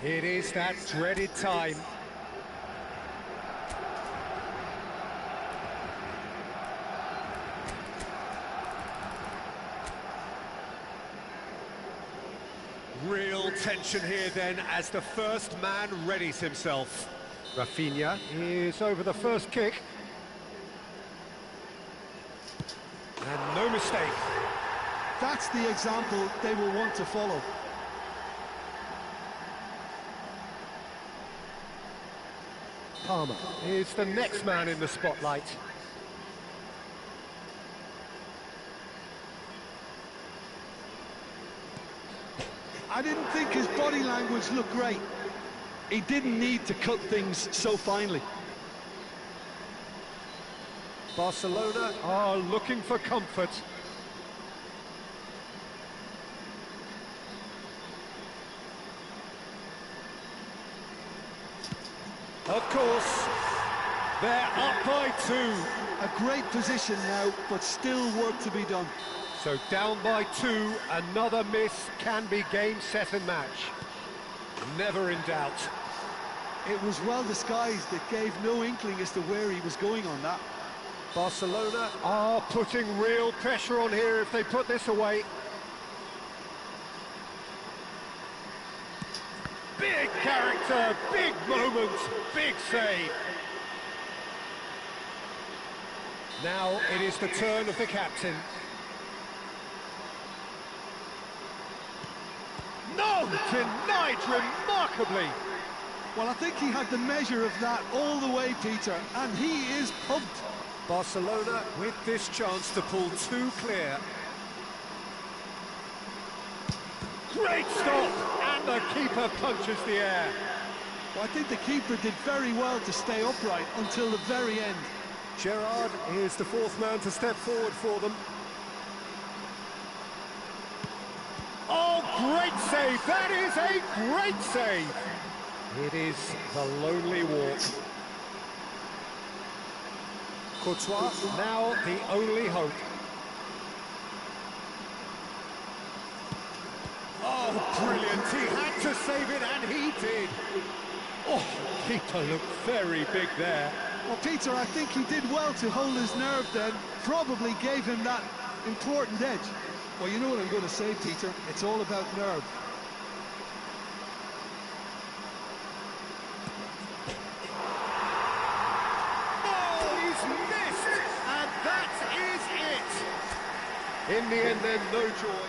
It is that dreaded time. Real tension here then as the first man readies himself. Rafinha is over the first kick. And no mistake. That's the example they will want to follow. Palmer is the next man in the spotlight. I didn't think his body language looked great. He didn't need to cut things so finely. Barcelona are looking for comfort. Of course, they're up by 2. A great position now, but still work to be done. So down by 2, another miss can be game, set and match. Never in doubt. It was well disguised, it gave no inkling as to where he was going on that. Barcelona are putting real pressure on here if they put this away. Big character, big moment, big save. Now it is the turn of the captain. No, denied remarkably. Well, I think he had the measure of that all the way, Peter, and he is pumped. Barcelona with this chance to pull 2 clear. Great stop, and the keeper punches the air. Well, I think the keeper did very well to stay upright until the very end. Gerrard is the 4th man to step forward for them. Oh, great save! That is a great save! It is the lonely walk. Courtois, now the only hope. Oh, brilliant! He had to save it, and he did. Oh, keeper looked very big there. Well, Peter, I think he did well to hold his nerve then. Probably gave him that important edge. Well, you know what I'm going to say, Peter. It's all about nerve. Oh, he's missed! And that is it! In the end, then, no joy.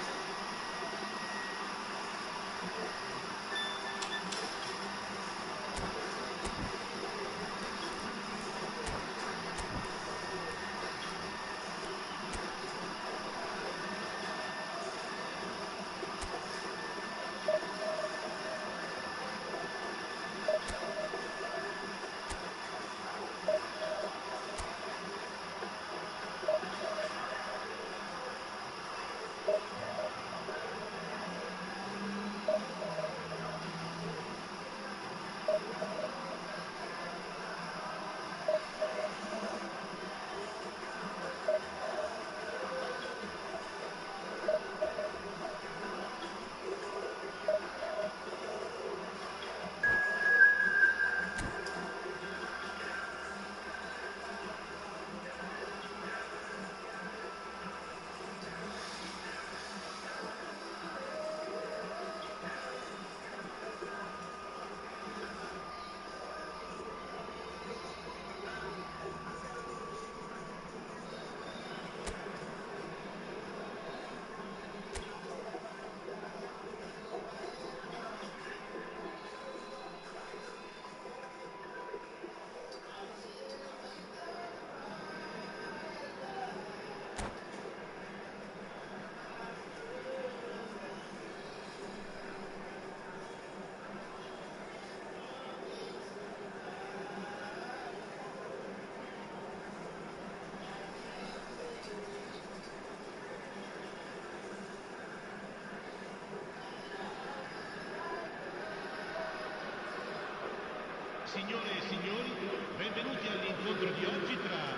Signore e signori, benvenuti all'incontro di oggi tra...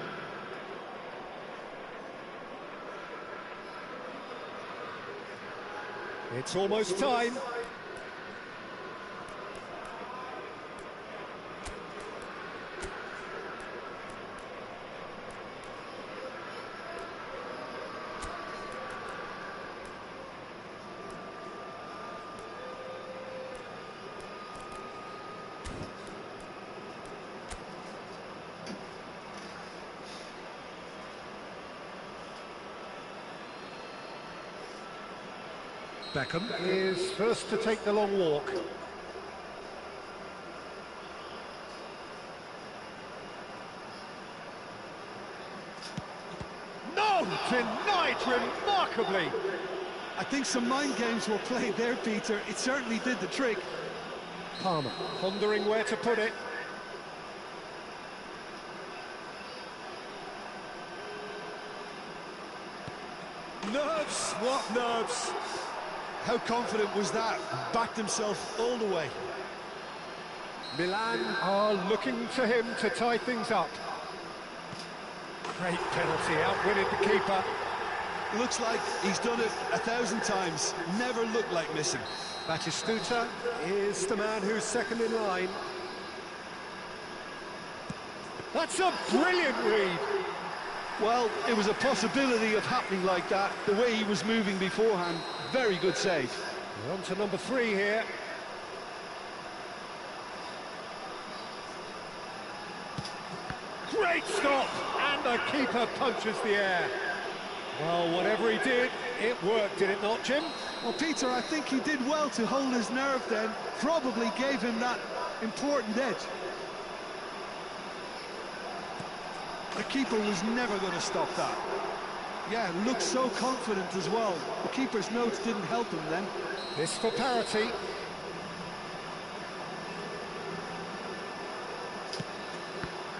It's almost time. Beckham is first to take the long walk. No! Denied remarkably! I think some mind games were played there, Peter. It certainly did the trick. Palmer pondering where to put it. Nerves! What nerves? How confident was that? Backed himself all the way. Milan are looking to him to tie things up. Great penalty, outwitted the keeper. Looks like he's done it 1,000 times. Never looked like missing. Batistuta is the man who's second in line. That's a brilliant read. Well, it was a possibility of happening like that, the way he was moving beforehand. Very good save. We're on to number 3 here. Great stop! And the keeper punches the air. Well, whatever he did, it worked, did it not, Jim? Well, Peter, I think he did well to hold his nerve then. Probably gave him that important edge. The keeper was never going to stop that. Yeah, looked so confident as well. The keeper's notes didn't help him then. This for parity.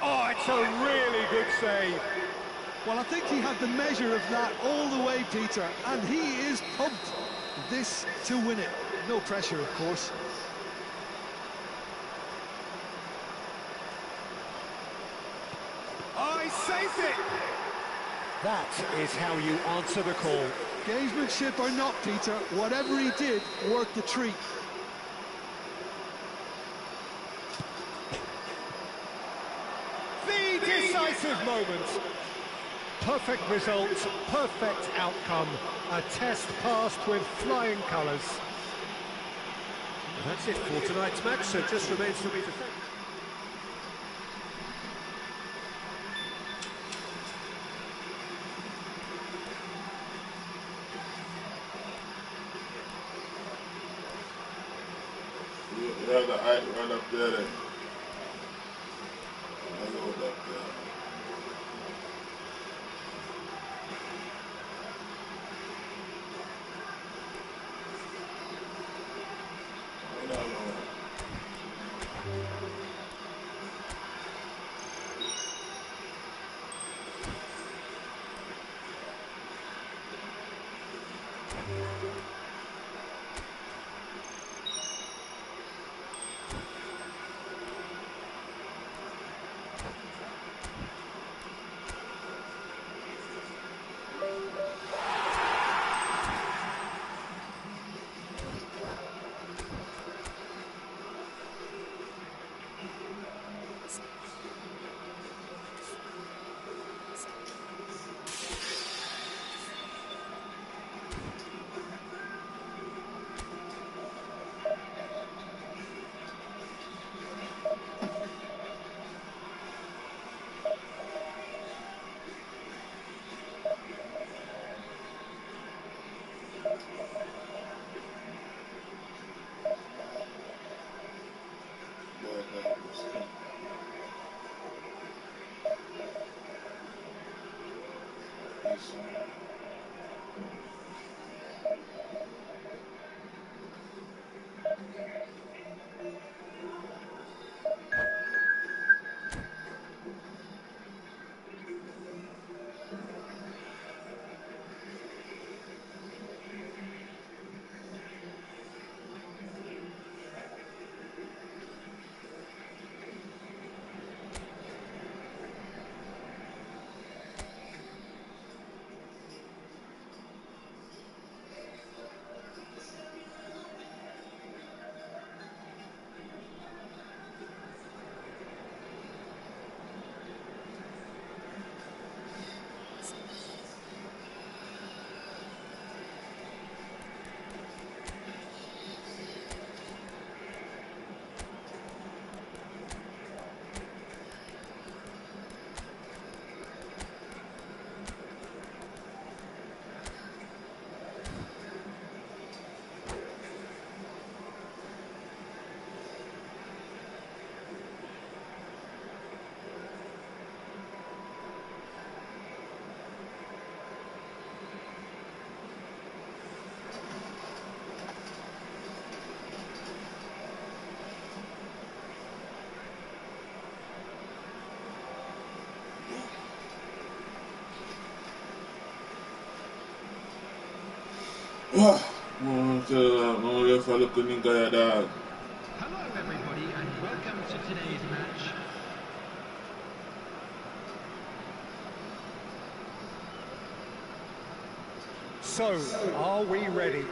Oh, it's a really good save. Well, I think he had the measure of that all the way, Peter, and he is pumped. This to win it. No pressure, of course. Oh, he saved it! That is how you answer the call. Gamesmanship or not, Peter, whatever he did worked the treat. The decisive moment. Perfect result, perfect outcome. A test passed with flying colours. That's it for tonight's match, so it just remains for me to thank. You have the height right up there. Then. I know it up there. no refa looking in guy dog. Hello everybody and welcome to today's match. So, are we ready?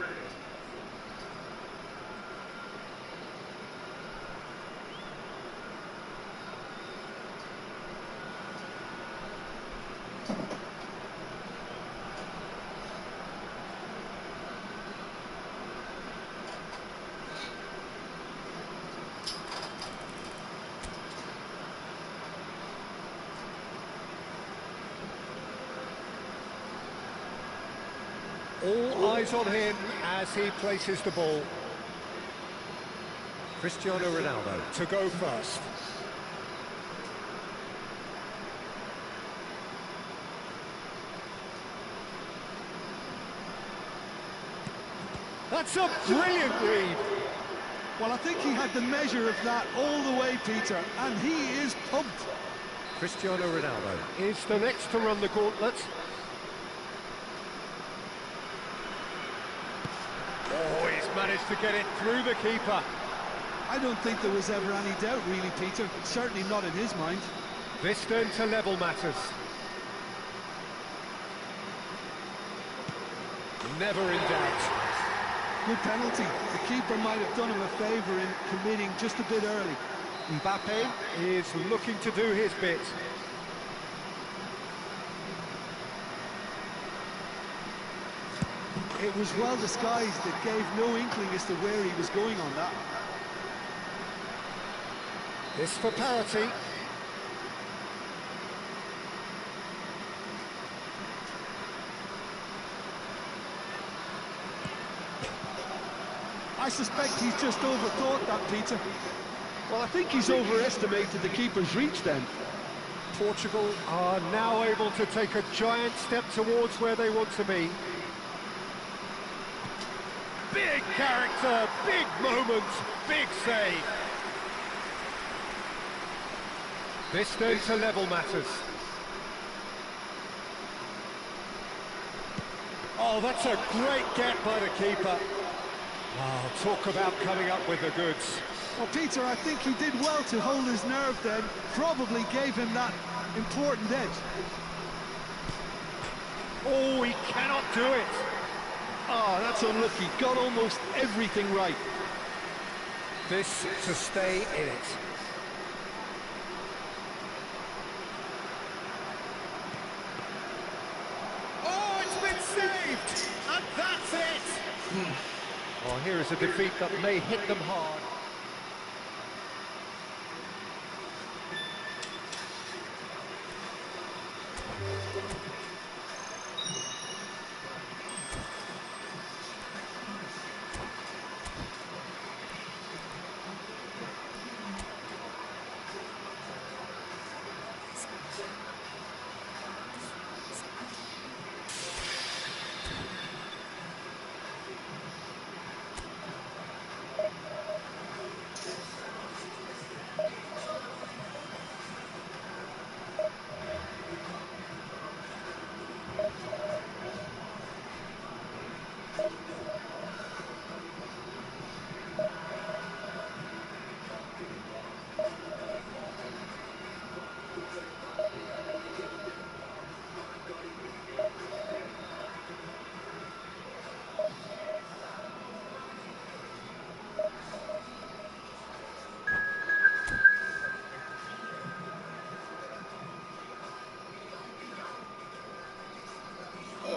All eyes on him as he places the ball. Cristiano Ronaldo to go first. That's a brilliant read. Well, I think he had the measure of that all the way, Peter, and he is pumped. Cristiano Ronaldo is the next to run the gauntlet. Oh, he's managed to get it through the keeper. I don't think there was ever any doubt, really, Peter. Certainly not in his mind. This then to level matters. Never in doubt. Good penalty. The keeper might have done him a favour in committing just a bit early. Mbappe is looking to do his bit. It was well disguised. It gave no inkling as to where he was going on that. This for parity. I suspect he's just overthought that, Peter. Well, I think he's overestimated the keeper's reach then. Portugal are now able to take a giant step towards where they want to be. Big character, big moment, big save. This then to level matters. Oh, that's a great get by the keeper. Oh, talk about coming up with the goods. Well, Peter, I think he did well to hold his nerve then. Probably gave him that important edge. Oh, he cannot do it. Oh, that's unlucky. Got almost everything right. This to stay in it. Oh, it's been saved! And that's it! Oh, here is a defeat that may hit them hard.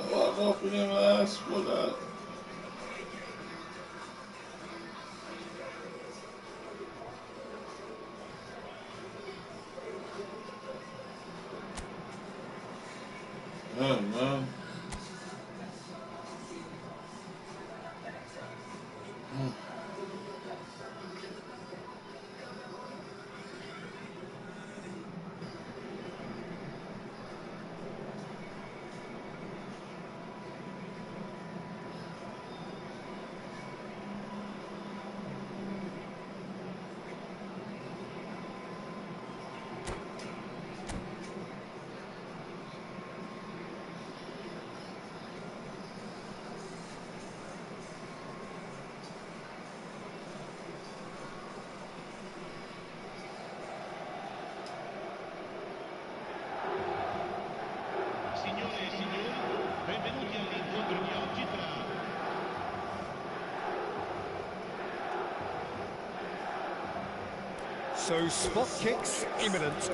Walk off in him last for that. Man. Benvenuti all'incontro di oggi tra... So spot kicks imminent.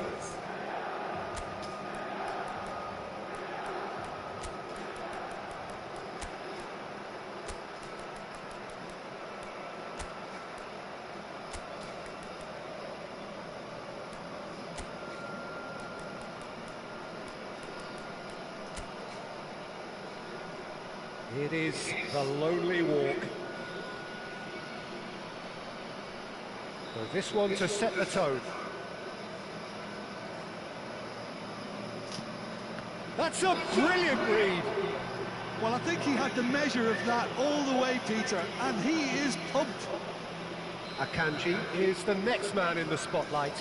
It is the lonely walk. So this one to set the tone. That's a brilliant read. Well, I think he had the measure of that all the way, Peter, and he is pumped. Akanji is the next man in the spotlight.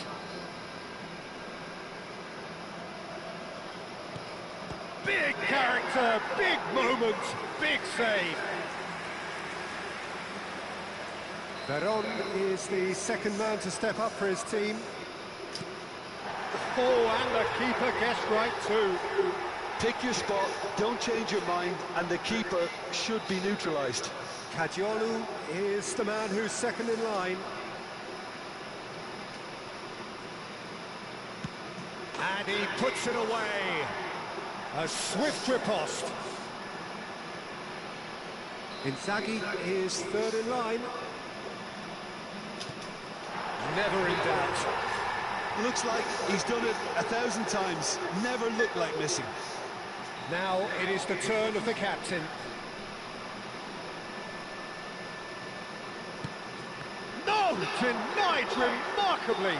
Big character, big moment, big save. Veron is the second man to step up for his team. Oh, and the keeper guessed right too. Pick your spot, don't change your mind, and the keeper should be neutralised. Kajiolu is the man who's second in line. And he puts it away. A swift riposte. Inzaghi is third in line. Never in doubt. Looks like he's done it 1,000 times. Never looked like missing. Now it is the turn of the captain. No! Denied remarkably!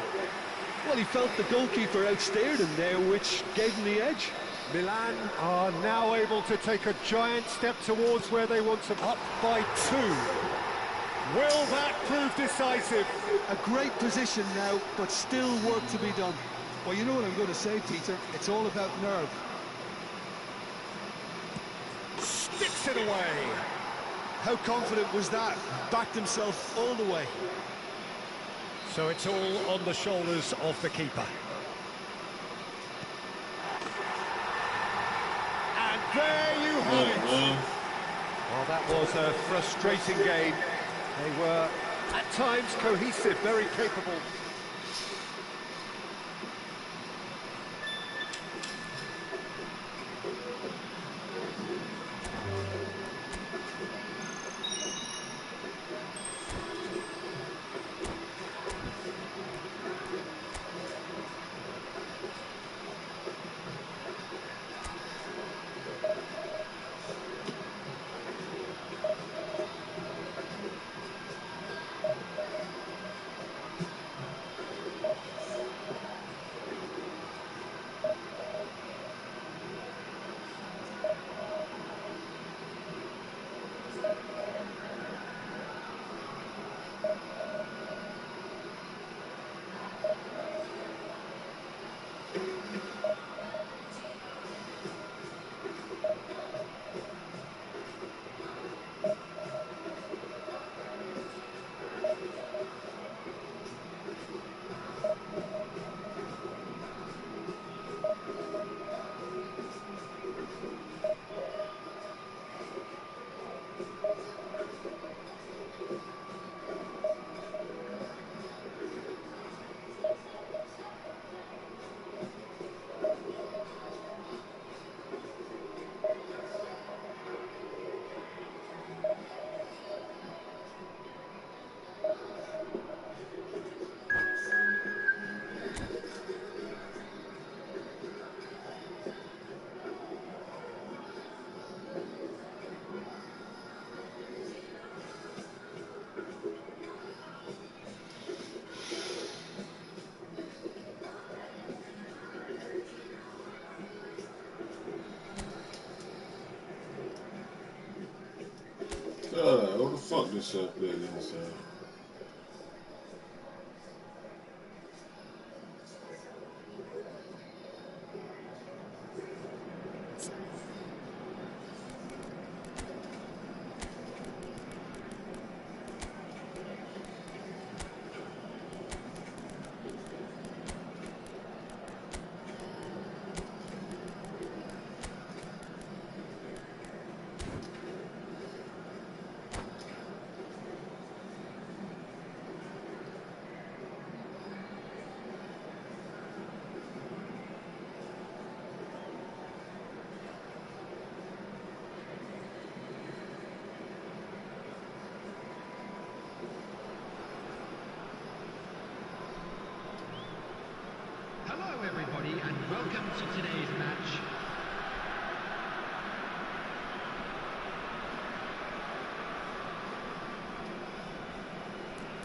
Well, he felt the goalkeeper outsteered him there, which gave him the edge. Milan are now able to take a giant step towards where they want to, up by 2. Will that prove decisive? A great position now, but still work to be done. Well, you know what I'm going to say, Peter. It's all about nerve. Sticks it away. How confident was that? Backed himself all the way. So it's all on the shoulders of the keeper. And there you have it. Well, that was a frustrating game. They were, at times, cohesive, very capable. What the fuck this play against? welcome to today's match.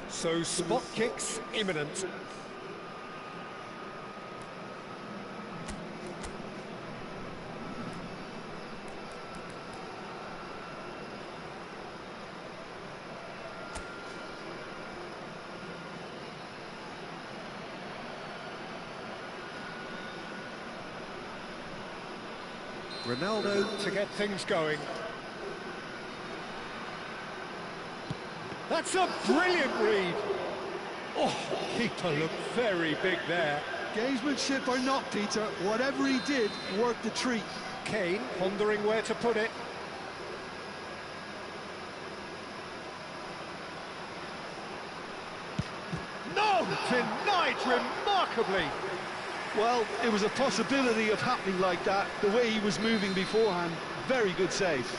So spot kicks imminent. Ronaldo to get things going. That's a brilliant read. Oh, keeper looked very big there. Gamesmanship or not, Peter, whatever he did worked a treat. Kane pondering where to put it. No! Denied remarkably. Well, it was a possibility of happening like that, the way he was moving beforehand. Very good save.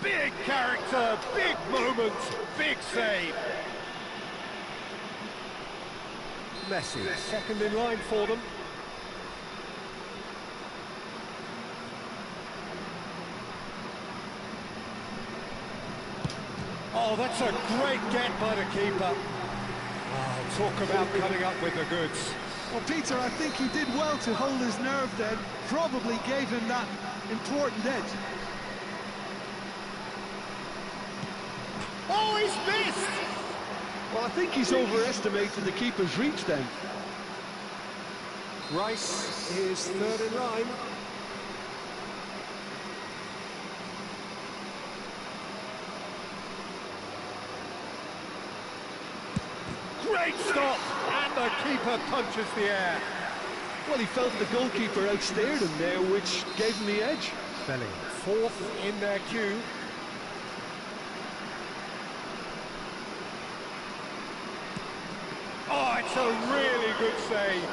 Big character, big moment, big save. Messi, second in line for them. Oh, that's a great get by the keeper. Oh, talk about coming up with the goods. Well, Peter, I think he did well to hold his nerve then. Probably gave him that important edge. Oh, he's missed! Well, I think he's overestimated the keeper's reach then. Rice is third in line. Great stop! And the keeper punches the air. Well, he felt the goalkeeper outstared him there, which gave him the edge. Bellingham, fourth in their queue. Oh, it's a really good save.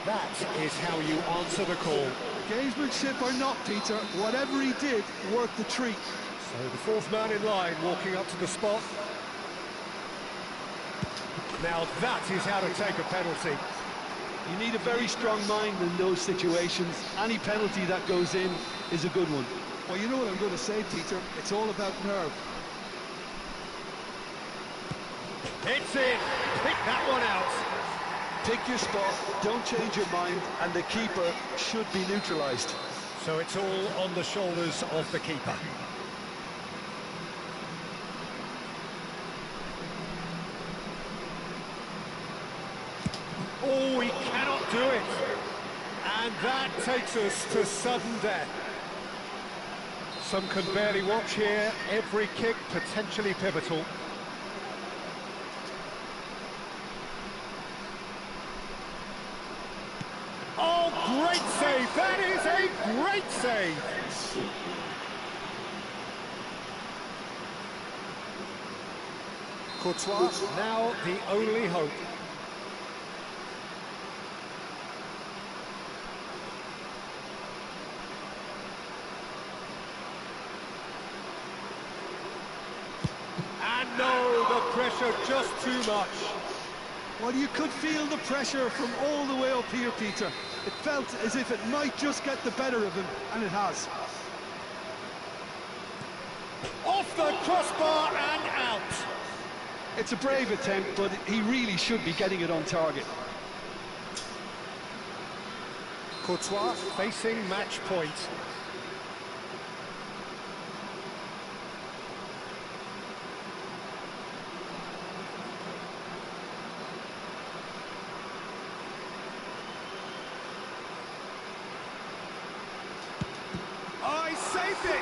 That is how you answer the call. Gamesmanship or not, Peter, whatever he did worked the treat. So the fourth man in line walking up to the spot. Now that is how to take a penalty. You need a very strong mind in those situations. Any penalty that goes in is a good one. Well, you know what I'm going to say, Peter? It's all about nerve. It's in. Pick that one out. Pick your spot, don't change your mind, and the keeper should be neutralised. So it's all on the shoulders of the keeper. Oh, he cannot do it. And that takes us to sudden death. Some can barely watch here. Every kick potentially pivotal. Oh, great save! That is a great save! Courtois, now the only hope. And no, the pressure just too much. Well, you could feel the pressure from all the way up here, Peter. It felt as if it might just get the better of him, and it has. Off the crossbar and out. It's a brave attempt, but he really should be getting it on target. Courtois facing match point. Oh, he saved it!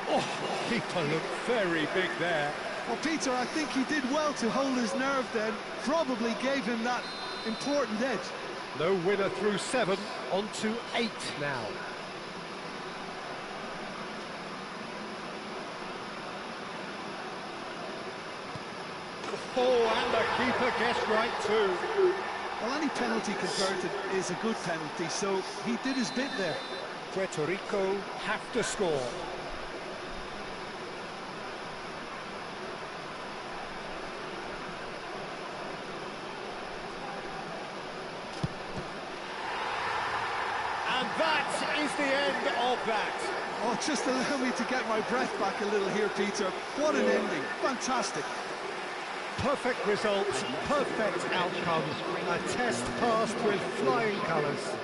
Oh, keeper looked very big there. Well, Peter, I think he did well to hold his nerve then. Probably gave him that important edge. No winner through 7, on to 8 now. Oh, and the keeper guessed right too. Well, any penalty converted is a good penalty, so he did his bit there. Puerto Rico have to score. that is the end of that. Oh, just allow me to get my breath back a little here, Peter. What an ending. Fantastic. Perfect result, perfect outcome. A test passed with flying colours.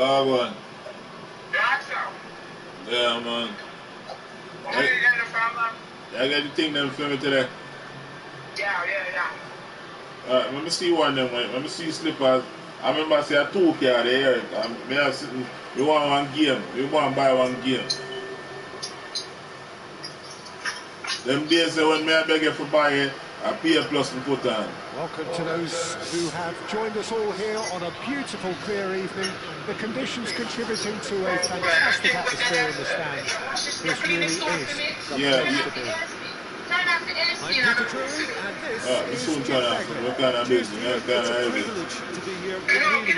Ah, man. Yeah, man. Where you getting it from, man? I got the thing them for me today. Yeah. Alright, let me see one of them. Let me see slippers. I remember say a 2K there. Me have sitting. We want one game. We want to buy one game. Them days when me I beg you for buy it, I pay a plus to put on. Welcome to those who have joined us all here on a beautiful, clear evening. The conditions contributing to a fantastic atmosphere in the stands. This really is the place to be. I'm Peter Drury, and this is soon Skip turn out. Bagley. What kind of business? What kind It's of a everything? privilege to be here. It really is.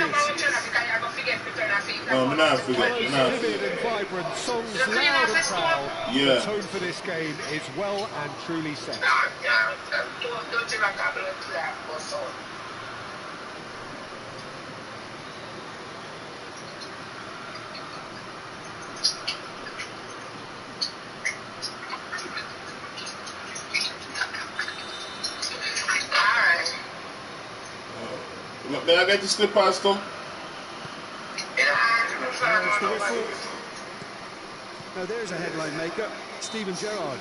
No, I'm not forget. Colours I'm not vivid forget. and vibrant, songs loud and proud. Yeah. The tone for this game is well and truly set. May I get the slippers too? There's the whistle. Now there's a headline maker, Steven Gerrard.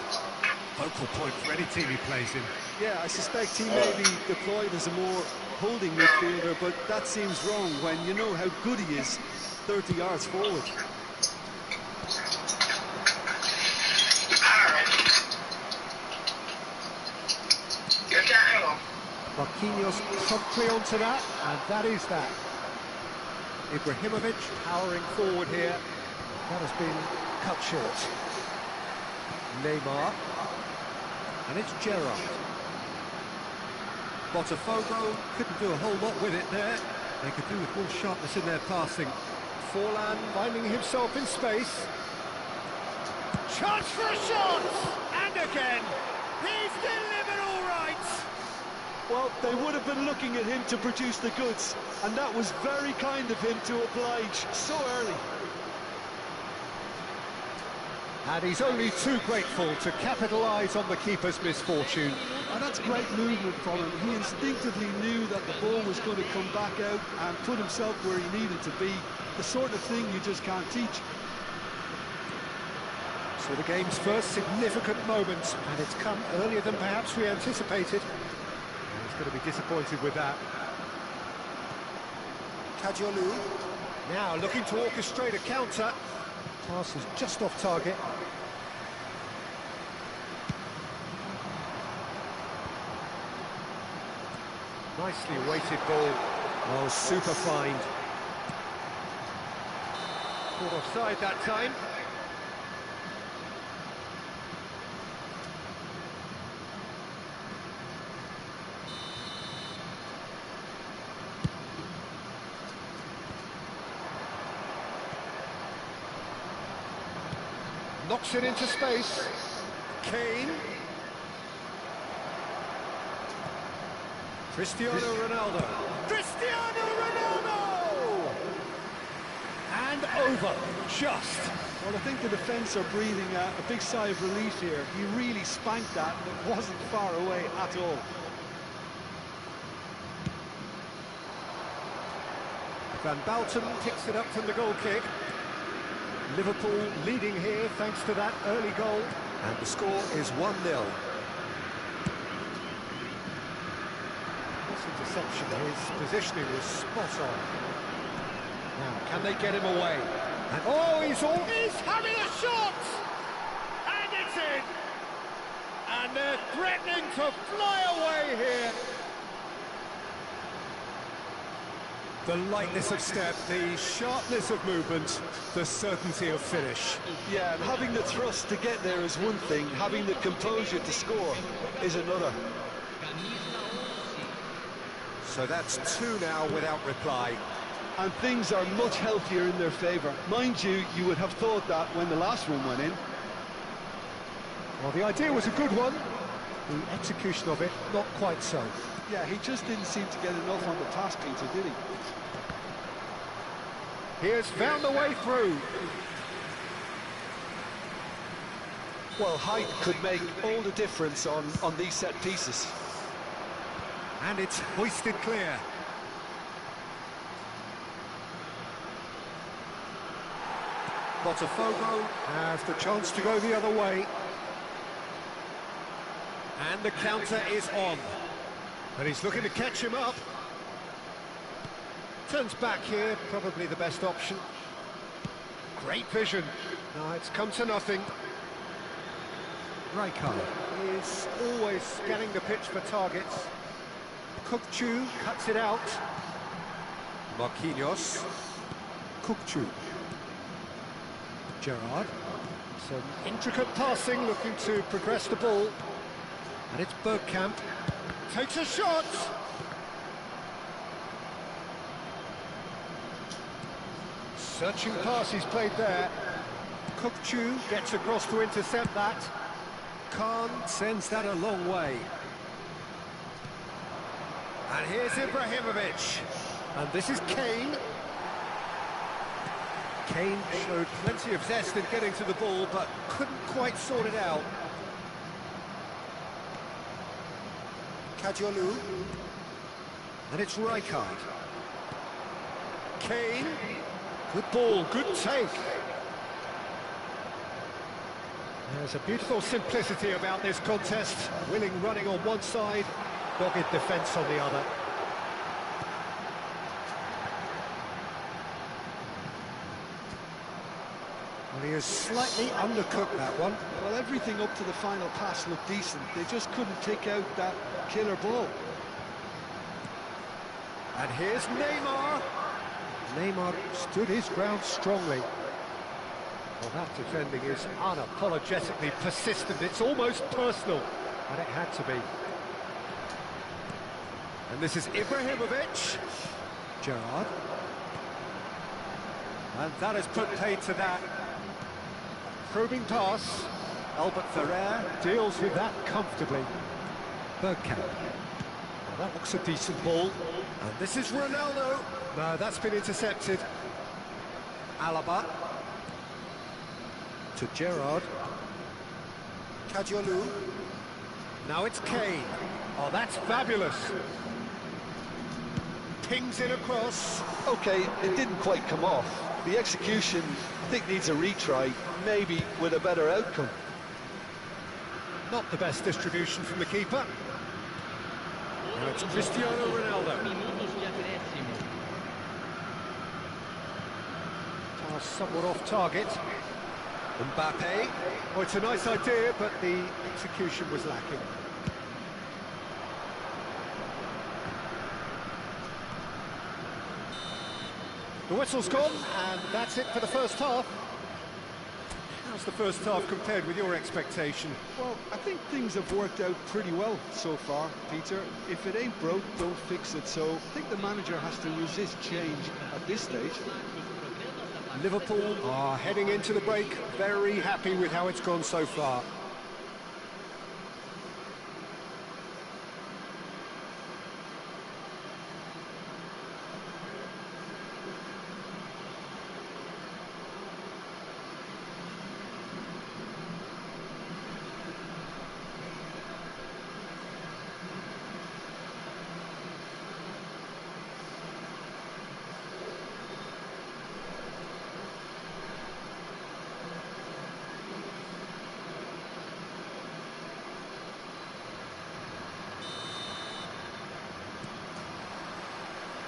Focal point for any team he plays in. Yeah, I suspect he may be deployed as a more holding midfielder, but that seems wrong when you know how good he is 30 yards forward. Marquinhos promptly onto that, and that is that. Ibrahimovic powering forward here. That has been cut short. Neymar. And it's Gerrard. Botafogo couldn't do a whole lot with it there. They could do with more sharpness in their passing. Forlan finding himself in space. Chance for a shot! And again! He's delivered all right! Well, they would have been looking at him to produce the goods, and that was very kind of him to oblige so early. And he's only too grateful to capitalise on the keeper's misfortune. And that's great movement from him. He instinctively knew that the ball was going to come back out and put himself where he needed to be. The sort of thing you just can't teach. So the game's first significant moment, and it's come earlier than perhaps we anticipated. And he's going to be disappointed with that. Kadiolu now looking to orchestrate a counter. Pass is just off target. Nicely weighted ball. Oh, super find. Caught offside that time. Knocks it into space. Kane. Cristiano Ronaldo. Cristiano Ronaldo! And over, just. Well, I think the defence are breathing a big sigh of relief here. He really spanked that, and it wasn't far away at all. Van Bouten picks it up from the goal kick. Liverpool leading here thanks to that early goal. And the score is 1-0. This interception, his positioning was spot on. Now, can they get him away? And oh, he's having a shot! And it's in! And they're threatening to fly away here. The lightness of step, the sharpness of movement, the certainty of finish. Yeah, and having the thrust to get there is one thing, having the composure to score is another. So that's two now without reply. And things are much healthier in their favour. Mind you, you would have thought that when the last one went in. Well, the idea was a good one. The execution of it, not quite so. Yeah, he just didn't seem to get enough on the pass, Peter, did he? He has found a way through. Well, height could make all the difference on these set pieces. And it's hoisted clear. Botafogo has the chance to go the other way. And the counter is on. And he's looking to catch him up. Turns back here, probably the best option. Great vision. No, it's come to nothing. Rijkaard is always scanning the pitch for targets. Kukçu cuts it out. Marquinhos. Kukçu. Gerrard. Some intricate passing, looking to progress the ball. And it's Bergkamp. Takes a shot! Searching pass he's played there. Kukçu gets across to intercept that. Khan sends that a long way. And here's Ibrahimovic. And this is Kane. Kane showed plenty of zest in getting to the ball, but couldn't quite sort it out. Kadiolu. And it's Rijkaard. Kane. Good ball, good take. There's a beautiful simplicity about this contest. Willing running on one side, dogged defence on the other. Well, he has slightly undercooked that one. Well, everything up to the final pass looked decent. They just couldn't take out that killer ball. And here's Neymar. Neymar stood his ground strongly. Well, that defending is unapologetically persistent. It's almost personal, and it had to be. And this is Ibrahimovic. Gerrard. And that has put paid to that. Probing pass. Albert Ferrer deals with that comfortably. Bergkamp. Well, that looks a decent ball. And this is Ronaldo. No, that's been intercepted. Alaba. To Gerrard. Kadiolu. Now it's Kane. Oh, that's fabulous. Pings in across. Okay, it didn't quite come off. The execution, I think, needs a retry, maybe with a better outcome. Not the best distribution from the keeper. Now it's Cristiano Ronaldo. Pass somewhat off target. Mbappe. Oh, it's a nice idea, but the execution was lacking. The whistle's gone, and that's it for the first half. How's the first half compared with your expectation? Well, I think things have worked out pretty well so far, Peter. If it ain't broke, don't fix it. So I think the manager has to resist change at this stage. Liverpool are heading into the break very happy with how it's gone so far.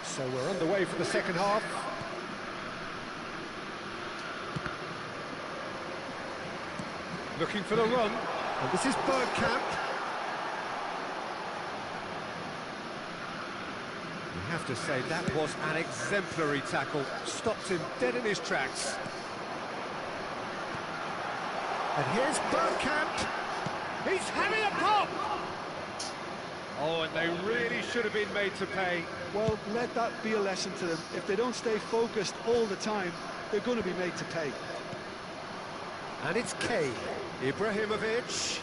So we're underway for the second half. Looking for the run, and this is Bergkamp. You have to say that was an exemplary tackle. Stopped him dead in his tracks. And here's Bergkamp. He's having a pop! Oh, and they really should have been made to pay. Well, let that be a lesson to them. If they don't stay focused all the time, they're going to be made to pay. And it's Kane. Ibrahimovic.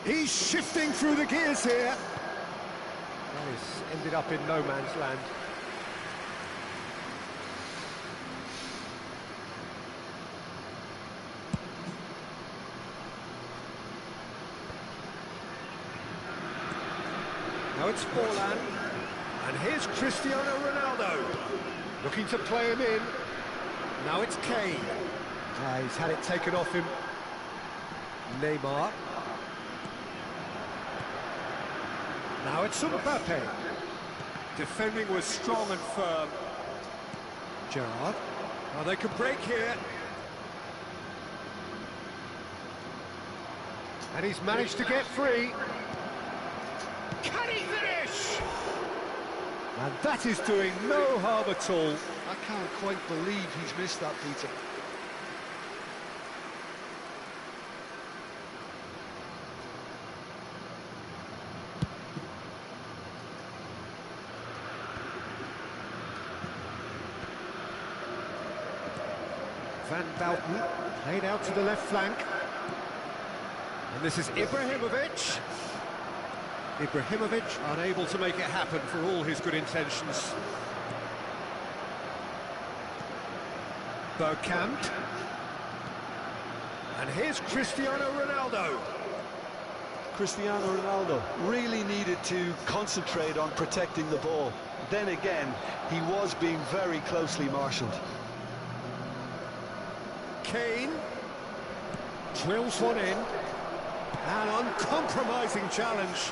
He's shifting through the gears here. That has ended up in no man's land. Now it's Forlan, and here's Cristiano Ronaldo, looking to play him in. Now it's Kane. He's had it taken off him. Neymar. Now it's Mbappe. Defending was strong and firm. Gerrard. Oh, they could break here. And he's managed to get free. Can he finish? And that is doing no harm at all. I can't quite believe he's missed that, Peter. Van Bouten played out to the left flank. And this is Ibrahimovic. Ibrahimovic unable to make it happen for all his good intentions. Bergkamp. And here's Cristiano Ronaldo. Cristiano Ronaldo really needed to concentrate on protecting the ball. Then again, he was being very closely marshalled. Kane drills one in. An uncompromising challenge.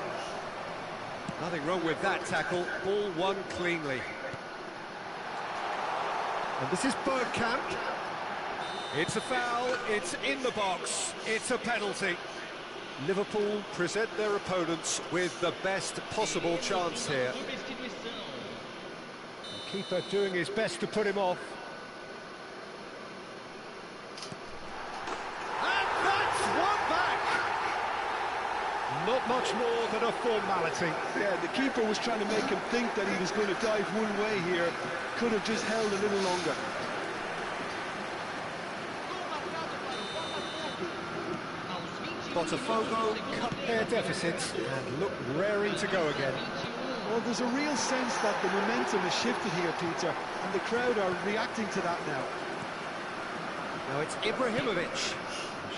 Nothing wrong with that tackle. Ball won cleanly. And this is Bergkamp. It's a foul. It's in the box. It's a penalty. Liverpool present their opponents with the best possible chance here. The keeper doing his best to put him off. Not much more than a formality. Yeah, the keeper was trying to make him think that he was going to dive one way here. Could have just held a little longer. Botafogo cut their deficit and look raring to go again. Well, there's a real sense that the momentum has shifted here, Peter, and the crowd are reacting to that now. Now it's Ibrahimovic.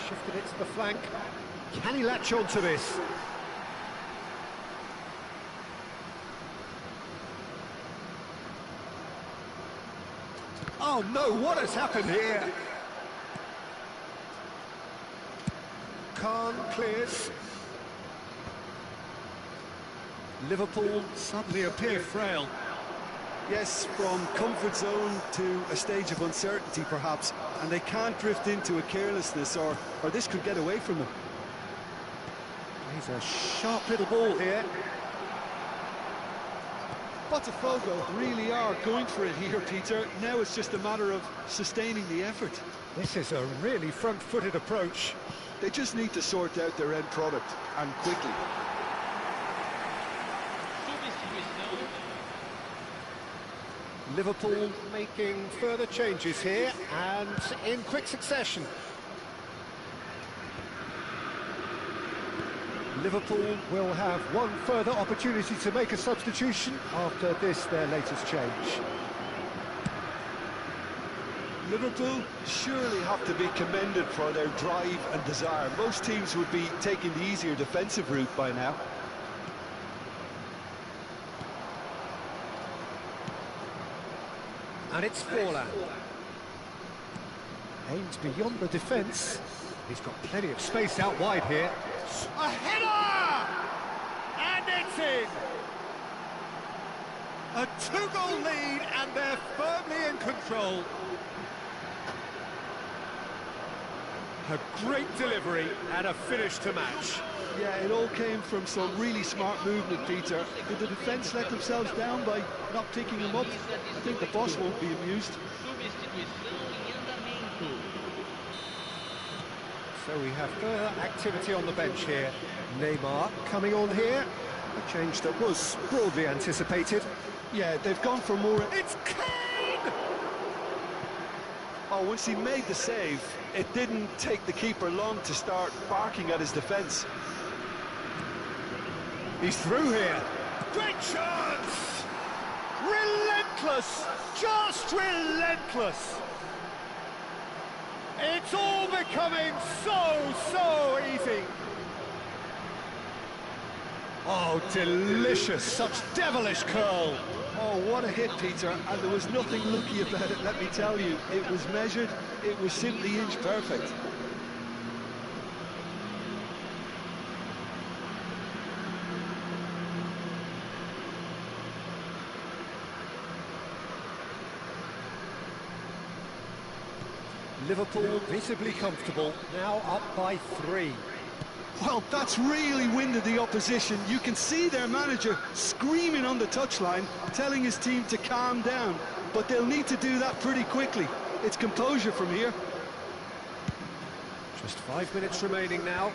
Shifted it to the flank. Can he latch on to this? Oh no, what has happened here? Khan clears. Liverpool suddenly appear frail. Yes, from comfort zone to a stage of uncertainty perhaps, and they can't drift into a carelessness or this could get away from them. He's a sharp little ball here. Botafogo really are going for it here, Peter. Now it's just a matter of sustaining the effort. This is a really front-footed approach. They just need to sort out their end product, and quickly. Liverpool making further changes here, and in quick succession. Liverpool will have one further opportunity to make a substitution after this, their latest change. Liverpool surely have to be commended for their drive and desire. Most teams would be taking the easier defensive route by now. And it's Forlan. Aims beyond the defence. He's got plenty of space out wide here. A header! And it's in! A two-goal lead, and they're firmly in control. A great delivery and a finish to match. Yeah, it all came from some really smart movement, Peter. Did the defence let themselves down by not picking him up? I think the boss won't be amused. So we have further activity on the bench here. Neymar coming on here. A change that was broadly anticipated. Yeah, they've gone for more... It's Kane! Oh, once he made the save, it didn't take the keeper long to start barking at his defence. He's through here. Great chance! Relentless! Just relentless! It's all becoming so easy. Oh, delicious. Such devilish curl. Oh, what a hit, Peter. And there was nothing lucky about it, let me tell you. It was measured. It was simply inch perfect. Liverpool visibly comfortable, now up by 3. Well, that's really winded the opposition. You can see their manager screaming on the touchline, telling his team to calm down. But they'll need to do that pretty quickly. It's composure from here. Just 5 minutes remaining now.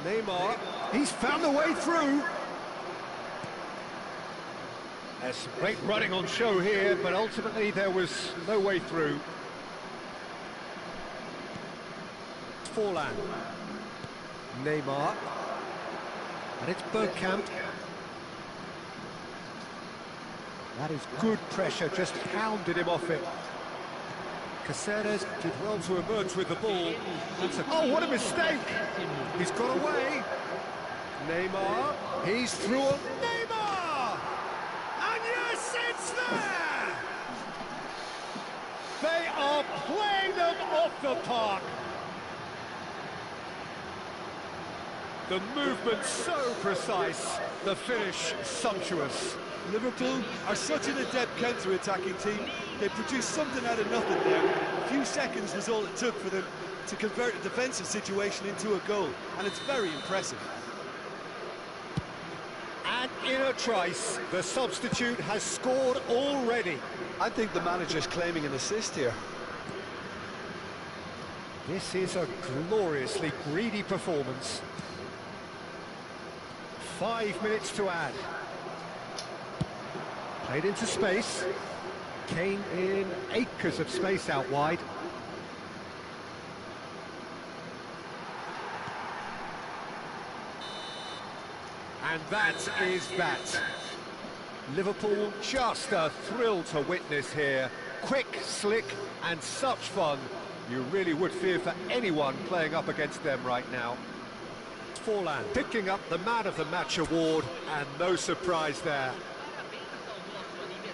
Neymar, he's found the way through. There's some great running on show here, but ultimately there was no way through. Forlan. Neymar. And it's Bergkamp. That is good pressure, just hounded him off it. Caceres did well to emerge with the ball. Oh, what a mistake! He's got away. Neymar, he's through on Neymar! And yes, it's there! They are playing them off the park. The movement so precise, the finish sumptuous. Liverpool are such an adept counter-attacking team. They produced something out of nothing there. A few seconds was all it took for them to convert a defensive situation into a goal, and it's very impressive. And in a trice, the substitute has scored already. I think the manager's claiming an assist here. This is a gloriously greedy performance. 5 minutes to add. Played into space. Kane in acres of space out wide. And that is that. Liverpool just a thrill to witness here. Quick, slick, and such fun. You really would fear for anyone playing up against them right now. Forlan picking up the Man of the Match award, and no surprise there.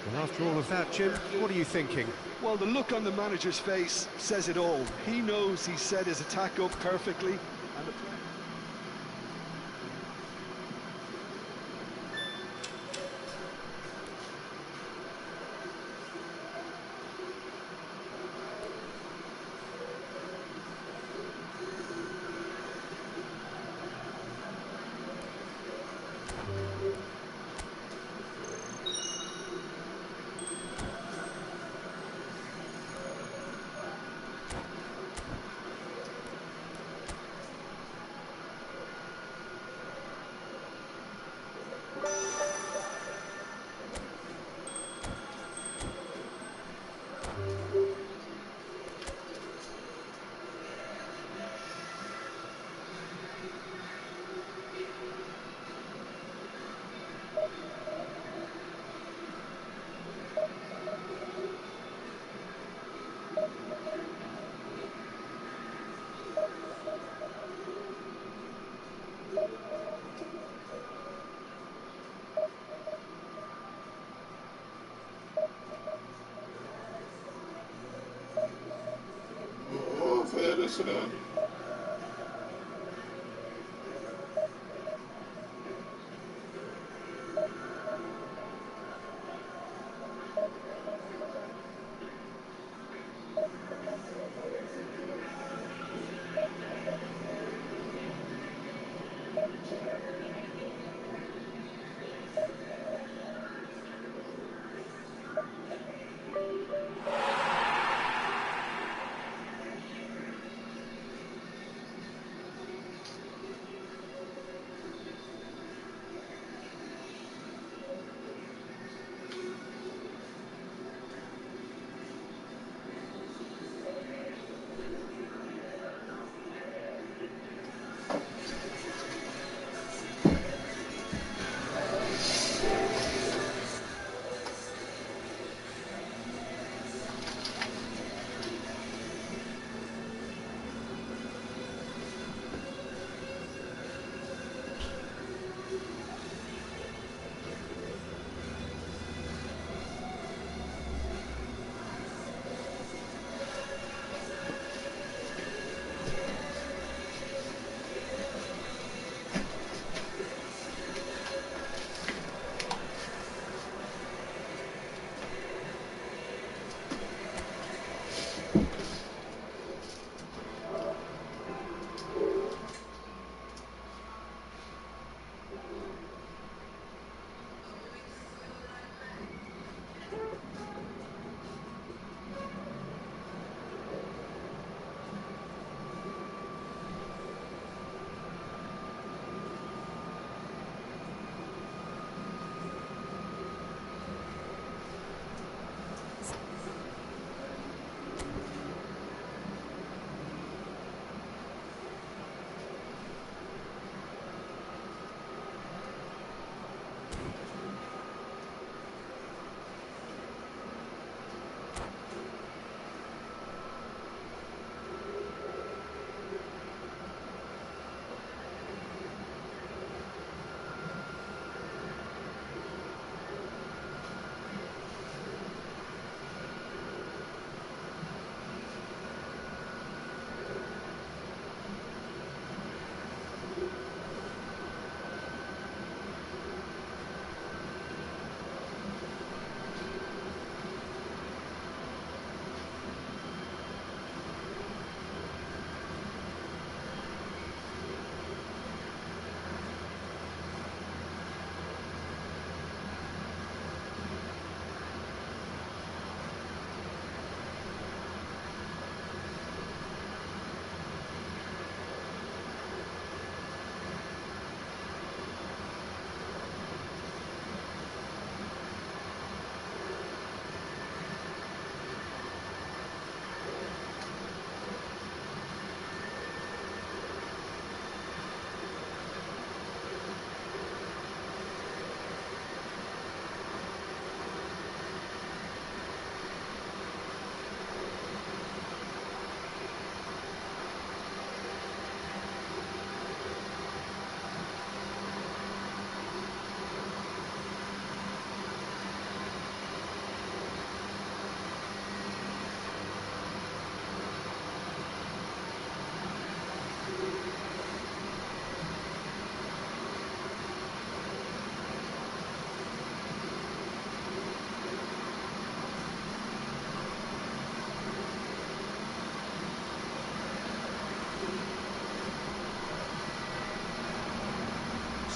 And after all of that, Jim, what are you thinking? Well, the look on the manager's face says it all. He knows he set his attack up perfectly, and the Listen,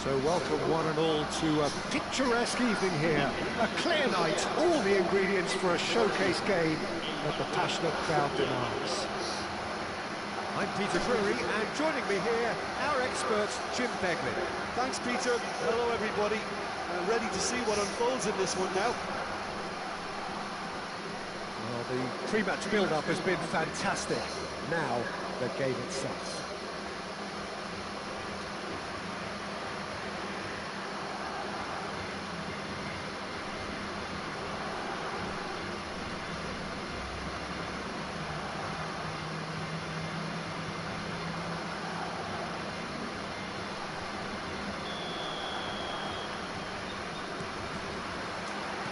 So welcome one and all to a picturesque evening here. A clear night, all the ingredients for a showcase game that the passionate crowd demands. I'm Peter Drury, and joining me here, our expert, Jim Begley. Thanks, Peter. Hello, everybody. Ready to see what unfolds in this one now. Well, the pre-match build-up has been fantastic. Now, the game itself.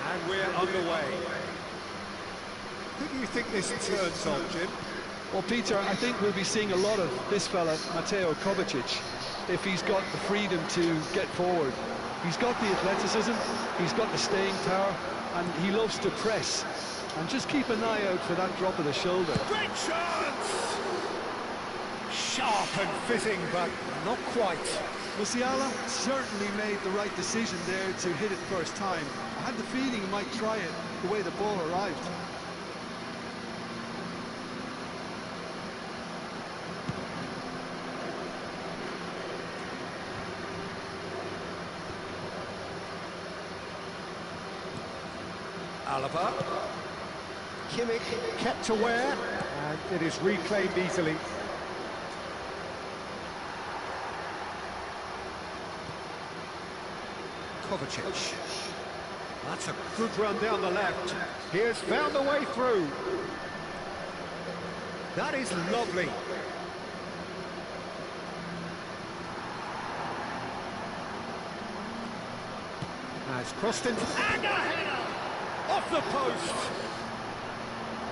And we're underway. Who do you think this turns on, Jim? Well, Peter, I think we'll be seeing a lot of this fella, Mateo Kovacic, if he's got the freedom to get forward. He's got the athleticism, he's got the staying power, and he loves to press. And just keep an eye out for that drop of the shoulder. Great chance! Sharp and fitting, but not quite. Musiala certainly made the right decision there to hit it first time. I had the feeling he might try it the way the ball arrived. Alaba. Kimmich kept aware, and it is reclaimed easily. Kovacic. That's a good run down the left. He has found the way through. That is lovely. Has crossed into... And a header! Off the post!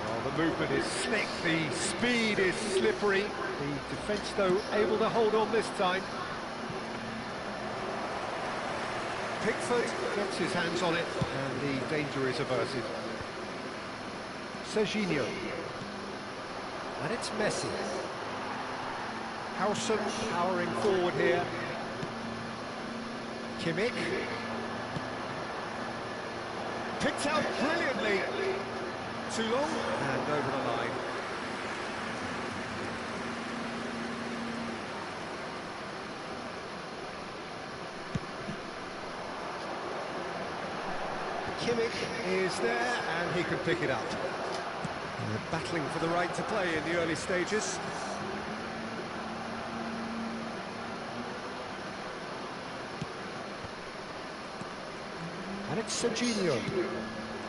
Well, the movement is slick, the speed is slippery. The defence, though, able to hold on this time. Pickford gets his hands on it, and the danger is averted. Serginho. And it's Messi. Howson powering forward here. Kimmich. Picked out brilliantly. Too long, and over the line. Kimmich is there, and he can pick it up. And they're battling for the right to play in the early stages. And it's Serginho.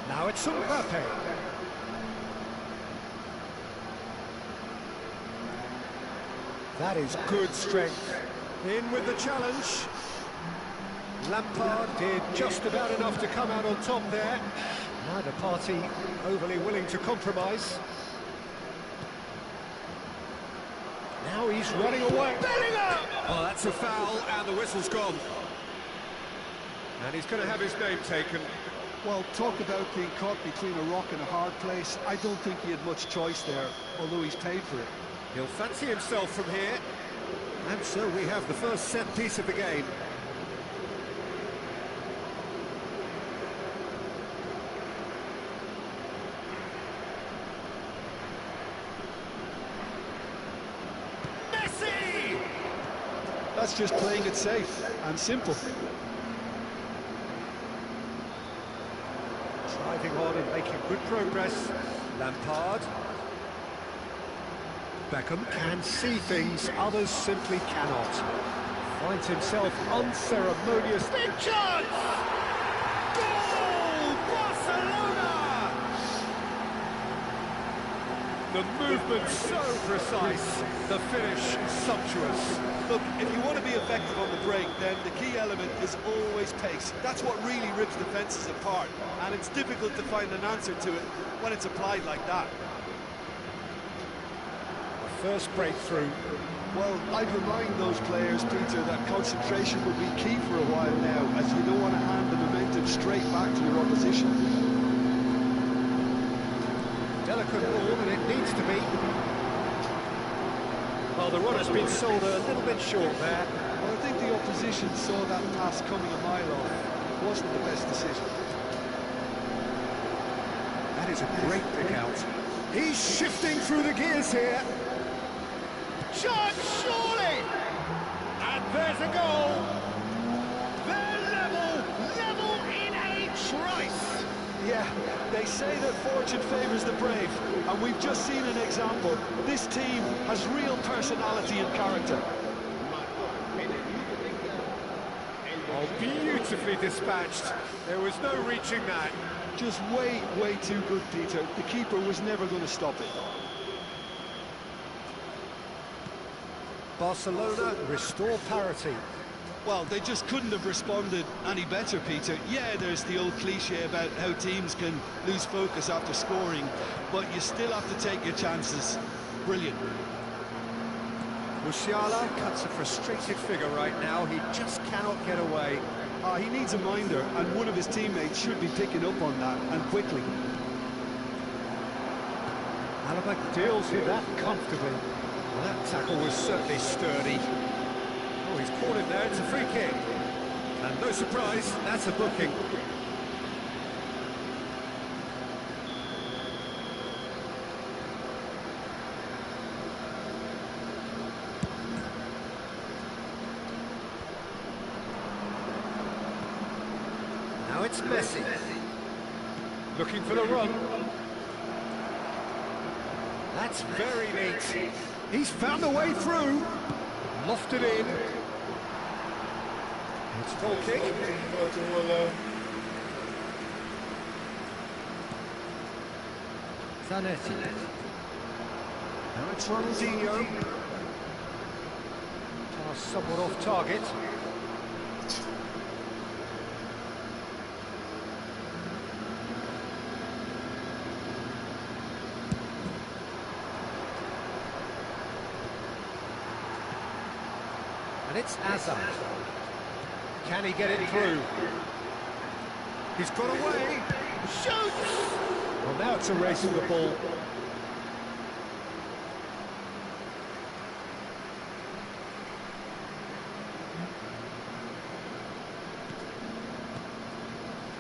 Now it's Mbappe. That is good strength. In with the challenge. Lampard did just about enough to come out on top there. Neither party overly willing to compromise. Now he's running away. Bellingham! Oh, that's a foul, and the whistle's gone. And he's going to have his name taken. Well, talk about being caught between a rock and a hard place. I don't think he had much choice there, although he's paid for it. He'll fancy himself from here. And so we have the first set piece of the game. Messi! That's just playing it safe and simple. Driving on and making good progress. Lampard. Beckham can see things others simply cannot. Finds himself unceremonious. Big chance! Goal! Barcelona! The movement so precise, the finish sumptuous. Look, if you want to be effective on the break, then the key element is always pace. That's what really rips defences apart, and it's difficult to find an answer to it when it's applied like that. First breakthrough. Well, I'd remind those players, Peter, that concentration will be key for a while now, as you don't want to hand the momentum straight back to your opposition. Delicate ball, and it needs to be. Well, the runner's been sold a little bit short there. Well, I think the opposition saw that pass coming a mile off. It wasn't the best decision. That is a great pick out. He's shifting through the gears here. Shot, surely! And there's a goal. They're level in a trice. Yeah, they say that fortune favours the brave, and we've just seen an example. This team has real personality and character. Oh, beautifully dispatched. There was no reaching that. Just way too good, Peter. The keeper was never going to stop it. Barcelona restore parity. Well, they just couldn't have responded any better, Peter. Yeah, there's the old cliche about how teams can lose focus after scoring, but you still have to take your chances. Brilliant. Musiala cuts a frustrated figure right now. He just cannot get away. He needs a minder, and one of his teammates should be picking up on that, and quickly. Alaba deals with that comfortably. Well, that tackle was certainly sturdy. Oh, he's caught him there. It's a free kick. And no surprise, that's a booking. Now it's Messi. Looking for the run. That's very neat. He's found a way through. Lofted in. It's a goal kick. Zanetti. Now it's Ronaldinho. Pass somewhat off target. And it's Hazard. Can he get it through? He's got away. Shoots! Well, now it's a race with the ball.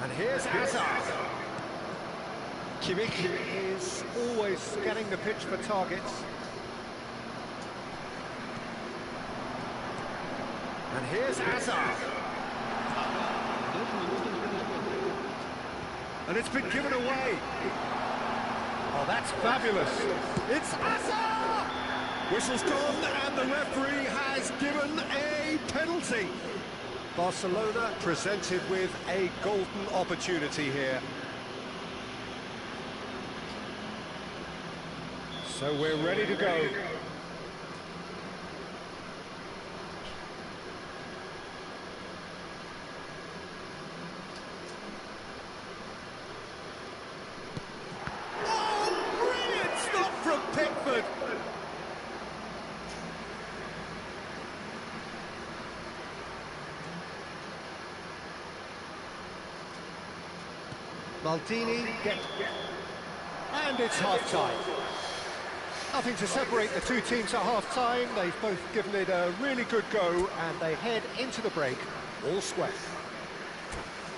And here's Hazard. Kimmich is always scanning the pitch for targets. And here's Hazard. And it's been given away. Oh, that's fabulous. It's Hazard! Whistle's gone and the referee has given a penalty. Barcelona presented with a golden opportunity here. So we're ready to go. Pickford. Maldini gets... And it's half-time. Nothing to separate the two teams at half-time. They've both given it a really good go and they head into the break all square.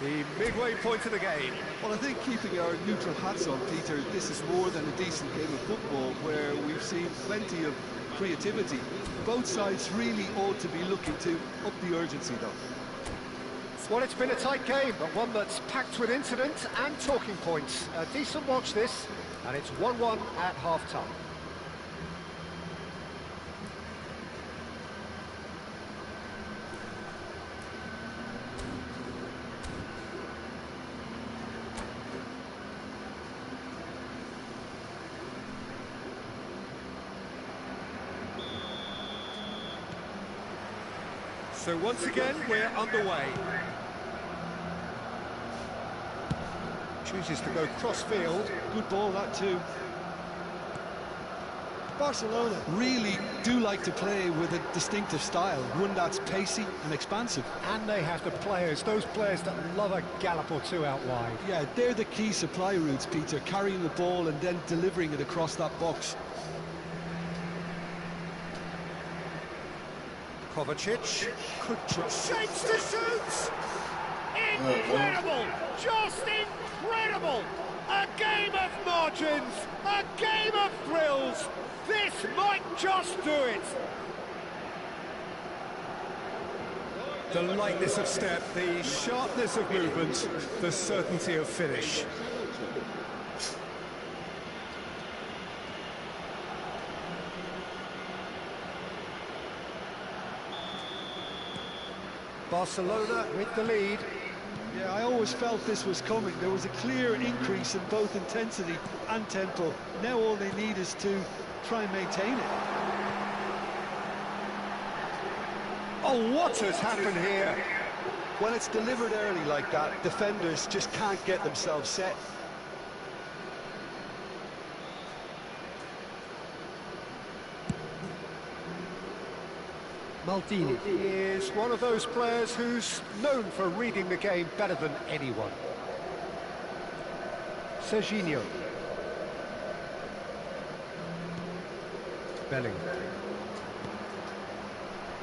The midway point of the game. Well, I think keeping our neutral hats on, Peter, this is more than a decent game of football where we've seen plenty of creativity. Both sides really ought to be looking to up the urgency, though. Well, it's been a tight game, but one that's packed with incident and talking points. A decent watch this, and it's 1-1 at half-time. So once again, we're underway. Chooses to go cross-field. Good ball, that too. Barcelona really do like to play with a distinctive style, one that's pacey and expansive. And they have the players, those players that love a gallop or two out wide. Yeah, they're the key supply routes, Peter, carrying the ball and then delivering it across that box. Kovacic could shapes to shoot! Incredible! Just incredible! A game of margins! A game of thrills! This might just do it! The lightness of step, the sharpness of movement, the certainty of finish. Barcelona with the lead. Yeah, I always felt this was coming. There was a clear increase in both intensity and tempo. Now all they need is to try and maintain it. Oh, what has happened here? When it's delivered early like that, defenders just can't get themselves set. Maldini is one of those players who's known for reading the game better than anyone. Serginho. Bellingham.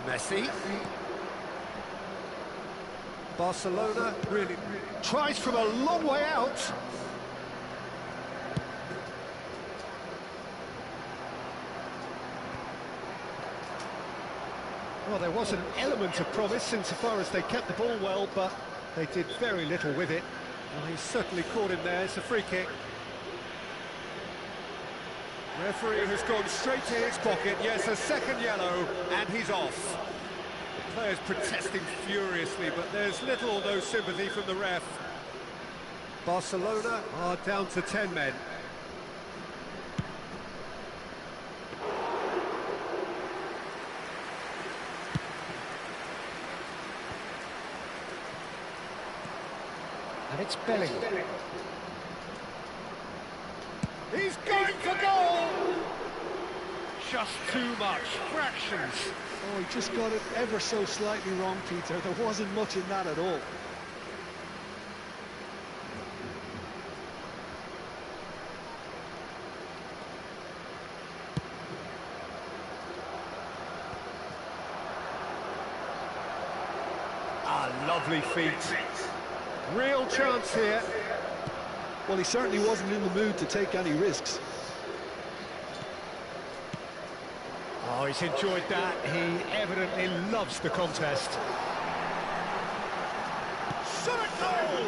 Messi. Barcelona really tries from a long way out. Well, there was an element of promise insofar as they kept the ball well, but they did very little with it. Well, he's certainly caught him there. It's a free kick. Referee has gone straight to his pocket. Yes, a second yellow, and he's off. The players protesting furiously, but there's little or no sympathy from the ref. Barcelona are down to 10 men. And it's Bellingham. He's going for goal! Just too much, fractions. Oh, he just got it ever so slightly wrong, Peter. There wasn't much in that at all. Ah, lovely feet. Real chance here. Well, he certainly wasn't in the mood to take any risks. Oh, he's enjoyed that. He evidently loves the contest. Shot goal!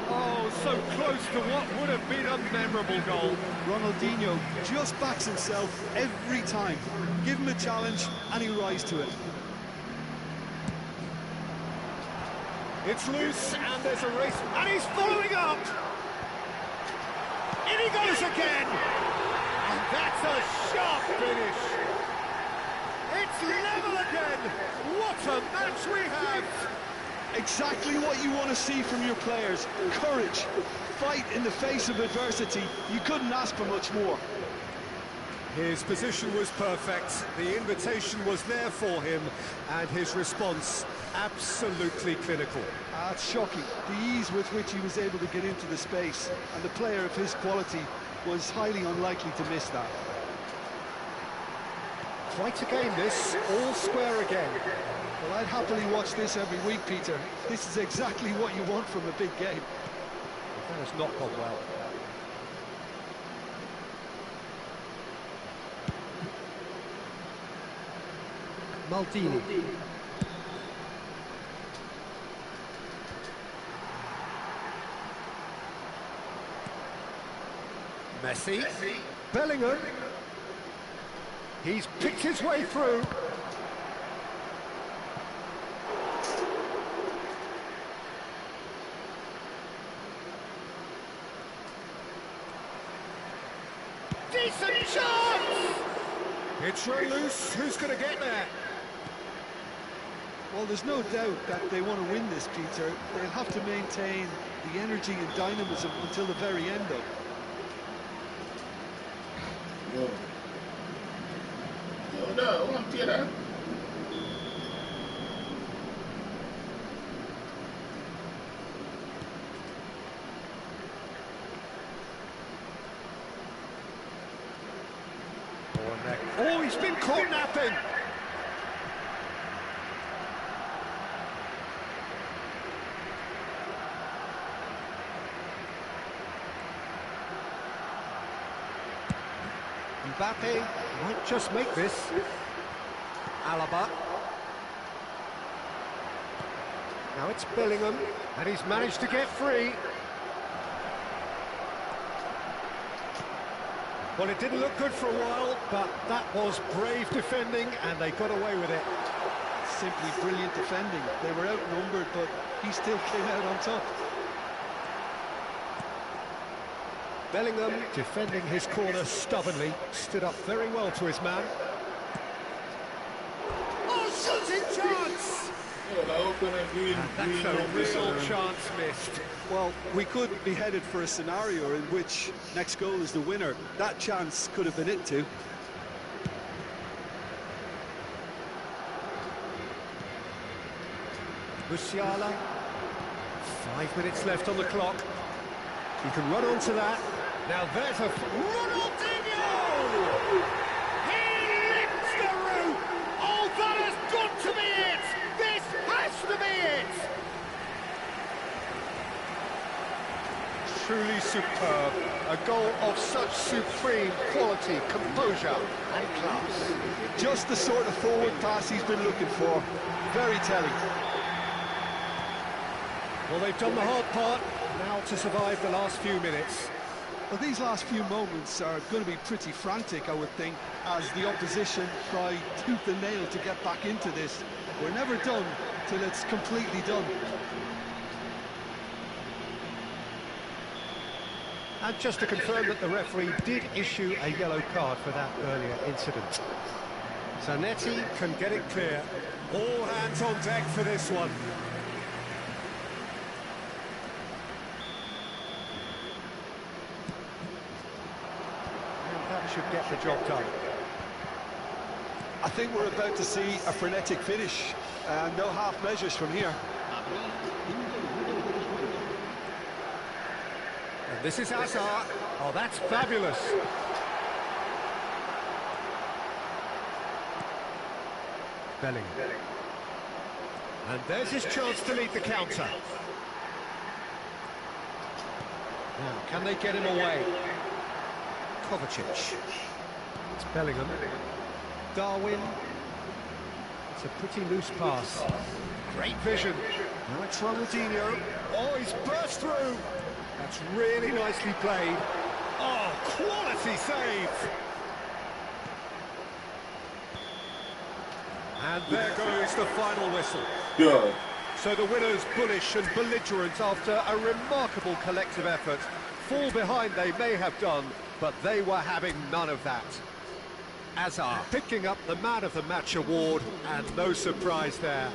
Oh, so close to what would have been a memorable goal. Ronaldinho just backs himself every time. Give him a challenge and he'll rise to it. It's loose, and there's a race, and he's following up! In he goes again! And that's a sharp finish! It's level again! What a match we have! Exactly what you want to see from your players. Courage, fight in the face of adversity. You couldn't ask for much more. His position was perfect, the invitation was there for him, and his response absolutely clinical. It's shocking, the ease with which he was able to get into the space, and the player of his quality was highly unlikely to miss that. Quite a game this, all square again. Well, I'd happily watch this every week, Peter. This is exactly what you want from a big game. That has not gone well. Maldini. Messi. Bellingham. He's picked his way through. Decent chance! It's run loose. Who's going to get there? Well, there's no doubt that they want to win this, Peter. They'll have to maintain the energy and dynamism until the very end, though. No, one Peter. Oh, he's been caught napping. Mbappe might just make this. Alaba. Now it's Bellingham, and he's managed to get free. Well, it didn't look good for a while, but that was brave defending, and they got away with it. Simply brilliant defending. They were outnumbered, but he still came out on top. Bellingham, defending his corner stubbornly, stood up very well to his man. Oh, shooting chance! And that's a real chance missed. Well, we could be headed for a scenario in which next goal is the winner. That chance could have been it too. Musiala. 5 minutes left on the clock. He can run onto that. Now there's a... Ronaldinho! He lifts the roof! Oh, that has got to be it! This has to be it! Truly superb. A goal of such supreme quality, composure and class. Just the sort of forward pass he's been looking for. Very telling. Well, they've done the hard part, now to survive the last few minutes. Well, these last few moments are going to be pretty frantic, I would think, as the opposition try tooth and nail to get back into this. We're never done till it's completely done. And just to confirm that the referee did issue a yellow card for that earlier incident. Zanetti can get it clear. All hands on deck for this one. And that should get the job done. I think we're about to see a frenetic finish. No half measures from here. And this is Hazard. Oh, that's fabulous. Bellingham. And there's his chance to lead the counter. Now, can they get him away? Kovacic. It's Bellingham. Darwin. It's a pretty loose pass. Great vision. Now it's Ronaldinho. Oh, he's burst through. That's really nicely played. Oh, quality save! And there goes the final whistle. Yeah. So the winners, bullish and belligerent after a remarkable collective effort. Fall behind they may have done, but they were having none of that. Hazard picking up the Man of the Match award, and no surprise there.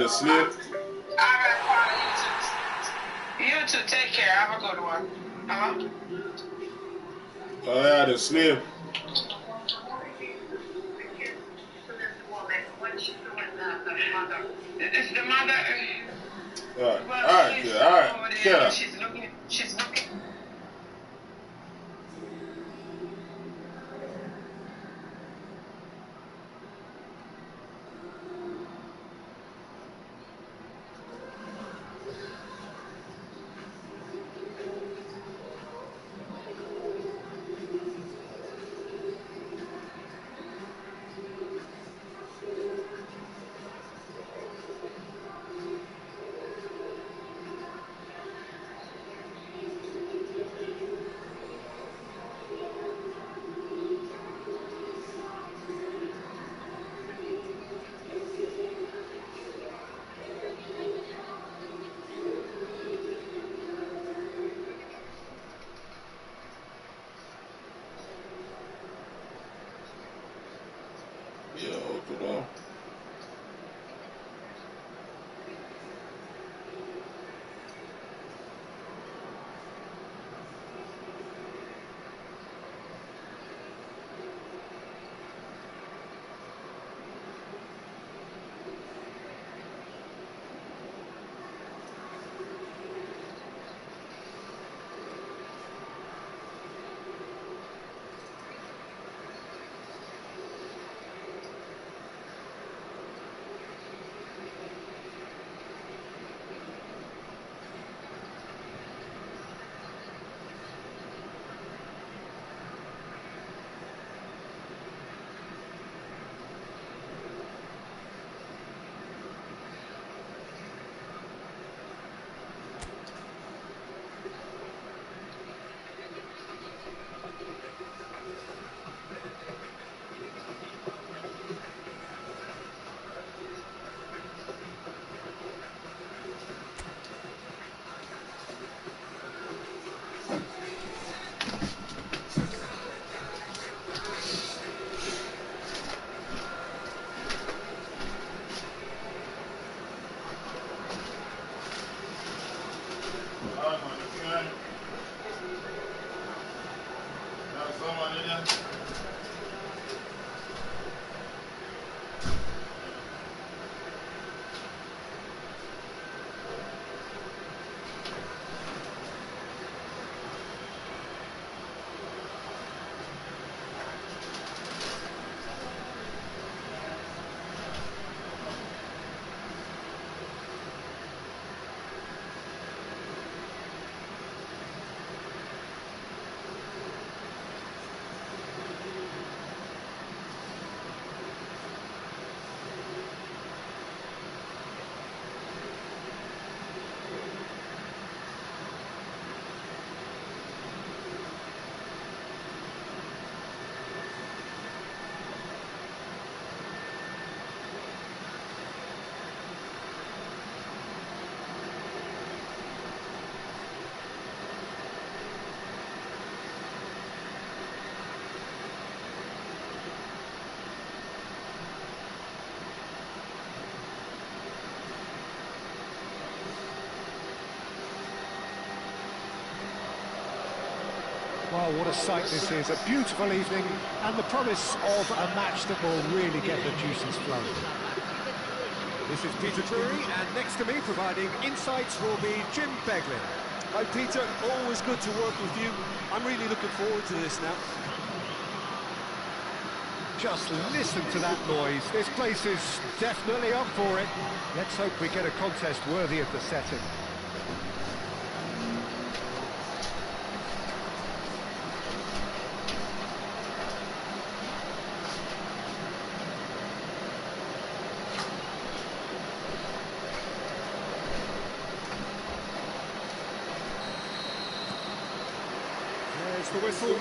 the slip. Alright, Father, you too. Take care. Have a good one. Hello? Oh, yeah, the slip. It's the mother. Alright, Well, alright, she's kid. Alright, over there. chill out. She's looking. Yeah, open up. Someone in there? Wow, what a sight this is. A beautiful evening and the promise of a match that will really get the juices flowing. This is Peter Drury, and next to me providing insights will be Jim Beglin. Hi Peter, always good to work with you. I'm really looking forward to this now. Just listen to that noise. This place is definitely up for it. Let's hope we get a contest worthy of the setting. There's the whistle.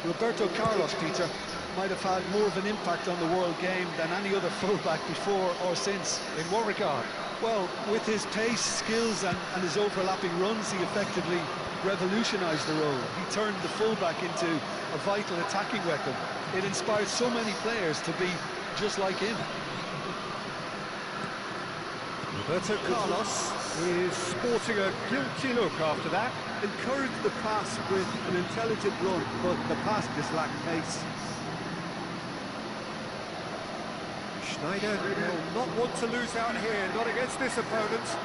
Roberto Carlos, Peter, might have had more of an impact on the world game than any other fullback before or since. In what regard? Well, with his pace, skills and his overlapping runs, he effectively revolutionised the role. He turned the fullback into a vital attacking weapon. It inspired so many players to be just like him. Roberto Carlos is sporting a guilty look after that. Encouraged the pass with an intelligent run, but the pass just lacked pace. Schneider will not want to lose out here, not against this opponent.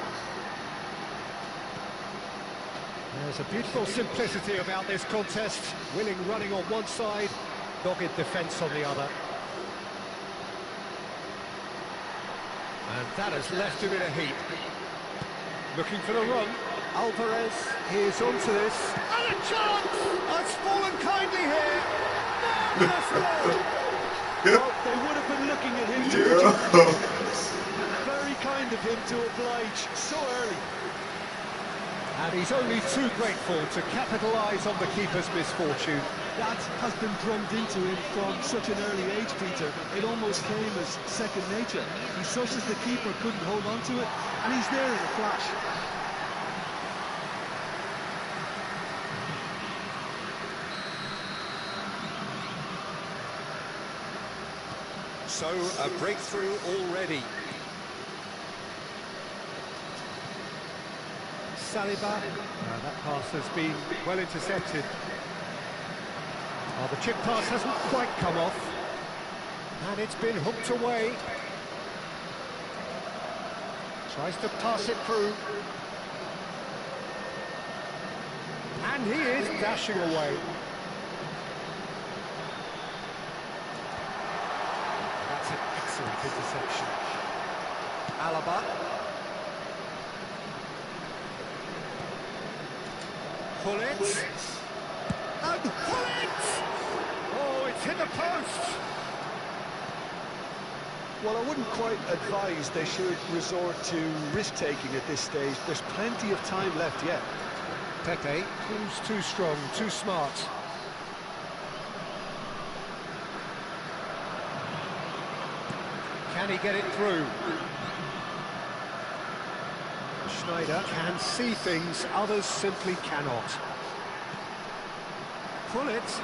There's a beautiful simplicity about this contest. Willing running on one side, dogged defence on the other. And that has left him in a heap. Looking for the run. Alvarez is onto this. And a chance! It's fallen kindly here. Marvellous goal! Well, they would have been looking at him to very kind of him to oblige so early. And he's only too grateful to capitalise on the keeper's misfortune. That has been drummed into him from such an early age, Peter. It almost came as second nature. He saw that the keeper couldn't hold on to it, and he's there in a flash. So, a breakthrough already. Saliba, that pass has been well intercepted. Oh, the chip pass hasn't quite come off, and it's been hooked away. Tries to pass it through. And he is dashing away. That's an excellent interception. Alaba. Pull it. And pull it! Oh, it's hit the post! Well, I wouldn't quite advise they should resort to risk-taking at this stage. There's plenty of time left yet. Pepe, who's too strong, too smart. Can he get it through? Schneider can see things others simply cannot. Pull it.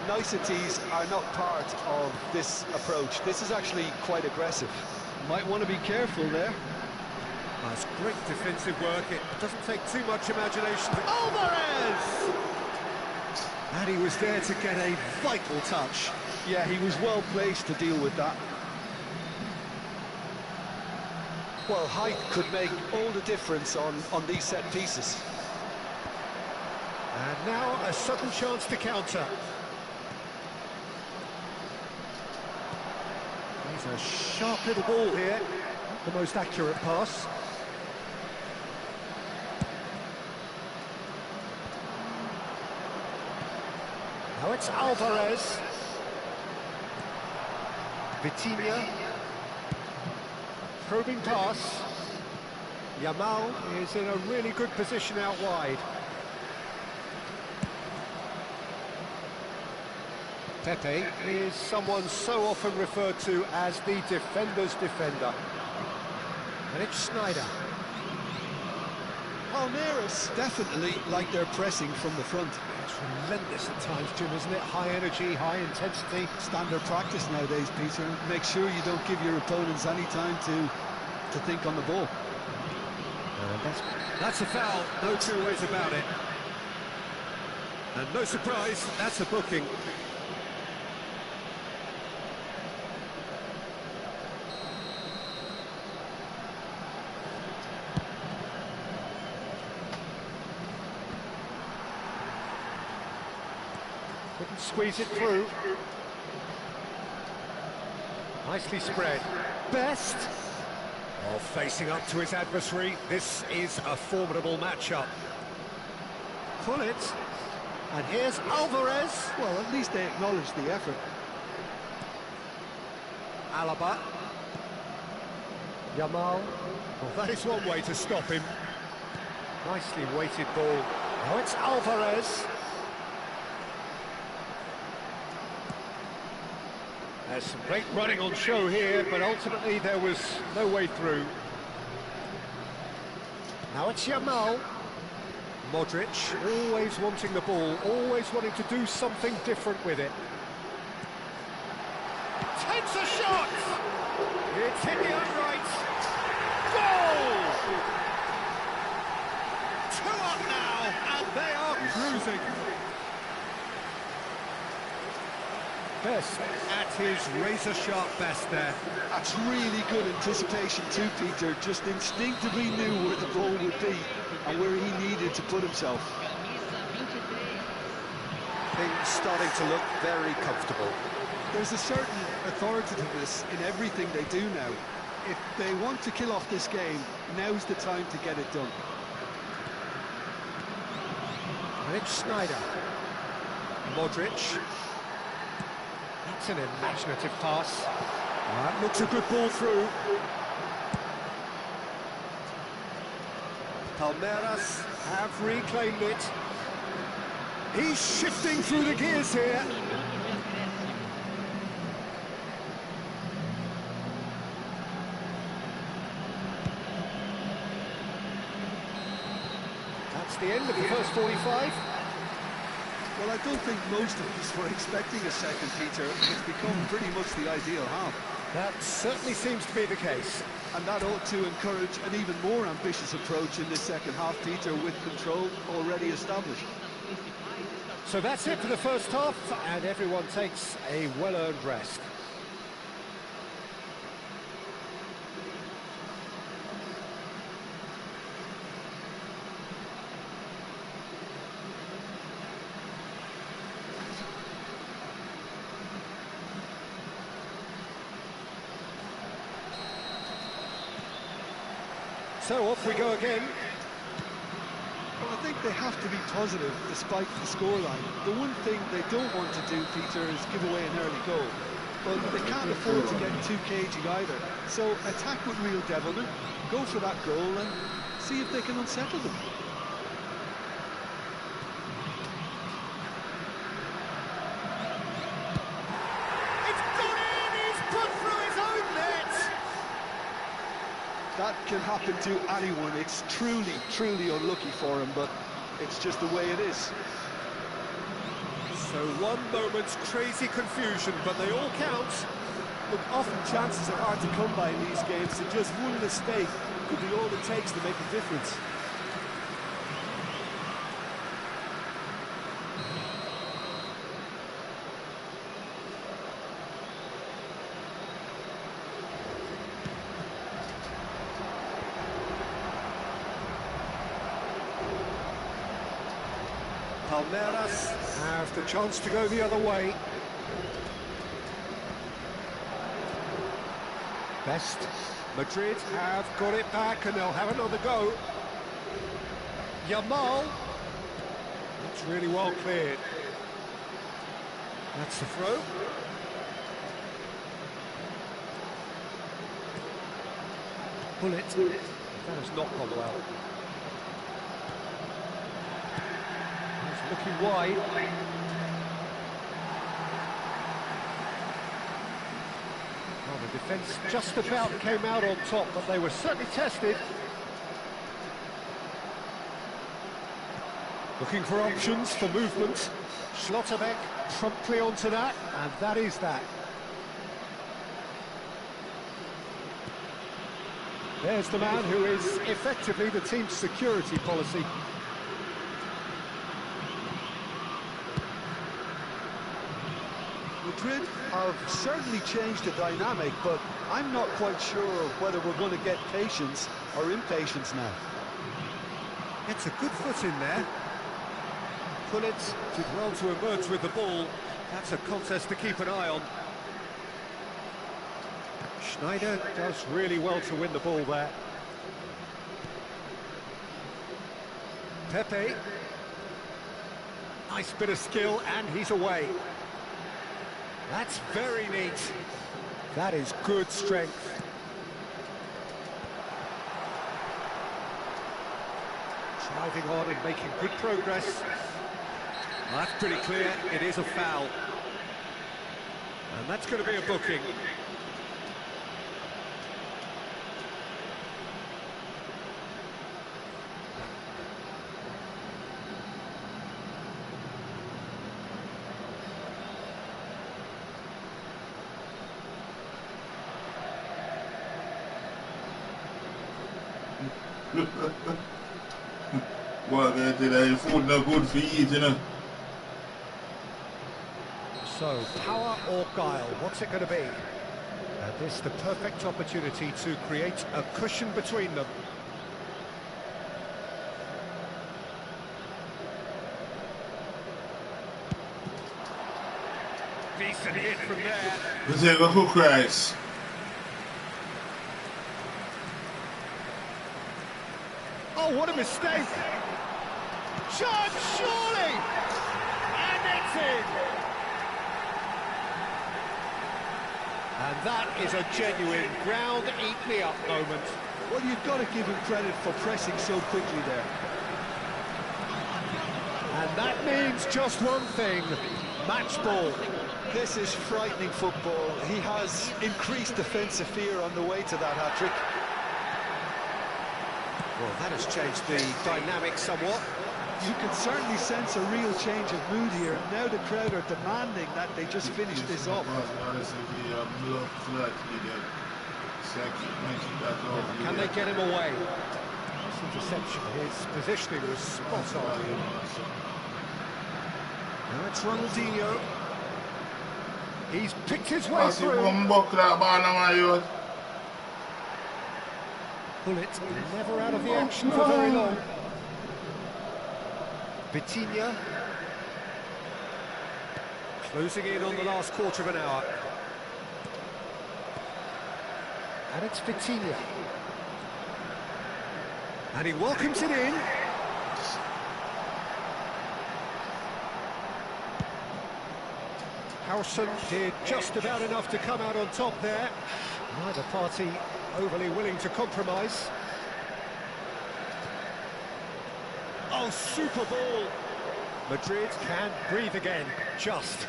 Niceties are not part of this approach. This is actually quite aggressive. Might want to be careful there. That's great defensive work. It doesn't take too much imagination. Alvarez! And he was there to get a vital touch. Yeah, he was well placed to deal with that. Well, height could make all the difference on these set pieces. And now a sudden chance to counter. He's a sharp little ball here. The most accurate pass. Now it's Alvarez. Vitinha. Probing pass. Yamal is in a really good position out wide. Pepe is someone so often referred to as the defender's defender. And it's Schneider. Palmeiras definitely like their pressing from the front. It's relentless at times, Jim, isn't it? High energy, high intensity. Standard practice nowadays, Peter. Make sure you don't give your opponents any time to think on the ball. That's a foul, no two ways about it. And no surprise, that's a booking. Couldn't squeeze it through. Nicely spread. Best. Oh, facing up to his adversary. This is a formidable matchup. Pull it. And here's Alvarez. Well, at least they acknowledge the effort. Alaba. Yamal. Well, that is one way to stop him. Nicely weighted ball. Now it's Alvarez. There's some great running on show here, but ultimately there was no way through. Now it's Yamal. Modric, always wanting the ball, always wanting to do something different with it. Takes a shot! It's hit the upright. Two up now, and they are cruising. Best at his razor-sharp best there. That's really good anticipation too, Peter. Just instinctively knew where the ball would be and where he needed to put himself. Things starting to look very comfortable. There's a certain authoritativeness in everything they do now. If they want to kill off this game, now's the time to get it done. And it's Snyder. Modric. That's an imaginative pass. That looks a good ball through. Palmeiras have reclaimed it. He's shifting through the gears here. That's the end of the first 45. Well, I don't think most of us were expecting a second, Peter. It's become pretty much the ideal half. That certainly seems to be the case. And that ought to encourage an even more ambitious approach in this second half, Peter, with control already established. So that's it for the first half, and everyone takes a well-earned rest. So off we go again. Well, I think they have to be positive despite the scoreline. The one thing they don't want to do, Peter, is give away an early goal. But they can't afford to get too cagey either. So attack with real devilment, go for that goal and see if they can unsettle them. It's gone in! He's put through his own net! That can happen to anyone. It's truly, truly unlucky for him, but it's just the way it is. So one moment's crazy confusion, but they all count. Look, often chances are hard to come by in these games, and just one mistake could be all it takes to make a difference. Palmeiras have the chance to go the other way. Best. Madrid have got it back and they'll have another go. Yamal. That's really well cleared. That's the throw. Bullet. That has not gone well. Looking wide. Well, the defence just about came out on top, but they were certainly tested. Looking for options for movement. Schlotterbeck promptly onto that, and that is that. There's the man who is effectively the team's security policy. Madrid have certainly changed the dynamic, but I'm not quite sure whether we're going to get patience or impatience now. It's a good foot in there. Bullet did well to emerge with the ball. That's a contest to keep an eye on. Schneider does really well to win the ball there. Pepe. Nice bit of skill, and he's away. That's very neat. That is good strength. Driving on and making good progress. Well, that's pretty clear. It is a foul. And that's going to be a booking. Boy, I tell you, food not good for you, you know. So, power or guile, what's it going to be? And this the perfect opportunity to create a cushion between them. Decent hit from there. We take a hook rice. Oh, what a mistake! Shot, surely! And it's in! And that is a genuine ground-eat-me-up moment. Well, you've got to give him credit for pressing so quickly there. And that means just one thing, match ball. This is frightening football. He has increased defensive fear on the way to that hat-trick. Well, that has changed the dynamic somewhat. You can certainly sense a real change of mood here. Now the crowd are demanding that they just finish this off. Can they get him away? This interception, his positioning was spot on. Now it's Ronaldinho. He's picked his way through. Bullet never out of the action for very long. Vitinha closing in on the last quarter of an hour. And it's Vitinha. And he welcomes it in. Harrison did just about enough to come out on top there. Neither party overly willing to compromise. Oh, super ball! Madrid can breathe again, just.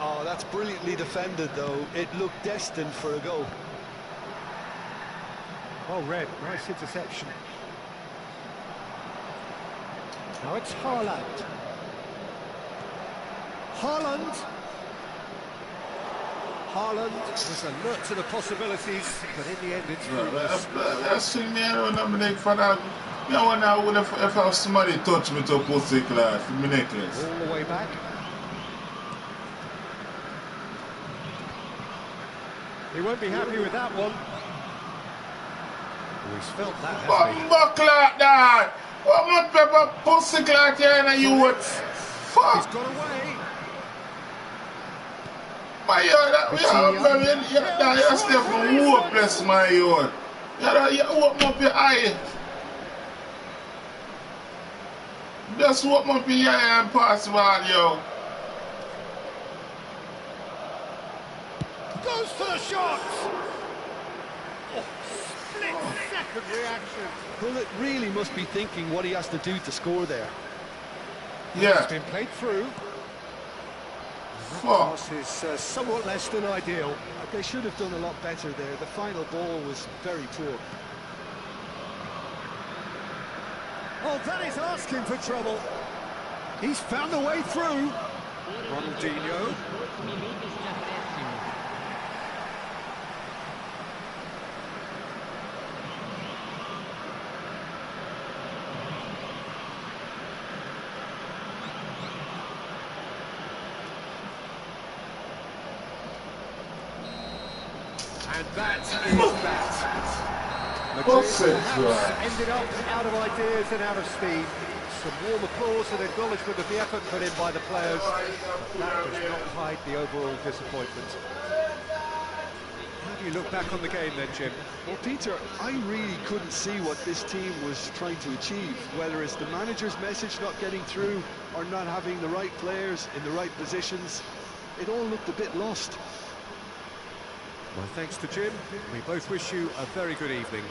Oh, that's brilliantly defended, though. It looked destined for a goal. Well read, nice interception. Now it's Haaland. Haaland was alert to the possibilities, but in the end it's fruitless. That's me around for that. I wonder if somebody touch me to post it class for my necklace. All the way back. He won't be happy with that one. Oh, he's felt that, hasn't he? Bumbo clock that! What my pepper pussy clock here and you would fuck! He's got away. My yard, you're still from hopeless, my yard. You open up your eye. Just open up your eye and pass by, yo. Goes for the shot! Oh, split-second reaction. Bullet really must be thinking what he has to do to score there. Yeah. It's been played through. Fuck. Pass is somewhat less than ideal. They should have done a lot better there. The final ball was very poor. Oh, that is asking for trouble. He's found a way through. Ronaldinho. And that is that. Madrid perhaps ended up out of ideas and out of steam. Some warm applause and acknowledgement of the effort put in by the players. But that does not hide the overall disappointment. How do you look back on the game then, Jim? Well, Peter, I really couldn't see what this team was trying to achieve, whether it's the manager's message not getting through or not having the right players in the right positions. It all looked a bit lost. Well, thanks to Jim. We both wish you a very good evening.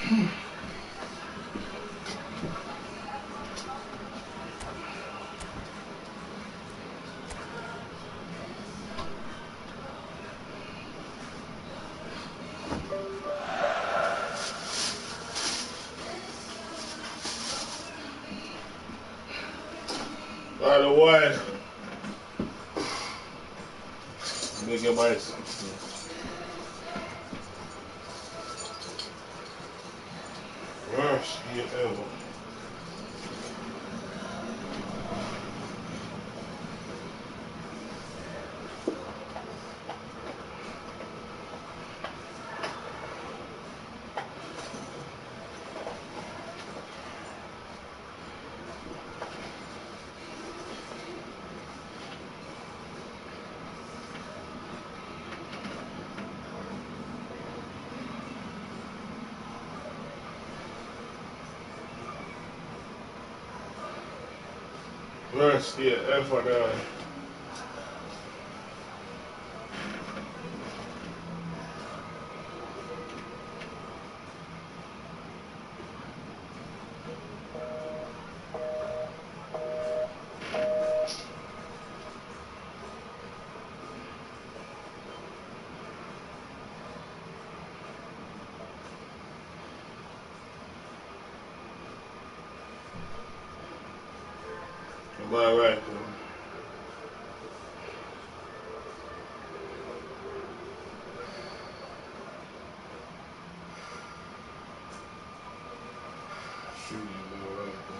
By the way, make your bites. Worst game ever. Worst game ever there. About right, bro. Shooting about right, bro.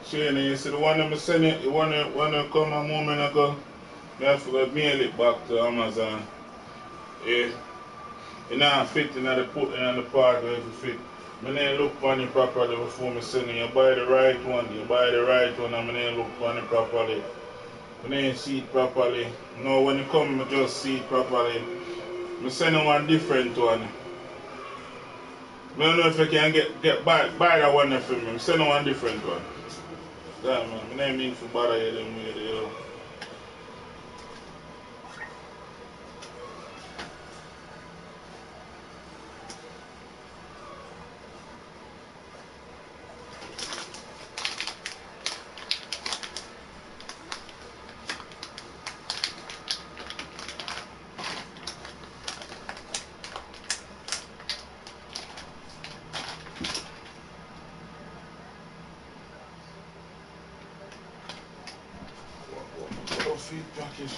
Shane, you see the one that I sent you, the one that come a moment ago, I have to mail it back to Amazon. Yeah. It not fit in the part where it fit. I didn't look on it properly before I send it. You buy the right one, and I didn't look on it properly. I didn't see it properly. No, when it come, I just see it properly. I send one different one. I don't know if I can buy that one for me. I send one different one. Damn, man. I didn't mean to bother you them way, yo. Feed package.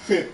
fit.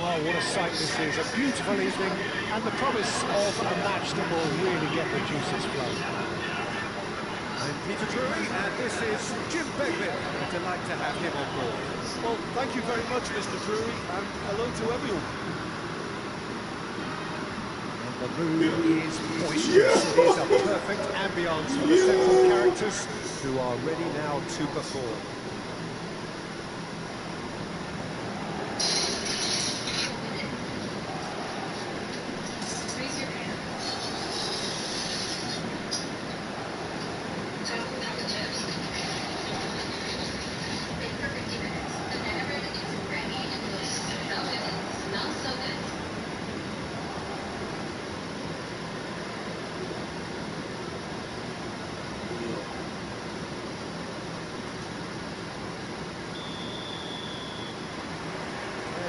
Well, what a sight this is. A beautiful evening and the promise of a match that will really get the juices flowing. I'm Peter Drury and this is Jim Beglin. A delight to have him on board. Well, thank you very much, Mr. Drury, and hello to everyone. And the mood is boisterous. It is a perfect ambience for the central characters who are ready now to perform.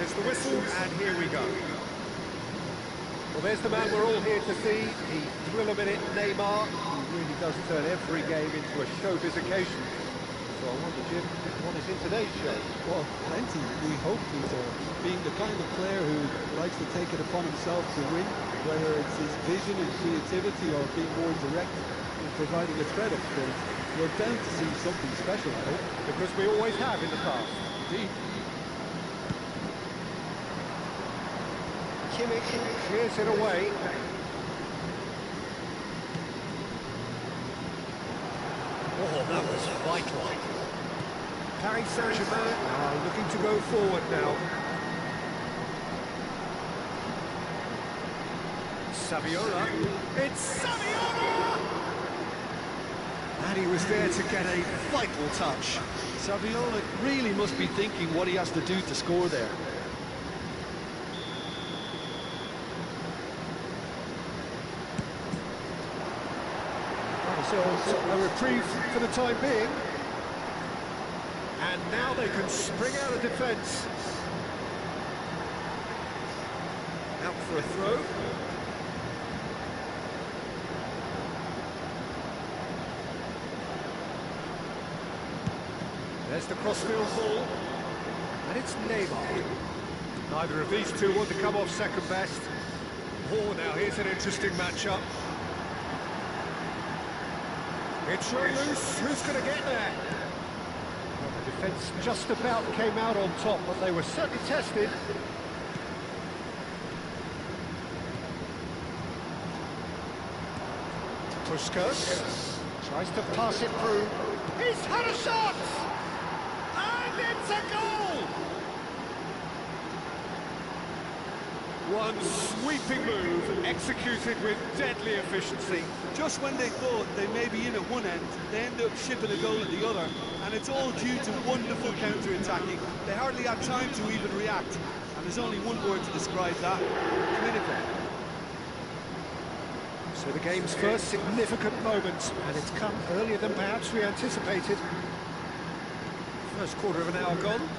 There's the whistle, and here we go. Well, there's the man we're all here to see, the thrill-a-minute Neymar, who really does turn every game into a showbiz occasion. So I wonder, Jim, what is in today's show? Well, plenty, we hope, Peter. Being the kind of player who likes to take it upon himself to win, whether it's his vision and creativity or being more direct in providing a threat up front, we're bound to see something special, I hope. Because we always have in the past. Indeed. Kimmich clears it away. Oh, that was vital. Paris Saint-Germain are looking to go forward now. Saviola. It's Saviola! And he was there to get a vital touch. Saviola really must be thinking what he has to do to score there. So a reprieve for the time being. And now they can spring out of defence. Out for a throw. There's the crossfield ball. And it's Neymar. Neither of these two want to come off second best. Oh, now here's an interesting matchup. It's loose. Who's going to get there? Well, the defence just about came out on top, but they were certainly tested. Puskas tries to pass it through. He's had a shot! And it's a goal! One sweeping move, executed with deadly efficiency. Just when they thought they may be in at one end, they end up shipping a goal at the other, and it's all due to wonderful counter-attacking. They hardly had time to even react, and there's only one word to describe that: clinical. So the game's first significant moment, and it's come earlier than perhaps we anticipated. First quarter of an hour gone.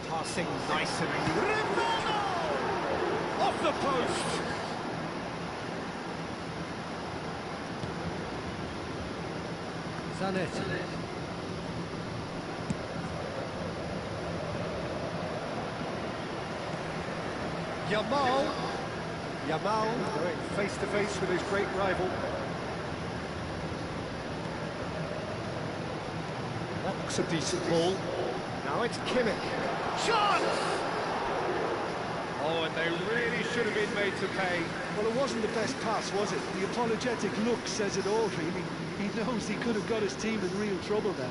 Passing nice and Rivaldo! Off the post! Zanetti. Yamal going face to face with his great rival. That looks a decent ball. Now it's Kimmich. Shot! Oh, and they really should have been made to pay. Well, it wasn't the best pass, was it? The apologetic look says it all, really. He knows he could have got his team in real trouble then.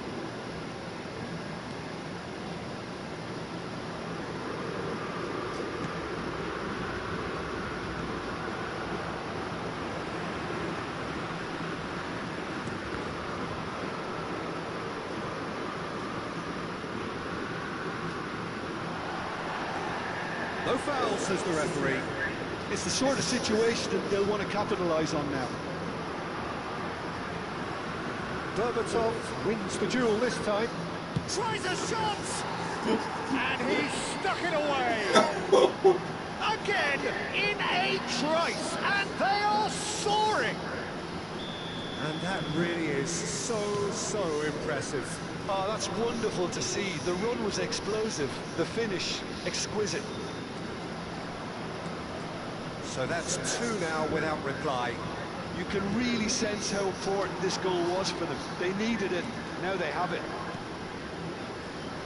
No foul, says the referee. It's the sort of situation that they'll want to capitalise on now. Berbatov wins the duel this time. Tries a shot! And he stuck it away! Again, in a trice, and they are soaring! And that really is so impressive. Oh, that's wonderful to see. The run was explosive, the finish exquisite. So that's two now without reply. You can really sense how important this goal was for them. They needed it, now they have it.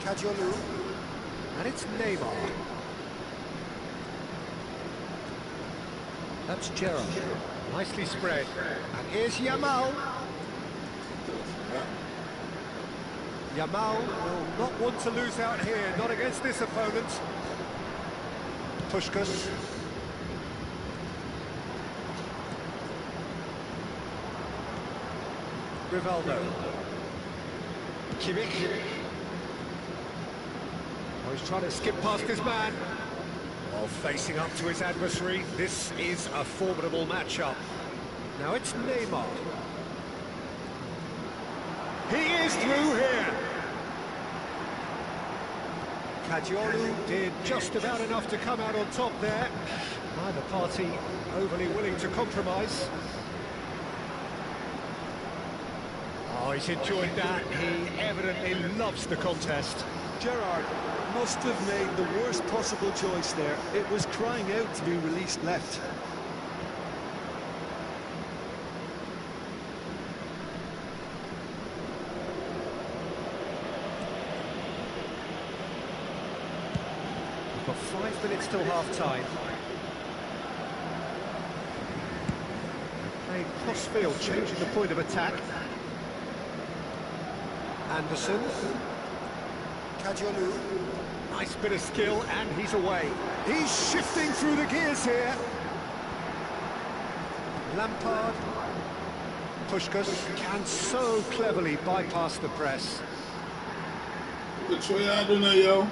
Kajolu, and it's Neymar. That's Gerrard. Nicely spread. And here's Yamal. Yamal will not want to lose out here, not against this opponent. Puskas. Rivaldo. Kimmich. Oh, he's trying to skip past his man. While facing up to his adversary, this is a formidable matchup. Now it's Neymar. He is through here. Kajolu did just about enough to come out on top there. Neither party overly willing to compromise. Oh, he's enjoyed that. He evidently loves the contest. Gerrard must have made the worst possible choice there. It was crying out to be released left. We've got 5 minutes till half-time. Playing cross-field, changing the point of attack. Anderson. Kajolu. Nice bit of skill, and he's away. He's shifting through the gears here. Lampard. Puskás can so cleverly bypass the press. Which way I do now, yo?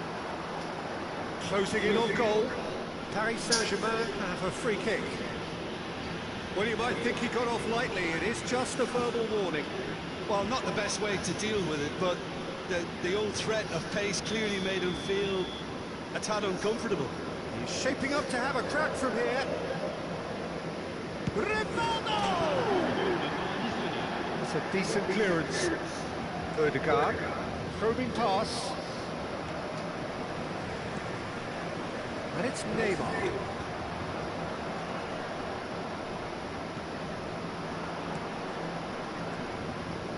Closing in on goal. Paris Saint-Germain have a free kick. Well, you might think he got off lightly. It is just a verbal warning. Well, not the best way to deal with it, but the old threat of pace clearly made him feel a tad uncomfortable. He's shaping up to have a crack from here. Rivaldo! That's a decent clearance. Ødegaard, probing pass. And it's Neymar.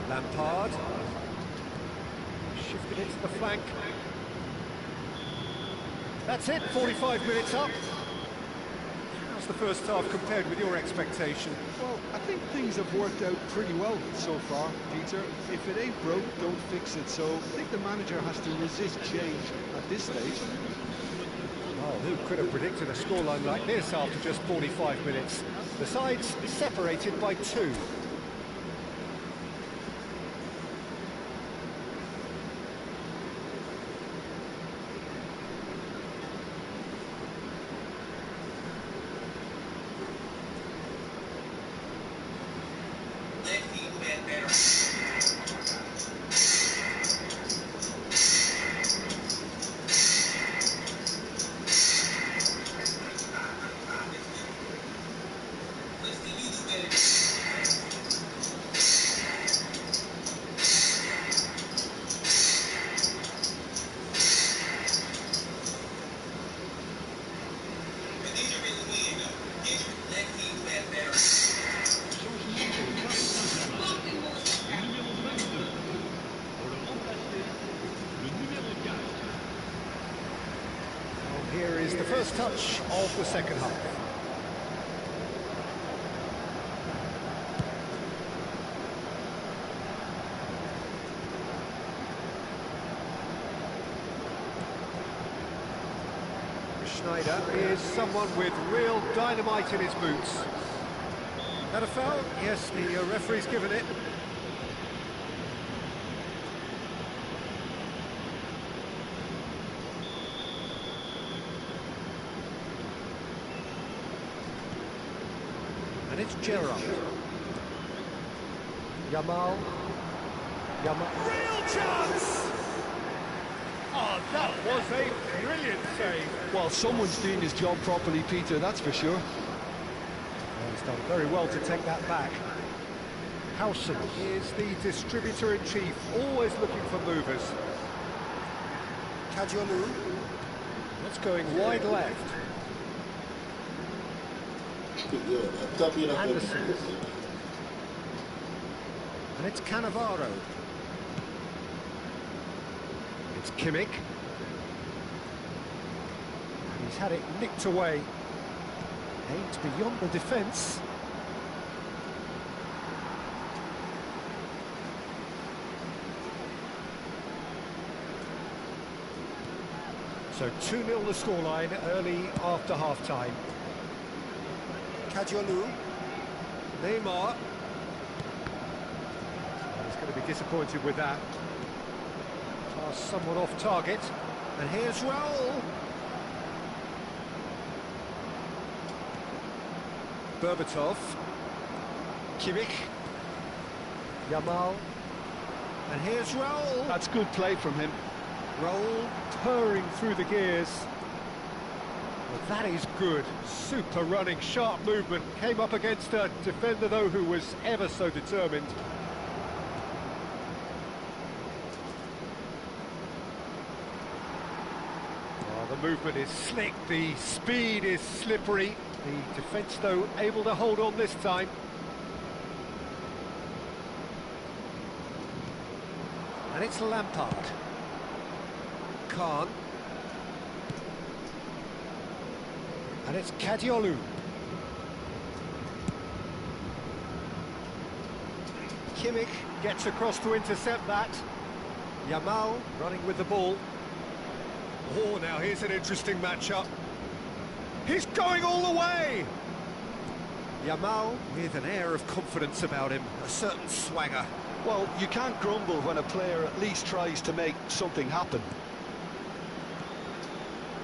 Lampard. Shifted it to the flank. That's it, 45 minutes up. How's the first half compared with your expectation? Well, I think things have worked out pretty well so far, Peter. If it ain't broke, don't fix it. So I think the manager has to resist change at this stage. Oh, who could have predicted a scoreline like this after just 45 minutes? The sides separated by 2. Here is the first touch of the second half. Schneider is someone with real dynamite in his boots. That a foul? Yes, the referee's given it. And it's Gerrard. Yamal. Real chance! Oh, that was a brilliant save. Well, someone's doing his job properly, Peter, that's for sure. Well, he's done very well to take that back. Howson is the distributor-in-chief, always looking for movers. Kadiolu. That's going wide left. Anderson. And it's Cannavaro. It's Kimmich. And he's had it nicked away. Aimed beyond the defence. So 2-0 the scoreline early after half-time. Kadiolu. Neymar. He's going to be disappointed with that. Pass somewhat off target. And here's Raul. Berbatov. Kimmich. Yamal. And here's Raul. That's good play from him. Raul purring through the gears. Well, that is good. Super running, sharp movement. Came up against a defender, though, who was ever so determined. Oh, the movement is slick. The speed is slippery. The defence, though, able to hold on this time. And it's Lampard. Khan. And it's Kadiolu. Kimmich gets across to intercept that. Yamal running with the ball. Oh, now here's an interesting matchup. He's going all the way! Yamal with an air of confidence about him, a certain swagger. Well, you can't grumble when a player at least tries to make something happen.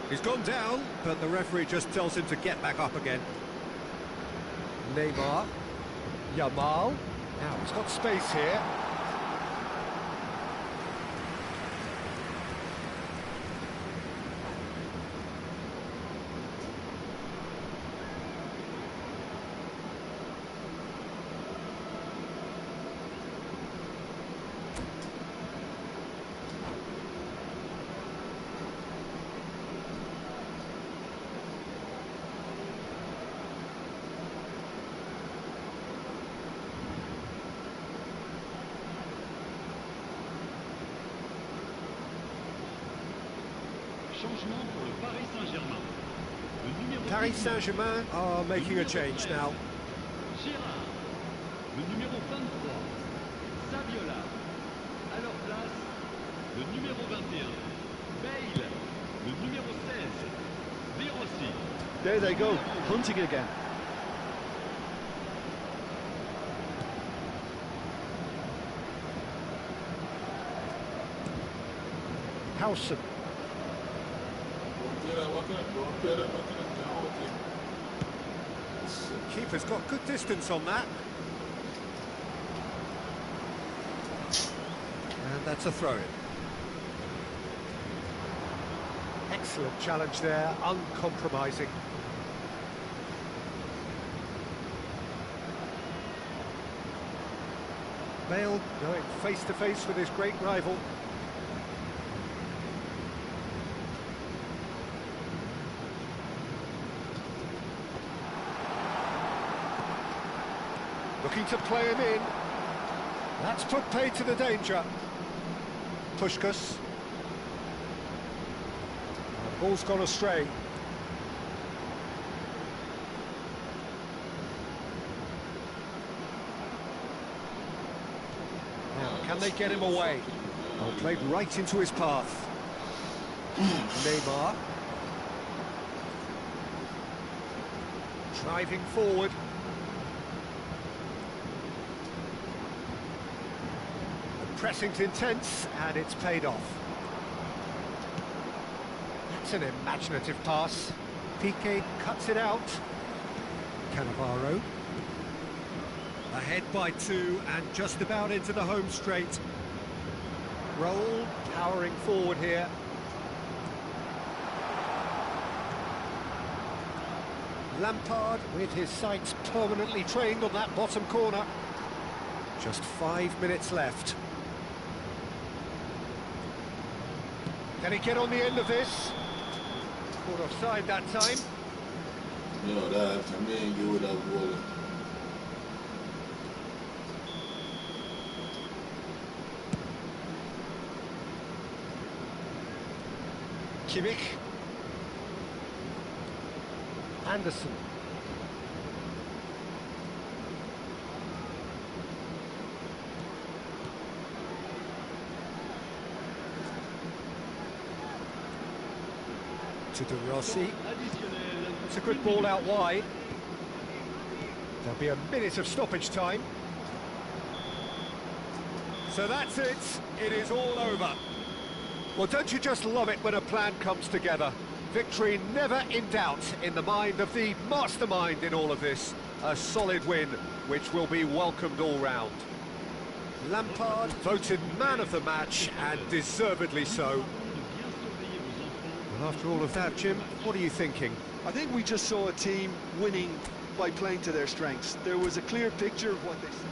He's gone down, but the referee just tells him to get back up again. Neymar. Yamal. Now, he's got space here. Changement pour le Paris Saint-Germain. Le numéro Paris 19, Saint-Germain are making a change now. Gérard. Le numéro 23, Saviola. À leur place, le numéro 21, Bale. Le numéro 16, De Rossi. There they go, hunting again. Howson. Keeper's got good distance on that. And that's a throw-in. Excellent challenge there, uncompromising. Bale going face-to-face with his great rival. Looking to play him in. That's put paid to the danger. Puskás. Ball's gone astray. Now, can they get him away? Oh, played right into his path. Neymar. Driving forward. Pressing's intense, and it's paid off. That's an imaginative pass. Piqué cuts it out. Cannavaro. Ahead by 2, and just about into the home straight. Roll, powering forward here. Lampard with his sights permanently trained on that bottom corner. Just 5 minutes left. Can he get on the end of this? Caught offside that time. No, that for me and you would have goal. Kimmich. Anderson. To De Rossi. It's a good ball out wide. There'll be a minute of stoppage time. So that's it. It is all over. Well, don't you just love it when a plan comes together? Victory never in doubt in the mind of the mastermind in all of this. A solid win, which will be welcomed all round. Lampard voted man of the match, and deservedly so. Well, after all of that, Jim, what are you thinking? I think we just saw a team winning by playing to their strengths. There was a clear picture of what they said.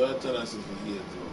Your tennis is for 8 too.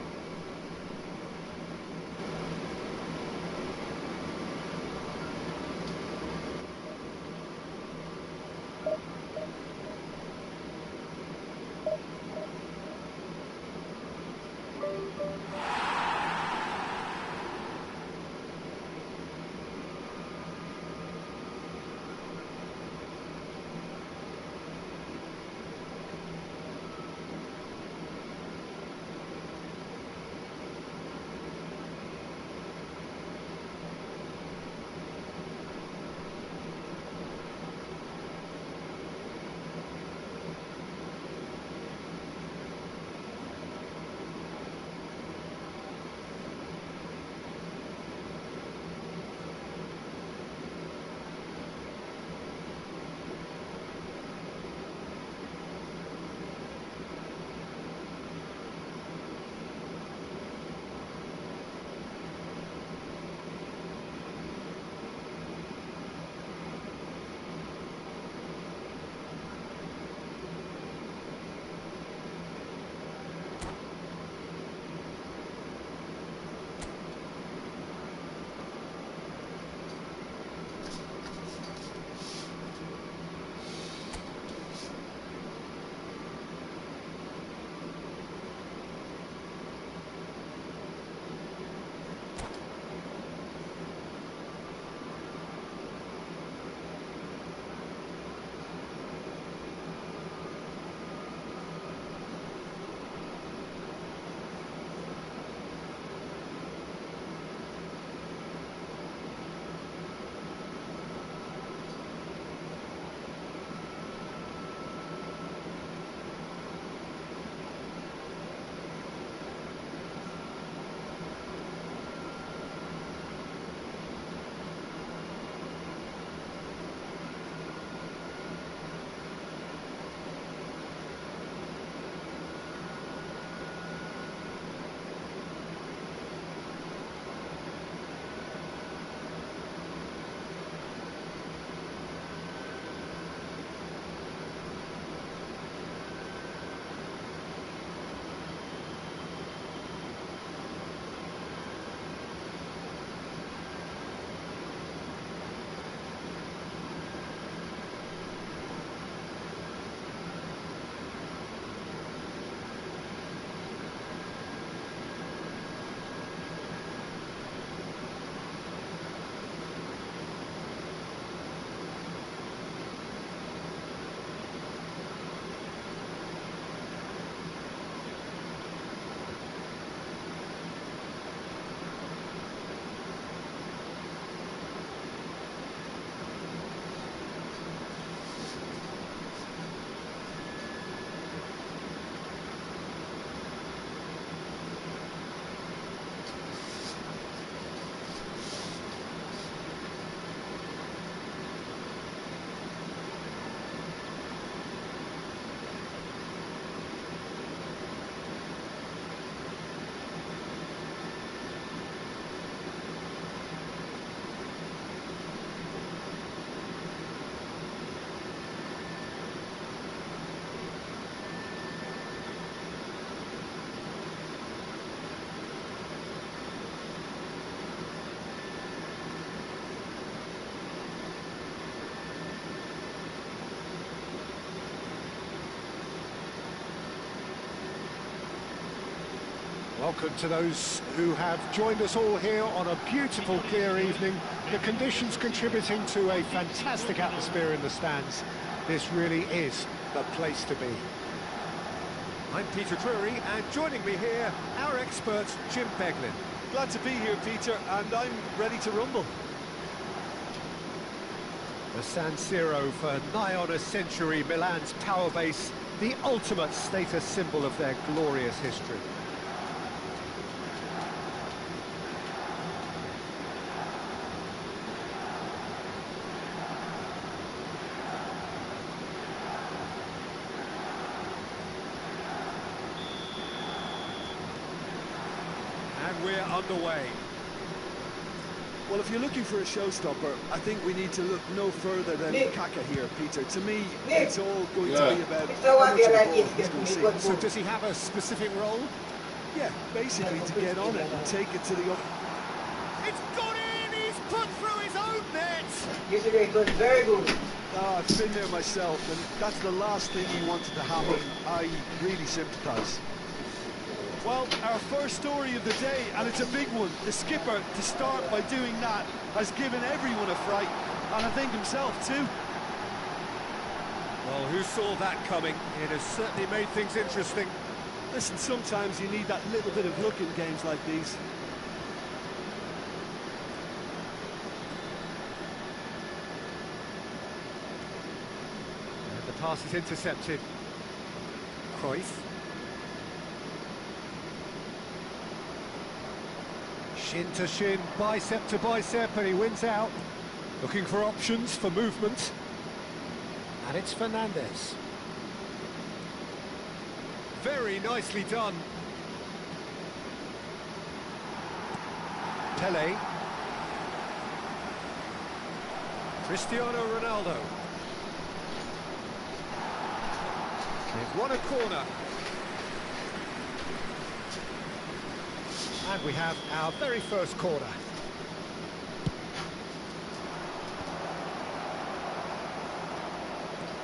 Welcome to those who have joined us all here on a beautiful, clear evening. The conditions contributing to a fantastic atmosphere in the stands. This really is the place to be. I'm Peter Drury, and joining me here, our expert, Jim Beglin. Glad to be here, Peter, and I'm ready to rumble. The San Siro for nigh on a century, Milan's power base, the ultimate status symbol of their glorious history. And we're underway. Well, if you're looking for a showstopper, I think we need to look no further than Kaka here, Peter. To me, it's all going to be about how much of the ball he's going to see. So does he have a specific role? Yeah, basically to get on it and take it to the other. It's gone in! He's put through his own net! Yesterday it was very good. Oh, I've been there myself, and that's the last thing he wanted to happen. I really sympathise. Well, our first story of the day, and it's a big one. The skipper, to start by doing that, has given everyone a fright, and I think himself too. Well, who saw that coming? It has certainly made things interesting. Listen, sometimes you need that little bit of luck in games like these. And the pass is intercepted. Cruyff. Shin to shin, bicep to bicep, and he wins out. Looking for options for movement. And it's Fernandez. Very nicely done. Pele. Cristiano Ronaldo. They've won a corner. And we have our very first corner.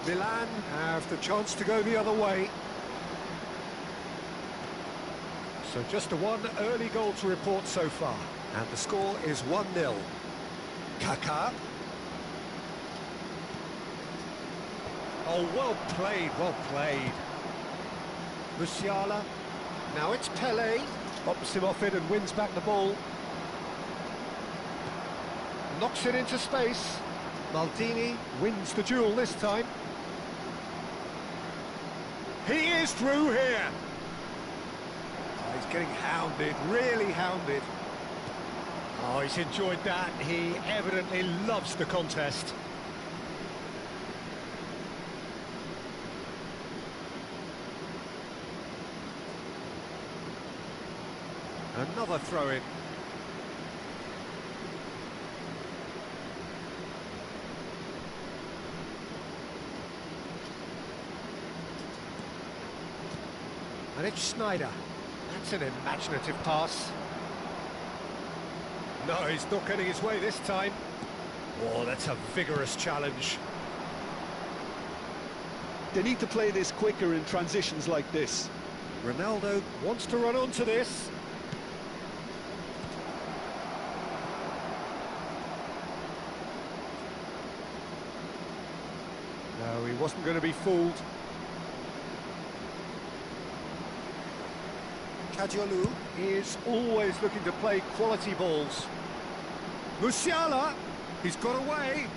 Milan have the chance to go the other way. So just the one early goal to report so far. And the score is 1-0. Kaká. Oh, well played, well played. Musiala. Now it's Pele. Pops him off it and wins back the ball. Knocks it into space. Maldini wins the duel this time. He is through here. Oh, he's getting hounded, really hounded. Oh, he's enjoyed that. He evidently loves the contest. Another throw-in. And it's Schneider. That's an imaginative pass. No, he's not getting his way this time. Oh, that's a vigorous challenge. They need to play this quicker in transitions like this. Ronaldo wants to run onto this. No, he wasn't going to be fooled. Kadiolu is always looking to play quality balls. Musiala, he's got away.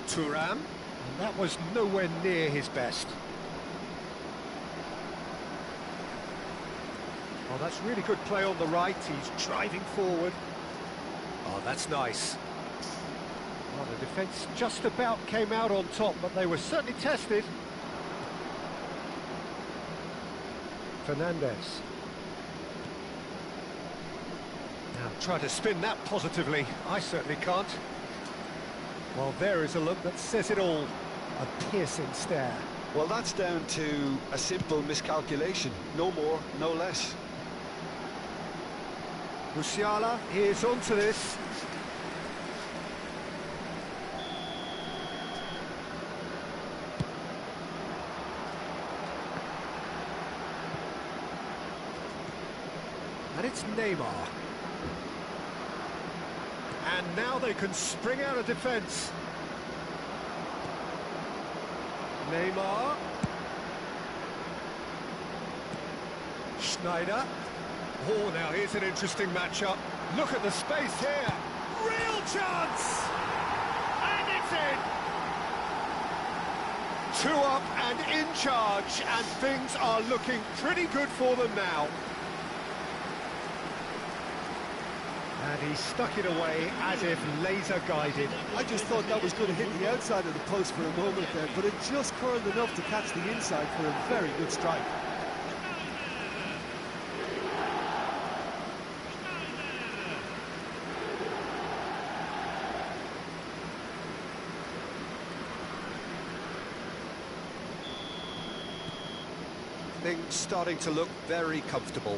Thuram, and that was nowhere near his best. Oh, that's really good play on the right. He's driving forward. Oh, that's nice. Well, the defence just about came out on top, but they were certainly tested. Fernandez. Now, try to spin that positively. I certainly can't. Well, there is a look that says it all. A piercing stare. Well, that's down to a simple miscalculation. No more, no less. Musiala is onto this. And it's Neymar. And now they can spring out of defence. Neymar. Schneider. Oh, now here's an interesting matchup. Look at the space here. Real chance! And it's in! 2 up and in charge, and things are looking pretty good for them now. And he stuck it away as if laser guided. I just thought that was going to hit the outside of the post for a moment there, but it just curled enough to catch the inside for a very good strike. Things starting to look very comfortable.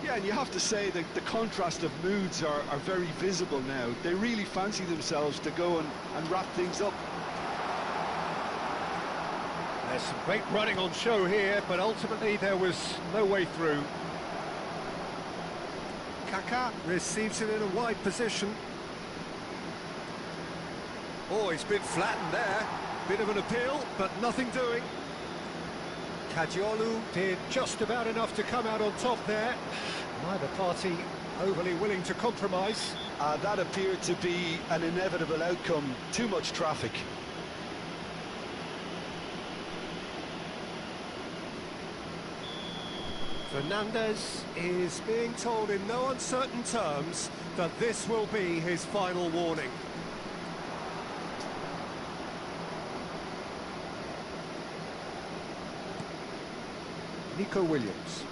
Yeah, and you have to say that the contrast of moods are very visible now. They really fancy themselves to go and wrap things up. There's some great running on show here, but ultimately there was no way through. Kaká receives it in a wide position. Oh, he's been flattened there. Bit of an appeal, but nothing doing. Kadiolu did just about enough to come out on top there. Neither party overly willing to compromise. That appeared to be an inevitable outcome. Too much traffic. Fernandez is being told in no uncertain terms that this will be his final warning. Nico Williams.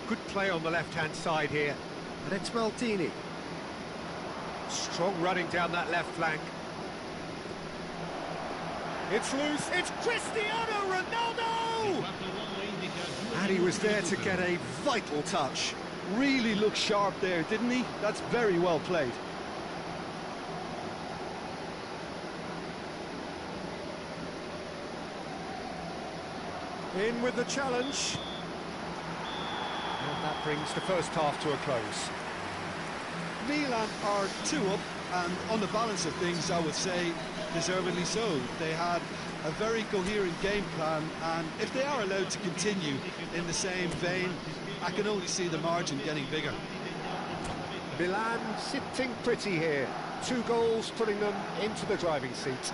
Good play on the left-hand side here. And it's Maldini. Strong running down that left flank. It's loose, it's Cristiano Ronaldo! And he was there to get a vital touch. Really looked sharp there, didn't he? That's very well played. In with the challenge. And that brings the first half to a close. Milan are 2 up, and on the balance of things, I would say deservedly so. They had a very coherent game plan, and if they are allowed to continue in the same vein, I can only see the margin getting bigger. Milan sitting pretty here. 2 goals putting them into the driving seat.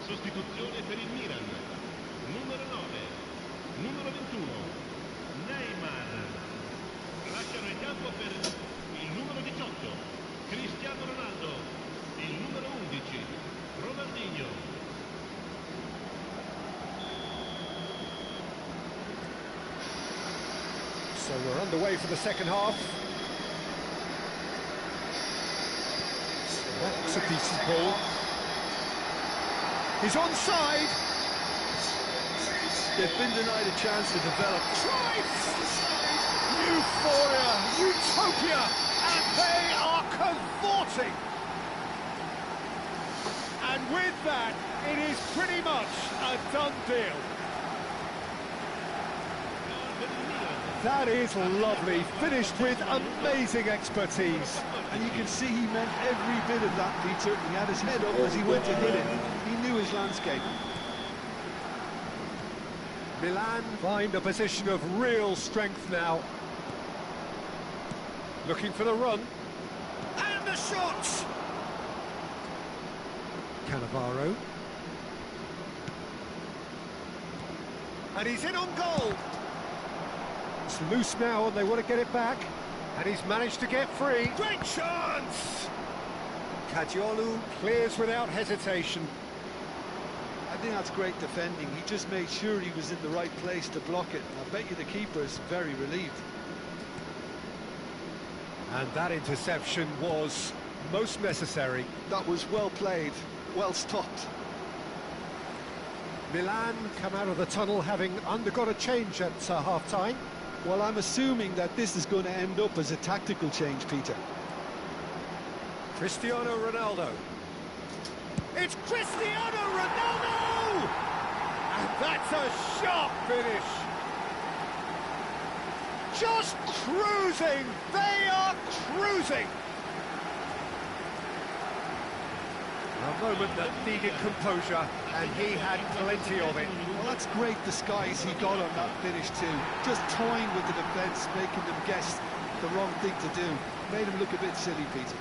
Sostituzione per il Milan. Numero 9, numero 21, Neymar. Lasciano il campo per il numero 18, Cristiano Ronaldo. Il numero 11, Ronaldinho. So we're underway for the second half. That's a decent ball. He's onside. They've been denied a chance to develop. Euphoria, utopia, and they are cavorting. And with that, it is pretty much a done deal. That is lovely, finished with amazing expertise. And you can see he meant every bit of that, Peter. He had his head up as he went to hit it. He knew his landscape. Milan find a position of real strength now. Looking for the run. And the shot! Cannavaro. And he's in on goal. It's loose now and they want to get it back. And he's managed to get free. Great chance! Kadiolu clears without hesitation. I think that's great defending. He just made sure he was in the right place to block it. I bet you the keeper is very relieved. And that interception was most necessary. That was well played, well stopped. Milan come out of the tunnel having undergone a change at half-time. Well, I'm assuming that this is going to end up as a tactical change, Peter. Cristiano Ronaldo. It's Cristiano Ronaldo! And that's a sharp finish. Just cruising. They are cruising. A moment that needed composure, and he had plenty of it. Well, that's great disguise he got on that finish too. Just toying with the defence, making them guess the wrong thing to do. Made him look a bit silly, Peter.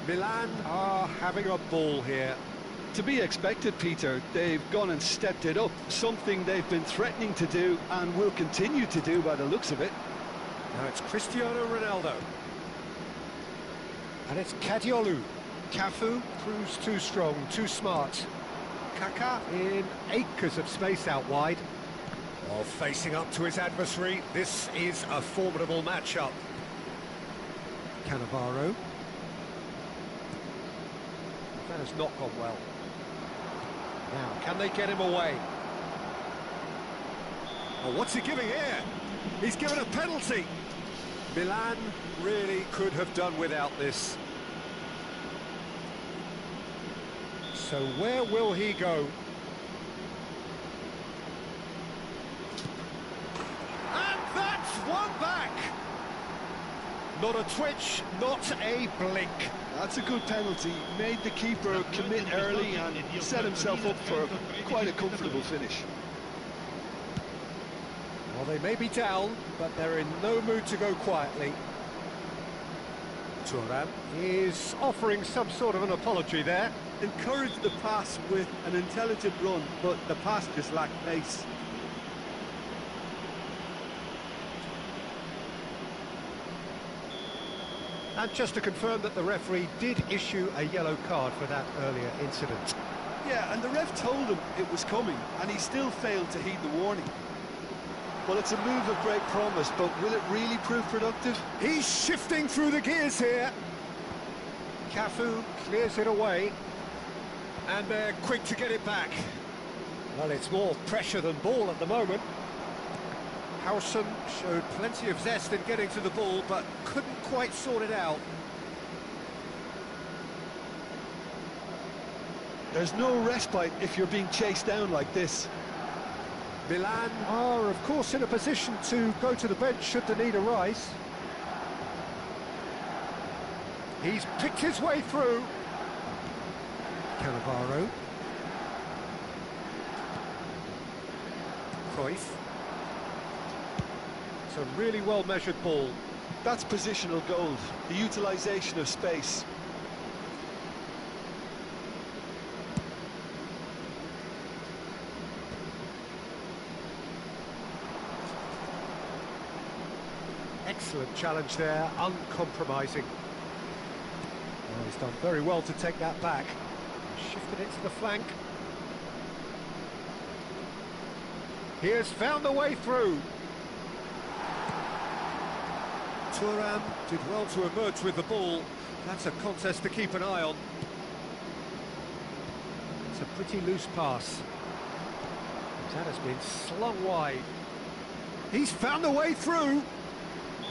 Milan are having a ball here. To be expected, Peter. They've gone and stepped it up, something they've been threatening to do and will continue to do by the looks of it. Now it's Cristiano Ronaldo. And it's Kadiolu. Cafu proves too strong, too smart. Kaká in acres of space out wide. While facing up to his adversary, this is a formidable matchup. Cannavaro. That has not gone well. Now, can they get him away? Oh, what's he giving here? He's given a penalty. Milan really could have done without this. So where will he go? And that's one back. Not a twitch, not a blink. That's a good penalty. Made the keeper commit early and set himself up for quite a comfortable finish. Well, they may be down, but they're in no mood to go quietly. Thuram is offering some sort of an apology there. Encouraged the pass with an intelligent run, but the pass just lacked pace. And just to confirm that the referee did issue a yellow card for that earlier incident. Yeah, and the ref told him it was coming, and he still failed to heed the warning. Well, it's a move of great promise, but will it really prove productive? He's shifting through the gears here. Cafu clears it away. And they're quick to get it back. Well, it's more pressure than ball at the moment. Howson showed plenty of zest in getting to the ball, but couldn't quite sort it out. There's no respite if you're being chased down like this. Milan are, of course, in a position to go to the bench should the need arise. He's picked his way through. Cannavaro. Cruyff. It's a really well-measured ball. That's positional gold, the utilisation of space. Excellent challenge there, uncompromising. Well, he's done very well to take that back. Shifted it to the flank. He has found the way through. Thuram did well to emerge with the ball. That's a contest to keep an eye on. It's a pretty loose pass. That has been slung wide. He's found the way through.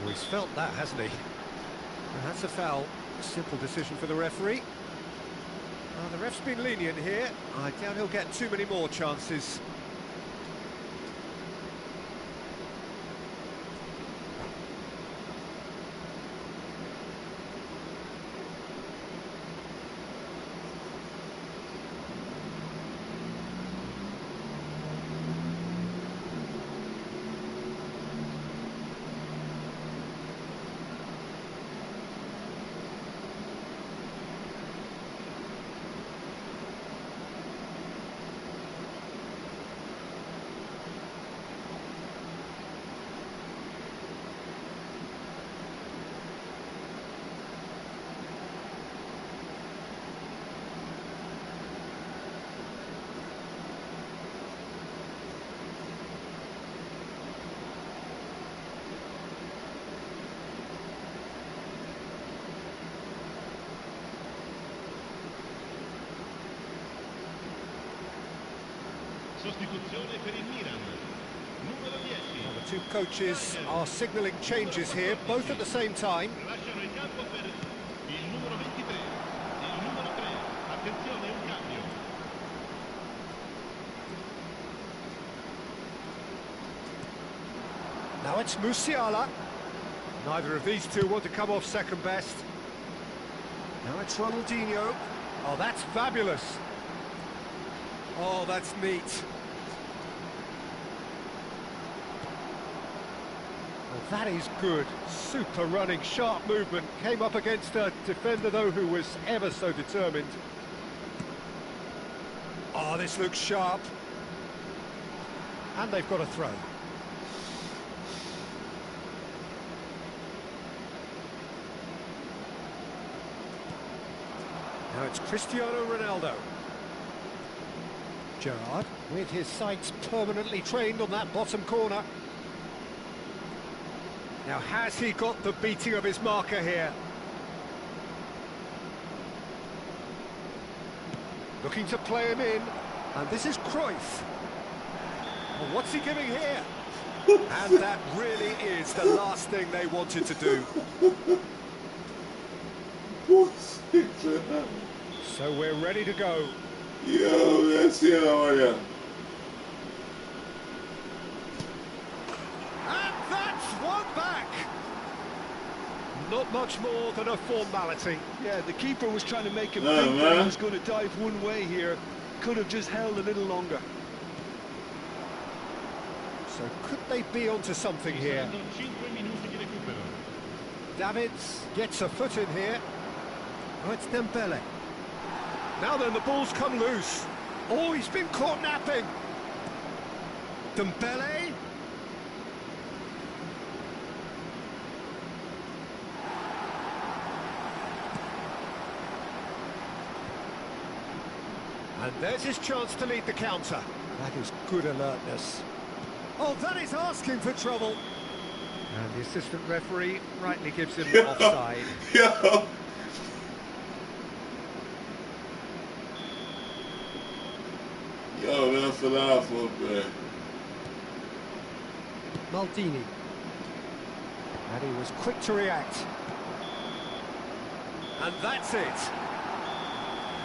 Oh, he's felt that, hasn't he? And that's a foul. A simple decision for the referee. The ref's been lenient here. I doubt he'll get too many more chances. Sostituzione per il Milan. Numero 10. Well, the two coaches are signalling changes here, both at the same time. Lasciano il campo per il numero 23. Il numero 3. Attenzione, un cambio. it's Musiala. Neither of these two want to come off second best. Now it's Ronaldinho. Oh, that's fabulous. Oh, that's neat. Well, that is good. Super running, sharp movement. Came up against a defender, though, who was ever so determined. Oh, this looks sharp. And they've got a throw. Now it's Cristiano Ronaldo. Gerrard, with his sights permanently trained on that bottom corner. Now, has he got the beating of his marker here? Looking to play him in. And this is Cruyff. Well, what's he giving here? And that really is the last thing they wanted to do. So we're ready to go. Yo, let's see how are you. And that's one back. Not much more than a formality. Yeah, the keeper was trying to make him No, think that he man. was going to dive one way here. Could have just held a little longer. So could they be onto something here? Saranno 5 minuti di recupero. Davids gets a foot in here. Oh, it's Dembele. Now then, the ball's come loose. Oh, he's been caught napping. Dembele. And there's his chance to lead the counter. That is good alertness. Oh, that is asking for trouble. And the assistant referee rightly gives him offside. Yo. Yo, man, for laugh up there. Maldini. And he was quick to react. And that's it.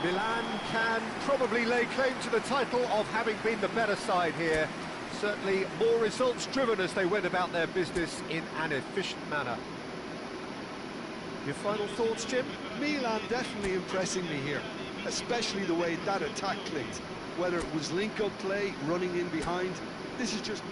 Milan can probably lay claim to the title of having been the better side here. Certainly more results driven as they went about their business in an efficient manner. Your final thoughts, Jim? Milan definitely impressing me here, especially the way that attack clicked. Whether it was link-up play, running in behind, this is just...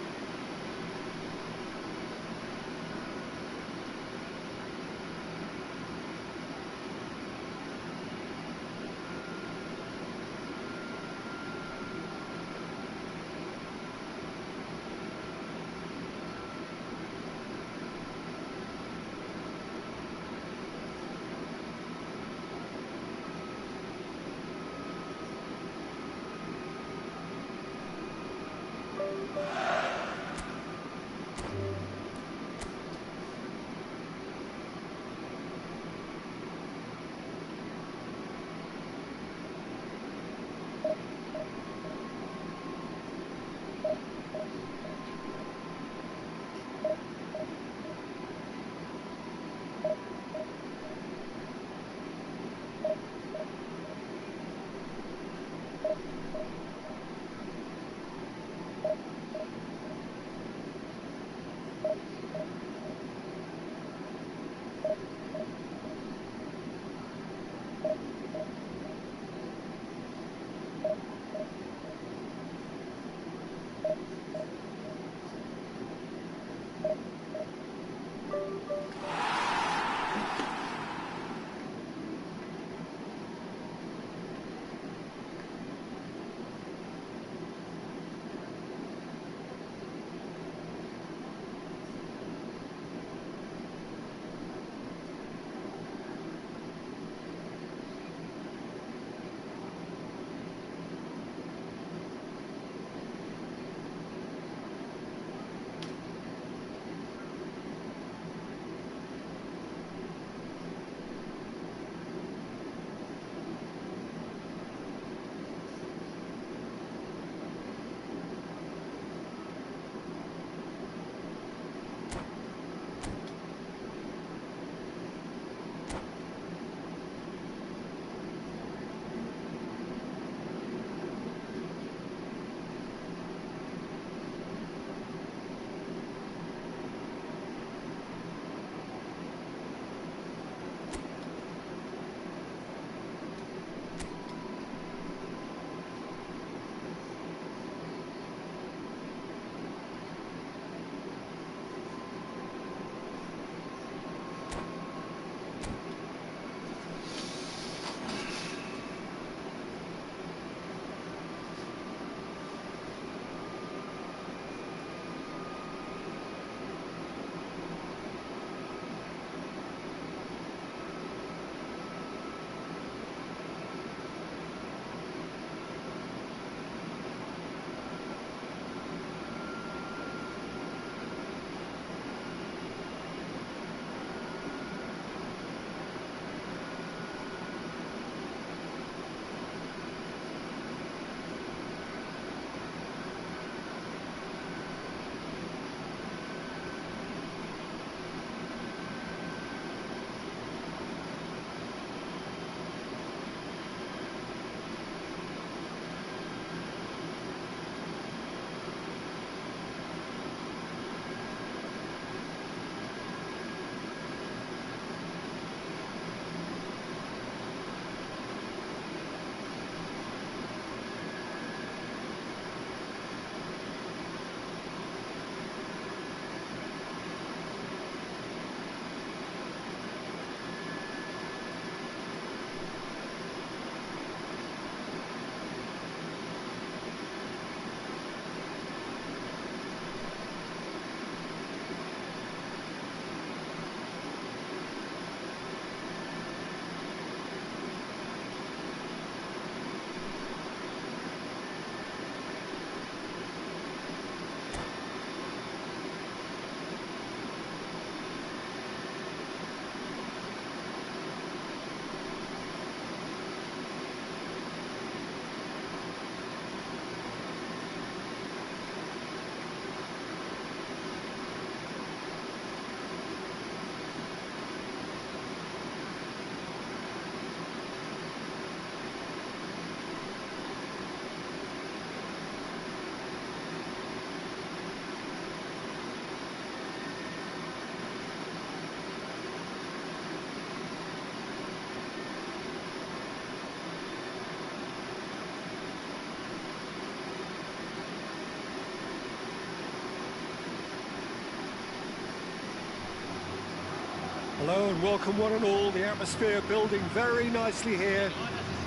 Hello and welcome one and all. The atmosphere building very nicely here.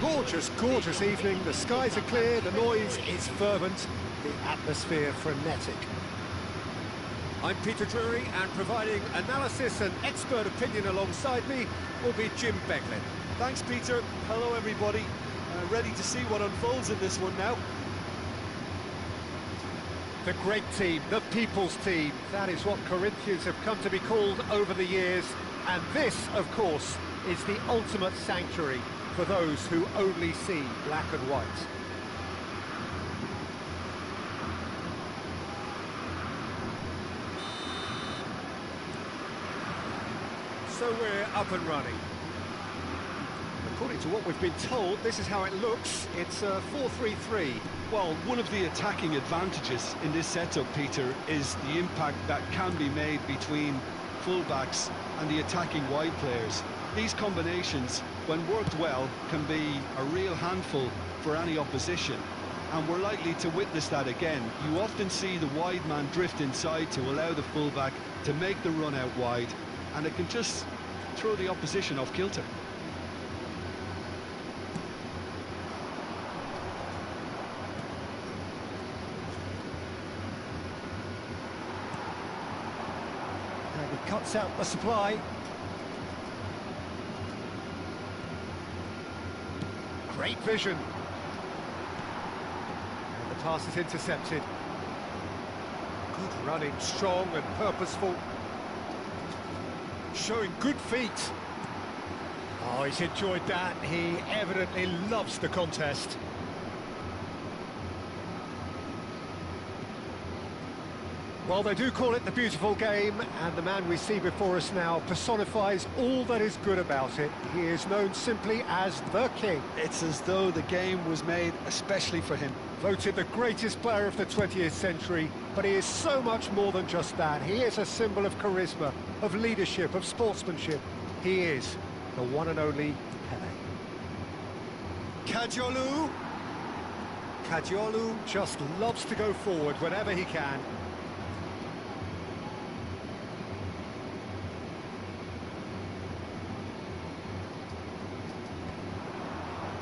Gorgeous, gorgeous evening. The skies are clear, the noise is fervent, the atmosphere frenetic. I'm Peter Drury, and providing analysis and expert opinion alongside me will be Jim Beglin. Thanks, Peter. Hello, everybody. Ready to see what unfolds in this one now. The great team, the people's team, that is what Corinthians have come to be called over the years. And this, of course, is the ultimate sanctuary for those who only see black and white. So we're up and running. According to what we've been told, this is how it looks. It's a 4-3-3. Well, one of the attacking advantages in this setup, Peter, is the impact that can be made between fullbacks and the attacking wide players. These combinations, when worked well, can be a real handful for any opposition, and we're likely to witness that again. You often see the wide man drift inside to allow the fullback to make the run out wide, and it can just throw the opposition off kilter. And he cuts out the supply. Great vision. And the pass is intercepted. Good running, strong and purposeful. Showing good feet. Oh, he's enjoyed that. He evidently loves the contest. Well, they do call it the beautiful game, and the man we see before us now personifies all that is good about it. He is known simply as the King. It's as though the game was made especially for him. Voted the greatest player of the 20th century, but he is so much more than just that. He is a symbol of charisma, of leadership, of sportsmanship. He is the one and only Pele. Kajolu. Kajolu just loves to go forward whenever he can.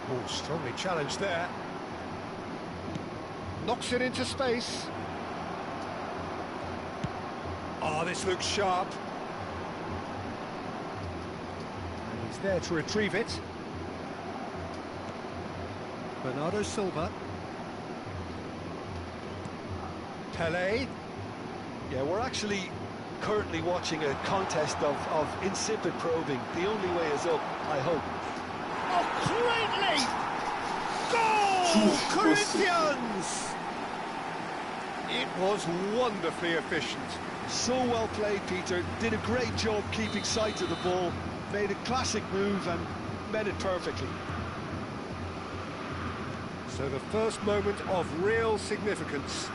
Oh, strongly challenged there. Knocks it into space. Oh, this looks sharp. And he's there to retrieve it. Bernardo Silva. Pele. Yeah, we're actually currently watching a contest of insipid probing. The only way is up, I hope. Oh, greatly! Goal! Corinthians! It was wonderfully efficient. So well played, Peter. Did a great job keeping sight of the ball. Made a classic move and met it perfectly. So the first moment of real significance.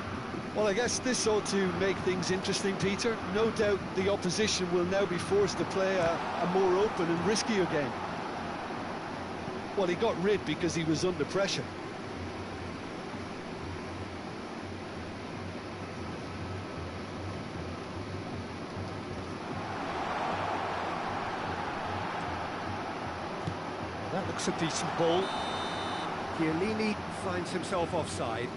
Well, I guess this ought to make things interesting, Peter. No doubt the opposition will now be forced to play a more open and riskier game. Well, he got rid because he was under pressure. That looks a decent ball. Aleennicolay finds himself offside.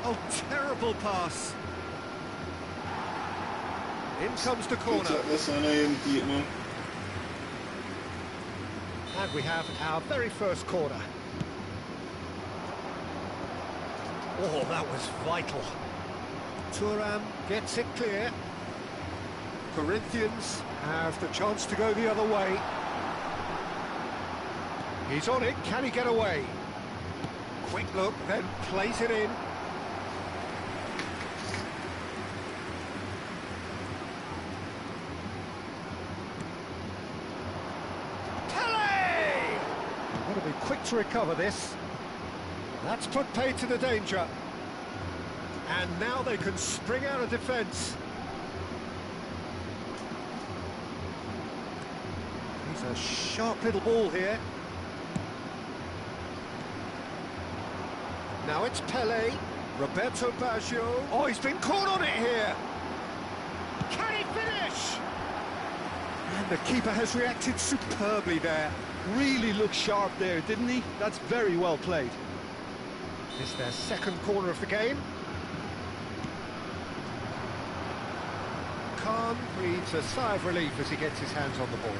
Oh, terrible pass. In comes the corner. And we have our very first corner. Oh, that was vital. Thuram gets it clear. Corinthians have the chance to go the other way. He's on it. Can he get away? Quick look, then plays it in. Got to be quick to recover this. That's put paid to the danger. And now they can spring out of defence. He's a sharp little ball here. Now it's Pele, Roberto Baggio. Oh, he's been caught on it here. Can he finish? And the keeper has reacted superbly there. Really looked sharp there, didn't he? That's very well played. This is their second corner of the game. Khan breathes a sigh of relief as he gets his hands on the ball.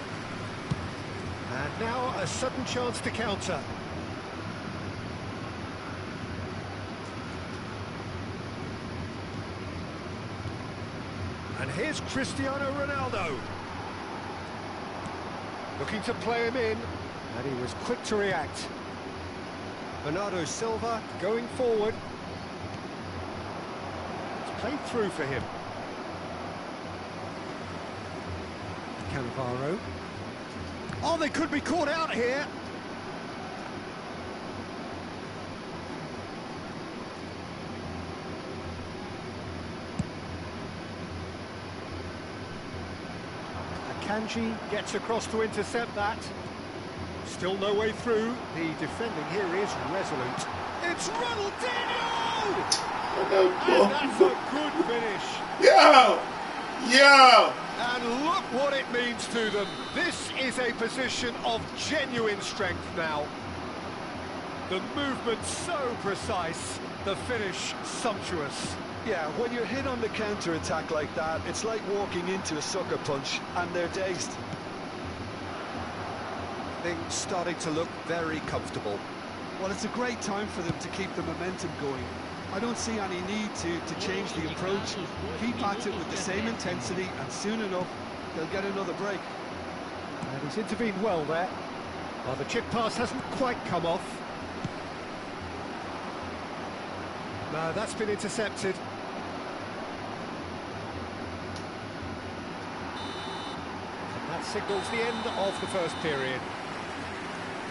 And now a sudden chance to counter. And here's Cristiano Ronaldo. Looking to play him in, and he was quick to react. Bernardo Silva going forward. It's played through for him. Cannavaro. Oh, they could be caught out here. Akanji gets across to intercept that. Still no way through. The defending here is resolute. It's Ronaldinho! And that's a good finish. Yeah! Yeah! And look what it means to them. This is a position of genuine strength now. The movement so precise, the finish sumptuous. Yeah, when you're hit on the counter-attack like that, it's like walking into a sucker punch, and they're dazed. Things starting to look very comfortable. Well, it's a great time for them to keep the momentum going. I don't see any need to change the approach. Keep at it with the same intensity, and soon enough, they'll get another break. And he's intervened well there. Well, the chip pass hasn't quite come off. No, that's been intercepted. And that signals the end of the first period.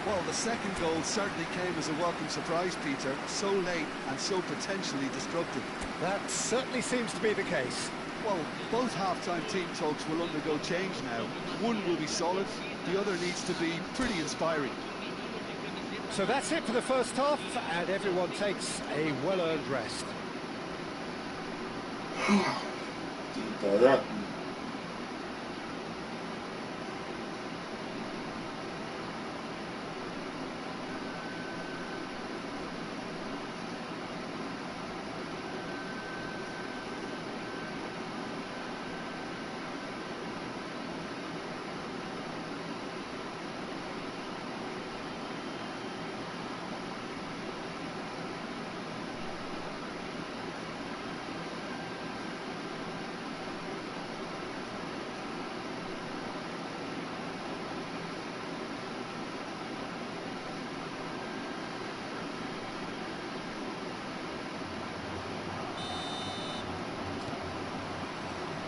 Well, the second goal certainly came as a welcome surprise, Peter. So late and so potentially destructive. That certainly seems to be the case. Well, both half-time team talks will undergo change now. One will be solid, the other needs to be pretty inspiring. So that's it for the first half, and everyone takes a well-earned rest.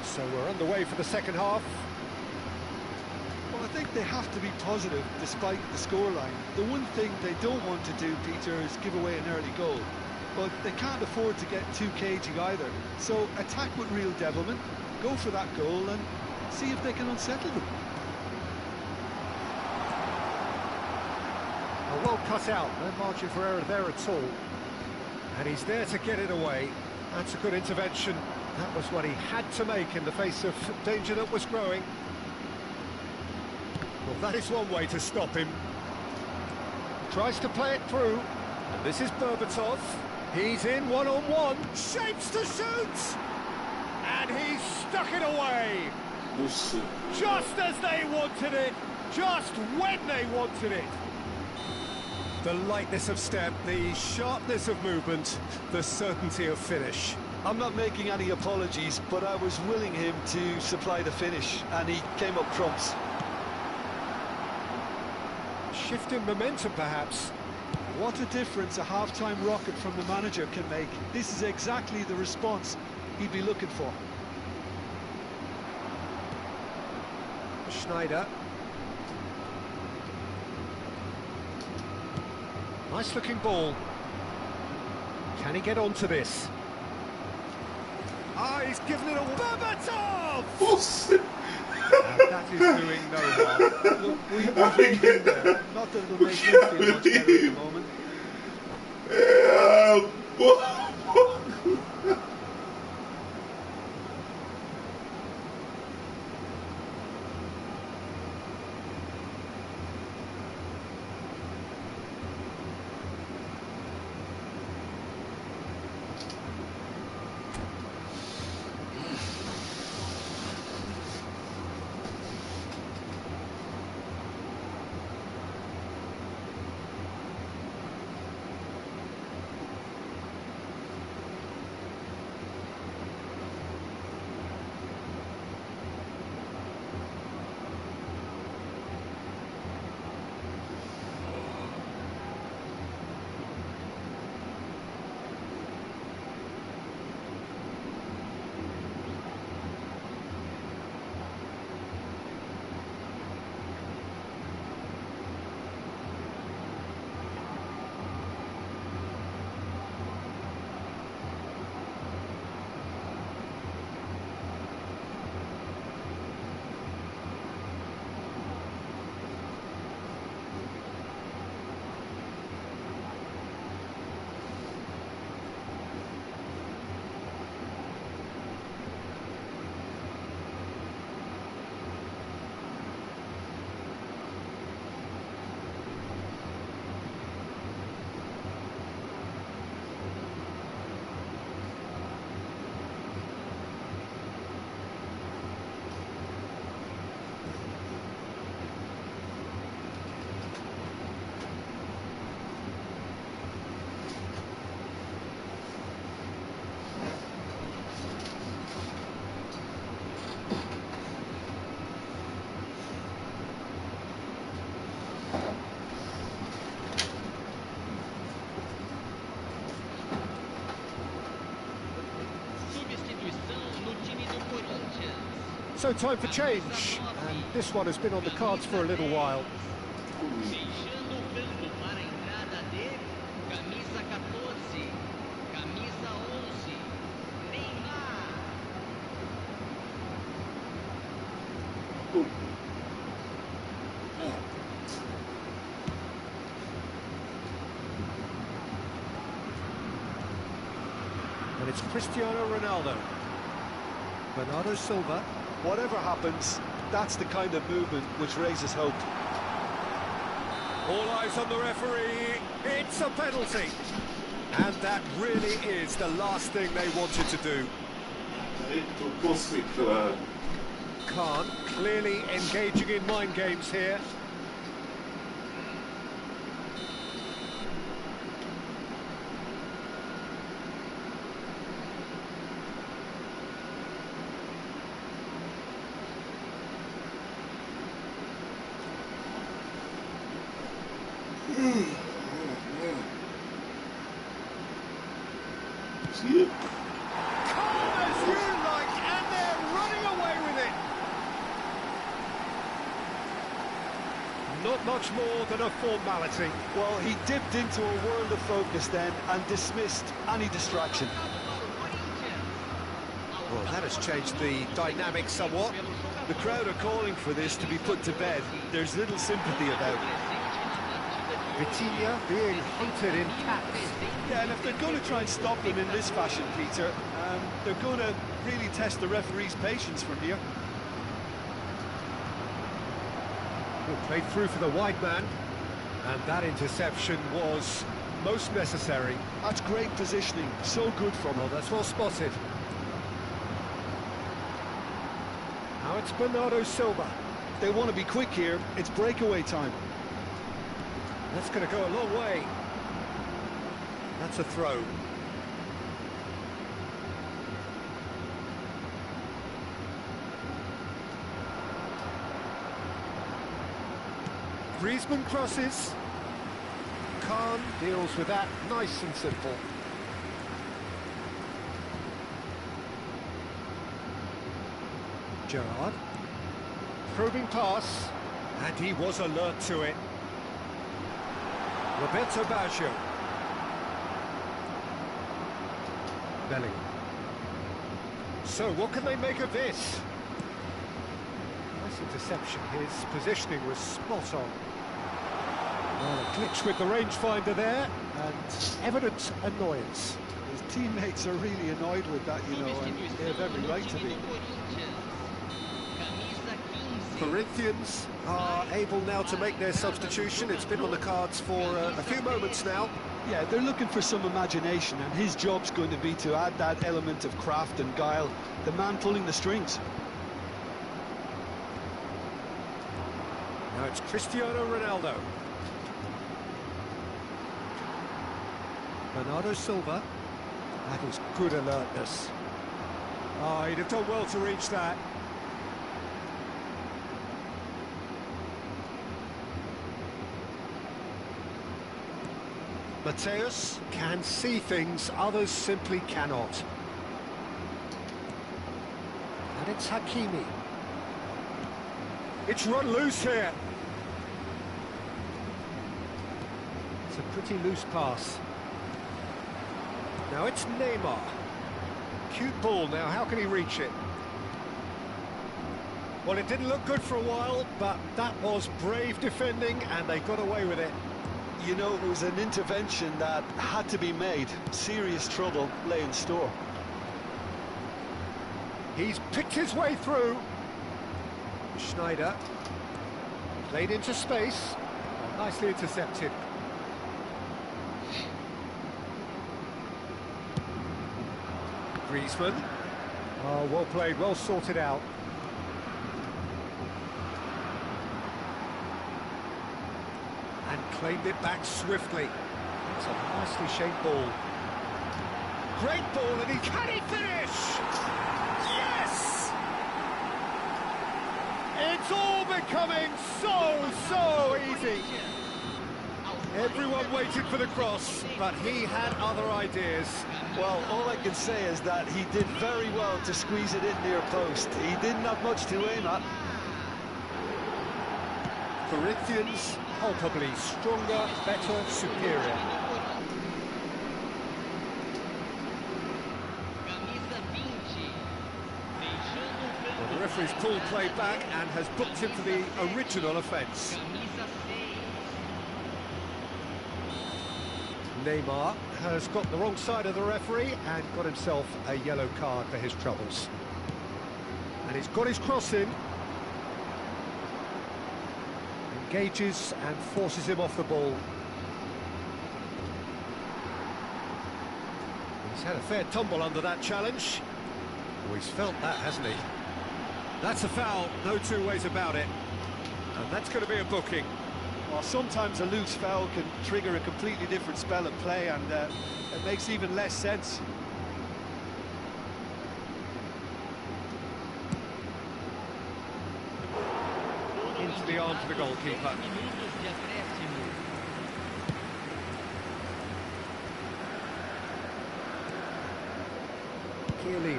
So we're underway for the second half. Well, I think they have to be positive despite the scoreline. The one thing they don't want to do, Peter, is give away an early goal. But they can't afford to get too cagey either. So attack with real devilment, go for that goal and see if they can unsettle them. Well cut out, no margin for error there at all. And he's there to get it away. That's a good intervention. That was what he had to make in the face of danger that was growing. Well, that is one way to stop him. Tries to play it through. And this is Berbatov. He's in one-on-one. Shapes to shoot! And he's stuck it away. Just as they wanted it. Just when they wanted it. The lightness of step, the sharpness of movement, the certainty of finish. I'm not making any apologies, but I was willing him to supply the finish, and he came up trumps. Shift in momentum, perhaps. What a difference a half-time rocket from the manager can make. This is exactly the response he'd be looking for. Schneider. Nice looking ball. Can he get onto this? Ah, he's given it a Berbatov! And that is doing no harm. Look, we've been there. Not that it'll make him feel much better at the moment. So time for change, and this one has been on the cards for a little while. And it's Cristiano Ronaldo. Bernardo Silva. Whatever happens, that's the kind of movement which raises hope. All eyes on the referee. It's a penalty. And that really is the last thing they wanted to do. Khan clearly engaging in mind games here. Calm as you like, and they're running away with it. Not much more than a formality. Well, he dipped into a world of focus then and dismissed any distraction. Well, that has changed the dynamic somewhat. The crowd are calling for this to be put to bed. There's little sympathy about it. Vitinha being hunted in caps. Yeah, and if they're going to try and stop him in this fashion, Peter, they're going to really test the referee's patience from here. Well, played through for the wide man, and that interception was most necessary. That's great positioning, so good from him. Well, that's well spotted. Now it's Bernardo Silva. They want to be quick here, it's breakaway time. That's going to go a long way. That's a throw. Griezmann crosses. Khan deals with that, nice and simple. Gerrard. Probing pass, and he was alert to it. Roberto Baggio. Bellingham. So, what can they make of this? Nice interception. His positioning was spot on. Well, a glitch with the rangefinder there, and evident annoyance. His teammates are really annoyed with that, you know, and they have every right to be. Corinthians are able now to make their substitution. It's been on the cards for a few moments now. Yeah, they're looking for some imagination, and his job's going to be to add that element of craft and guile, the man pulling the strings. Now it's Cristiano Ronaldo. Bernardo Silva. That is good alertness. Oh, he'd have done well to reach that. Mateus can see things others simply cannot. And it's Hakimi. It's run loose here. It's a pretty loose pass. Now it's Neymar. Cute ball now, how can he reach it? Well, it didn't look good for a while, but that was brave defending and they got away with it. You know, it was an intervention that had to be made. Serious trouble lay in store. He's picked his way through. Schneider. Played into space. Nicely intercepted. Griezmann. Oh, well played, well sorted out. And claimed it back swiftly. It's a nicely shaped ball. Great ball, and can he finish? Yes! It's all becoming so easy. Everyone waited for the cross, but he had other ideas. Well, all I can say is that he did very well to squeeze it in near post. He didn't have much to aim at. Corinthians, palpably stronger, better, superior. Well, the referee's called play back and has booked him for the original offence. Neymar has got the wrong side of the referee and got himself a yellow card for his troubles. And he's got his cross in. Engages and forces him off the ball. He's had a fair tumble under that challenge. Oh, he's felt that, hasn't he? That's a foul, no two ways about it. And that's going to be a booking. Well, sometimes a loose foul can trigger a completely different spell of play, and it makes even less sense. Into the arms of the goalkeeper. Chiellini.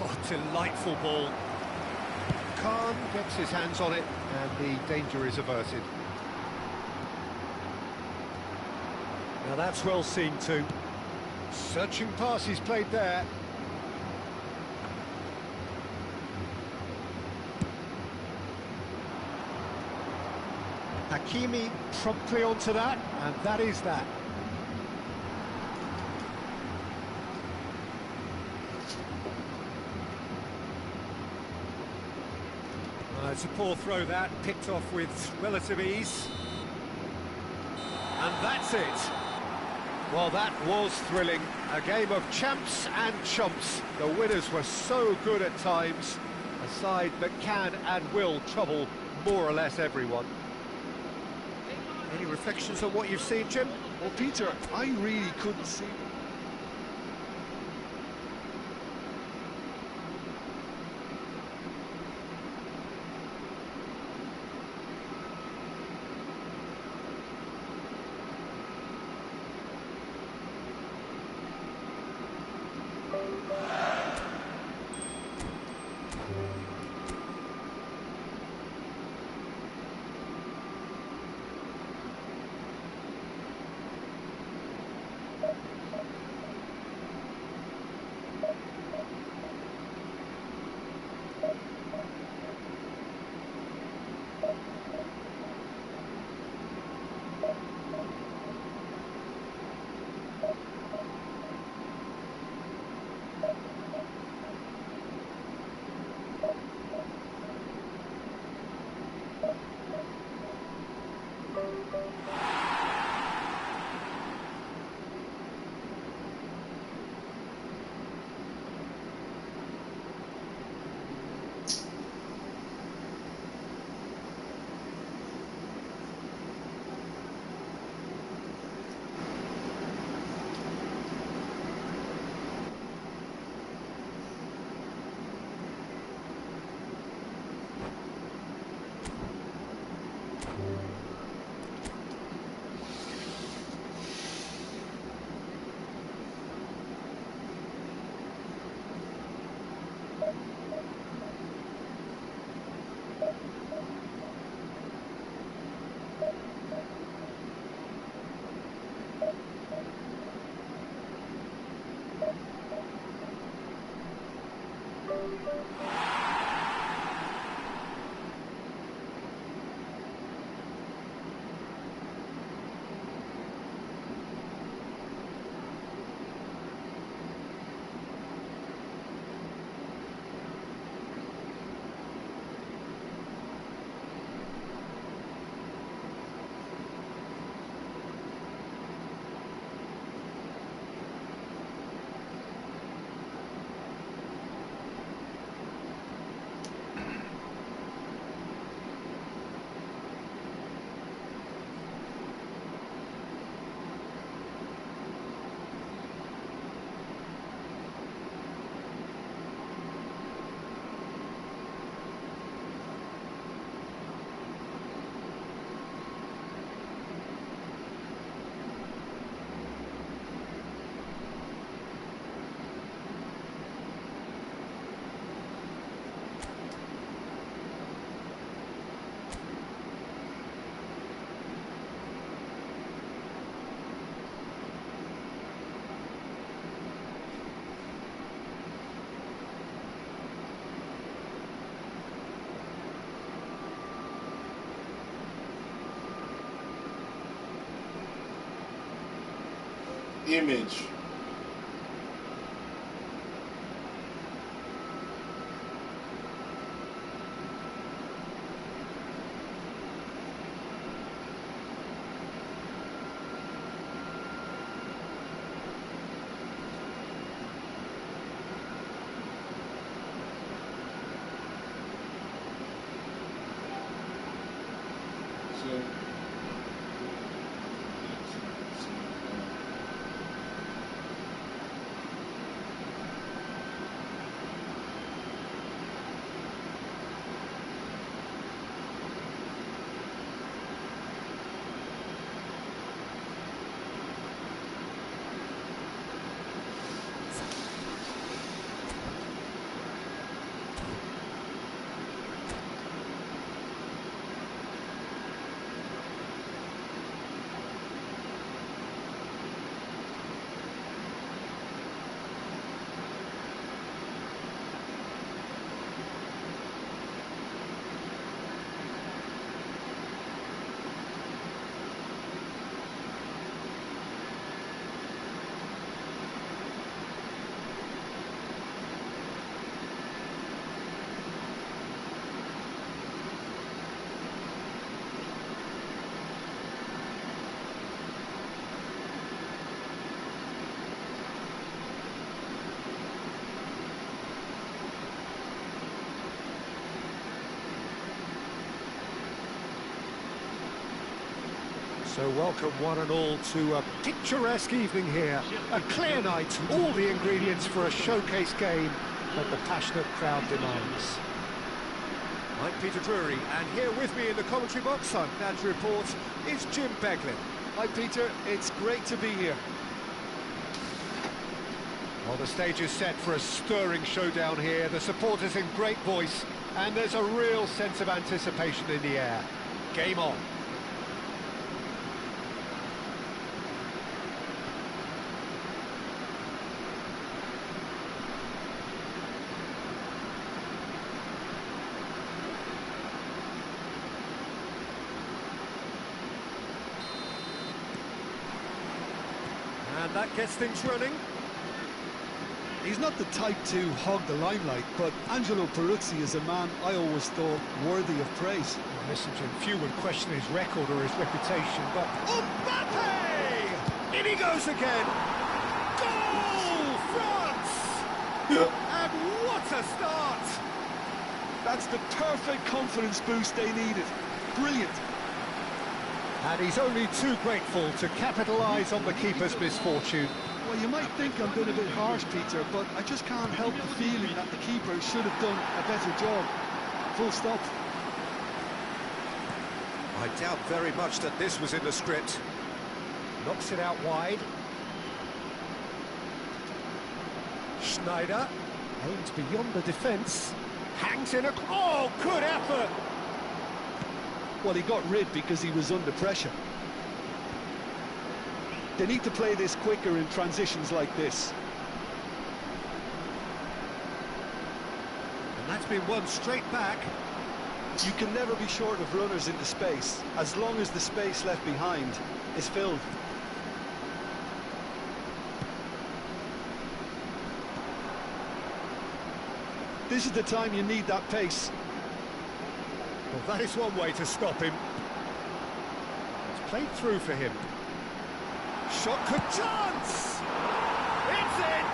Oh, delightful ball. Khan gets his hands on it and the danger is averted. Now that's well seen too. Searching pass he's played there. Hakimi promptly onto that, and that is that. It's a poor throw that, picked off with relative ease. And that's it. Well, that was thrilling. A game of champs and chumps. The winners were so good at times. A side that can and will trouble more or less everyone. Any reflections on what you've seen, Jim? Well, Peter, I really couldn't see... Image. So welcome one and all to a picturesque evening here. A clear night, all the ingredients for a showcase game that the passionate crowd demands. I'm Peter Drury, and here with me in the commentary box, I'm glad to report, is Jim Beglin. Hi Peter, it's great to be here. Well, the stage is set for a stirring showdown here. The supporters in great voice, and there's a real sense of anticipation in the air. Game on. And that gets things running. He's not the type to hog the limelight, but Angelo Peruzzi is a man I always thought worthy of praise. Well, listen, Jim, few would question his record or his reputation, but... Mbappe! In he goes again! Goal! France! And what a start! That's the perfect confidence boost they needed. Brilliant. And he's only too grateful to capitalise on the keeper's misfortune. Well, you might think I'm being a bit harsh, Peter, but I just can't help the feeling that the keeper should have done a better job. Full stop. I doubt very much that this was in the script. Knocks it out wide. Schneider aims beyond the defence. Hangs in a... Oh, good effort! Well, he got rid because he was under pressure. They need to play this quicker in transitions like this. That's been won straight back. You can never be short of runners into space, as long as the space left behind is filled. This is the time you need that pace. Well, that is one way to stop him. It's played through for him. Shot could chance! It's in!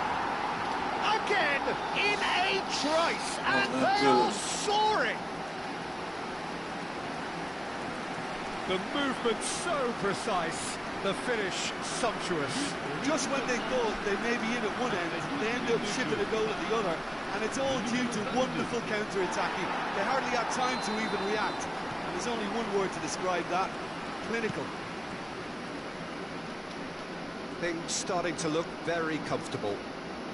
Again, in a trice, and they are soaring! The movement so precise, the finish sumptuous. Just when they thought they may be in at one end, they end up shipping a goal at the other, and it's all due to wonderful counter-attacking. They hardly had time to even react, and there's only one word to describe that: clinical. Things starting to look very comfortable.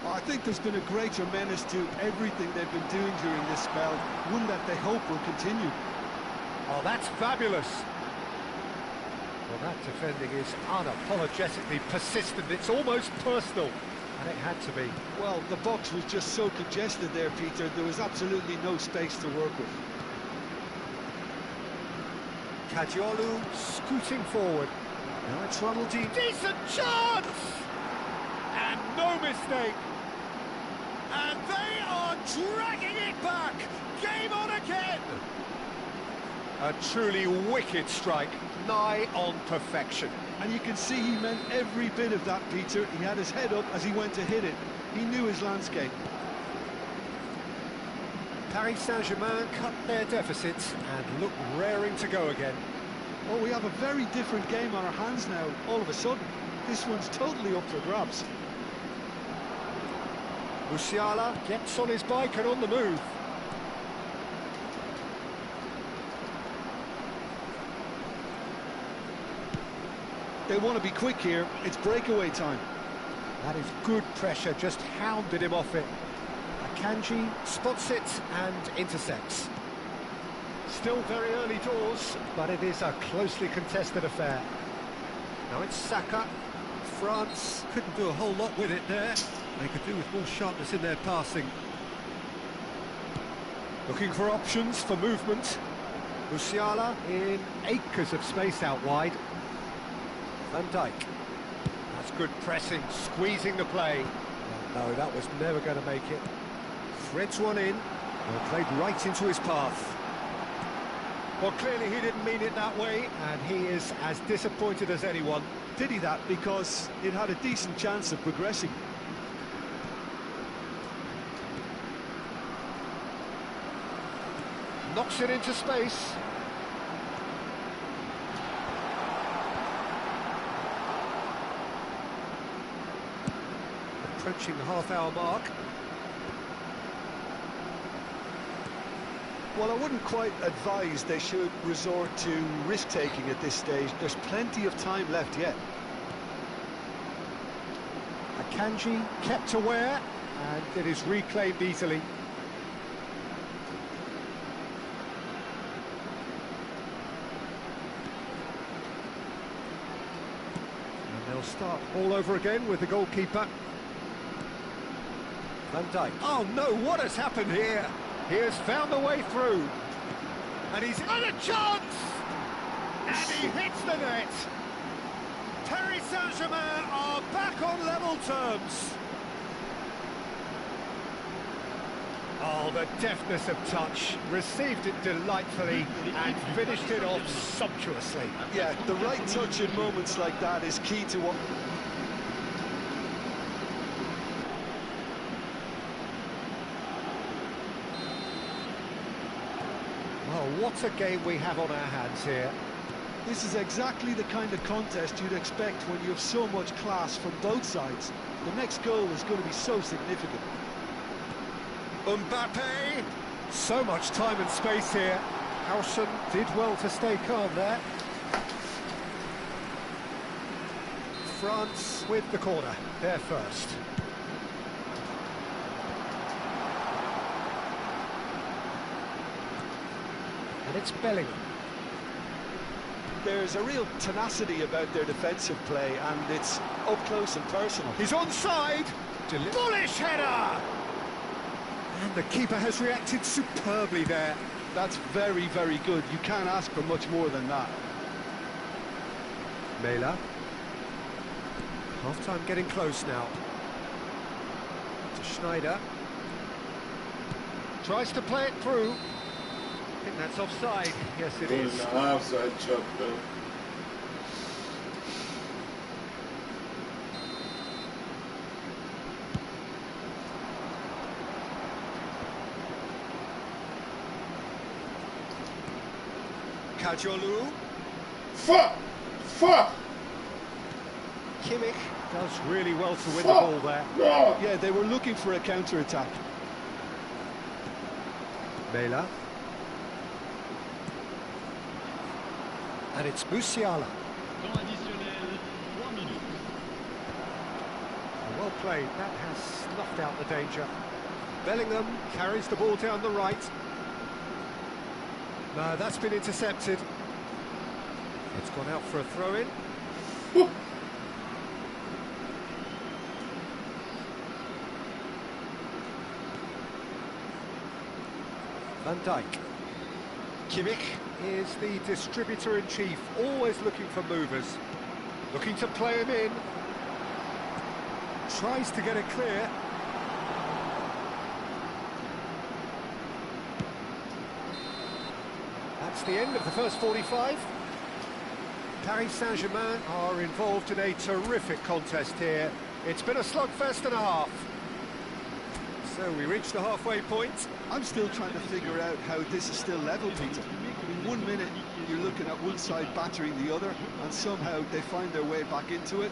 I think there's been a great tremendous to everything they've been doing during this spell, one that they hope will continue. Oh, that's fabulous. Well, that defending is unapologetically persistent. It's almost personal, and it had to be. Well, the box was just so congested there, Peter. There was absolutely no space to work with. Kadiolu scooting forward. Now it's Ronald D. Decent chance! And no mistake. And they are dragging it back. Game on again. A truly wicked strike, nigh on perfection. And you can see he meant every bit of that, Peter. He had his head up as he went to hit it. He knew his landscape. Paris Saint-Germain cut their deficits and look raring to go again. Oh, we have a very different game on our hands now, all of a sudden. This one's totally up for grabs. Musiala gets on his bike and on the move. They want to be quick here. It's breakaway time. That is good pressure, just hounded him off it. Akanji spots it and intercepts. Still very early doors, but it is a closely contested affair. Now it's Saka. France couldn't do a whole lot with it there. They could do with more sharpness in their passing. Looking for options for movement. Musiala in acres of space out wide. Van Dijk. That's good pressing, squeezing the play. No, that was never going to make it. Threads one in. Well, played right into his path. Well, clearly he didn't mean it that way, and he is as disappointed as anyone. Did he that? Because it had a decent chance of progressing. Knocks it into space. Approaching the half-hour mark. Well, I wouldn't quite advise they should resort to risk-taking at this stage. There's plenty of time left yet. Akanji kept aware, and it is reclaimed easily. And they'll start all over again with the goalkeeper. Van Dijk. Oh no, what has happened here? He has found a way through. And he's got a chance! And he hits the net. Paris Saint-Germain are back on level terms. Oh, the deftness of touch. Received it delightfully and finished it off sumptuously. Yeah, the right touch in moments like that is key to what... Oh, what a game we have on our hands here. This is exactly the kind of contest you'd expect when you have so much class from both sides. The next goal is going to be so significant. Mbappe! So much time and space here. Howson did well to stay calm there. France with the corner. They're first. And it's Bellingham. There's a real tenacity about their defensive play, and it's up close and personal. He's onside. Bullish header. And And the keeper has reacted superbly there. That's very, very good. You can't ask for much more than that. Mela. Half-time getting close now. To Schneider. Tries to play it through. I think that's offside. Yes, it is. Offside chop though. Kajolu. Fuck! Fuck! Kimmich does really well to win the ball there. No! Yeah, they were looking for a counter-attack. Mela. And it's Musiala. Temps additionnel, 3 minutes. Well played, that has snuffed out the danger. Bellingham carries the ball down the right. No, that's been intercepted. It's gone out for a throw-in. Van Dijk. Kimmich is the distributor-in-chief, always looking for movers. Looking to play him in. Tries to get it clear. That's the end of the first 45. Paris Saint-Germain are involved in a terrific contest here. It's been a slugfest and a half. So we reach the halfway point. I'm still trying to figure out how this is still level, Peter. In 1 minute, you're looking at one side battering the other, and somehow they find their way back into it.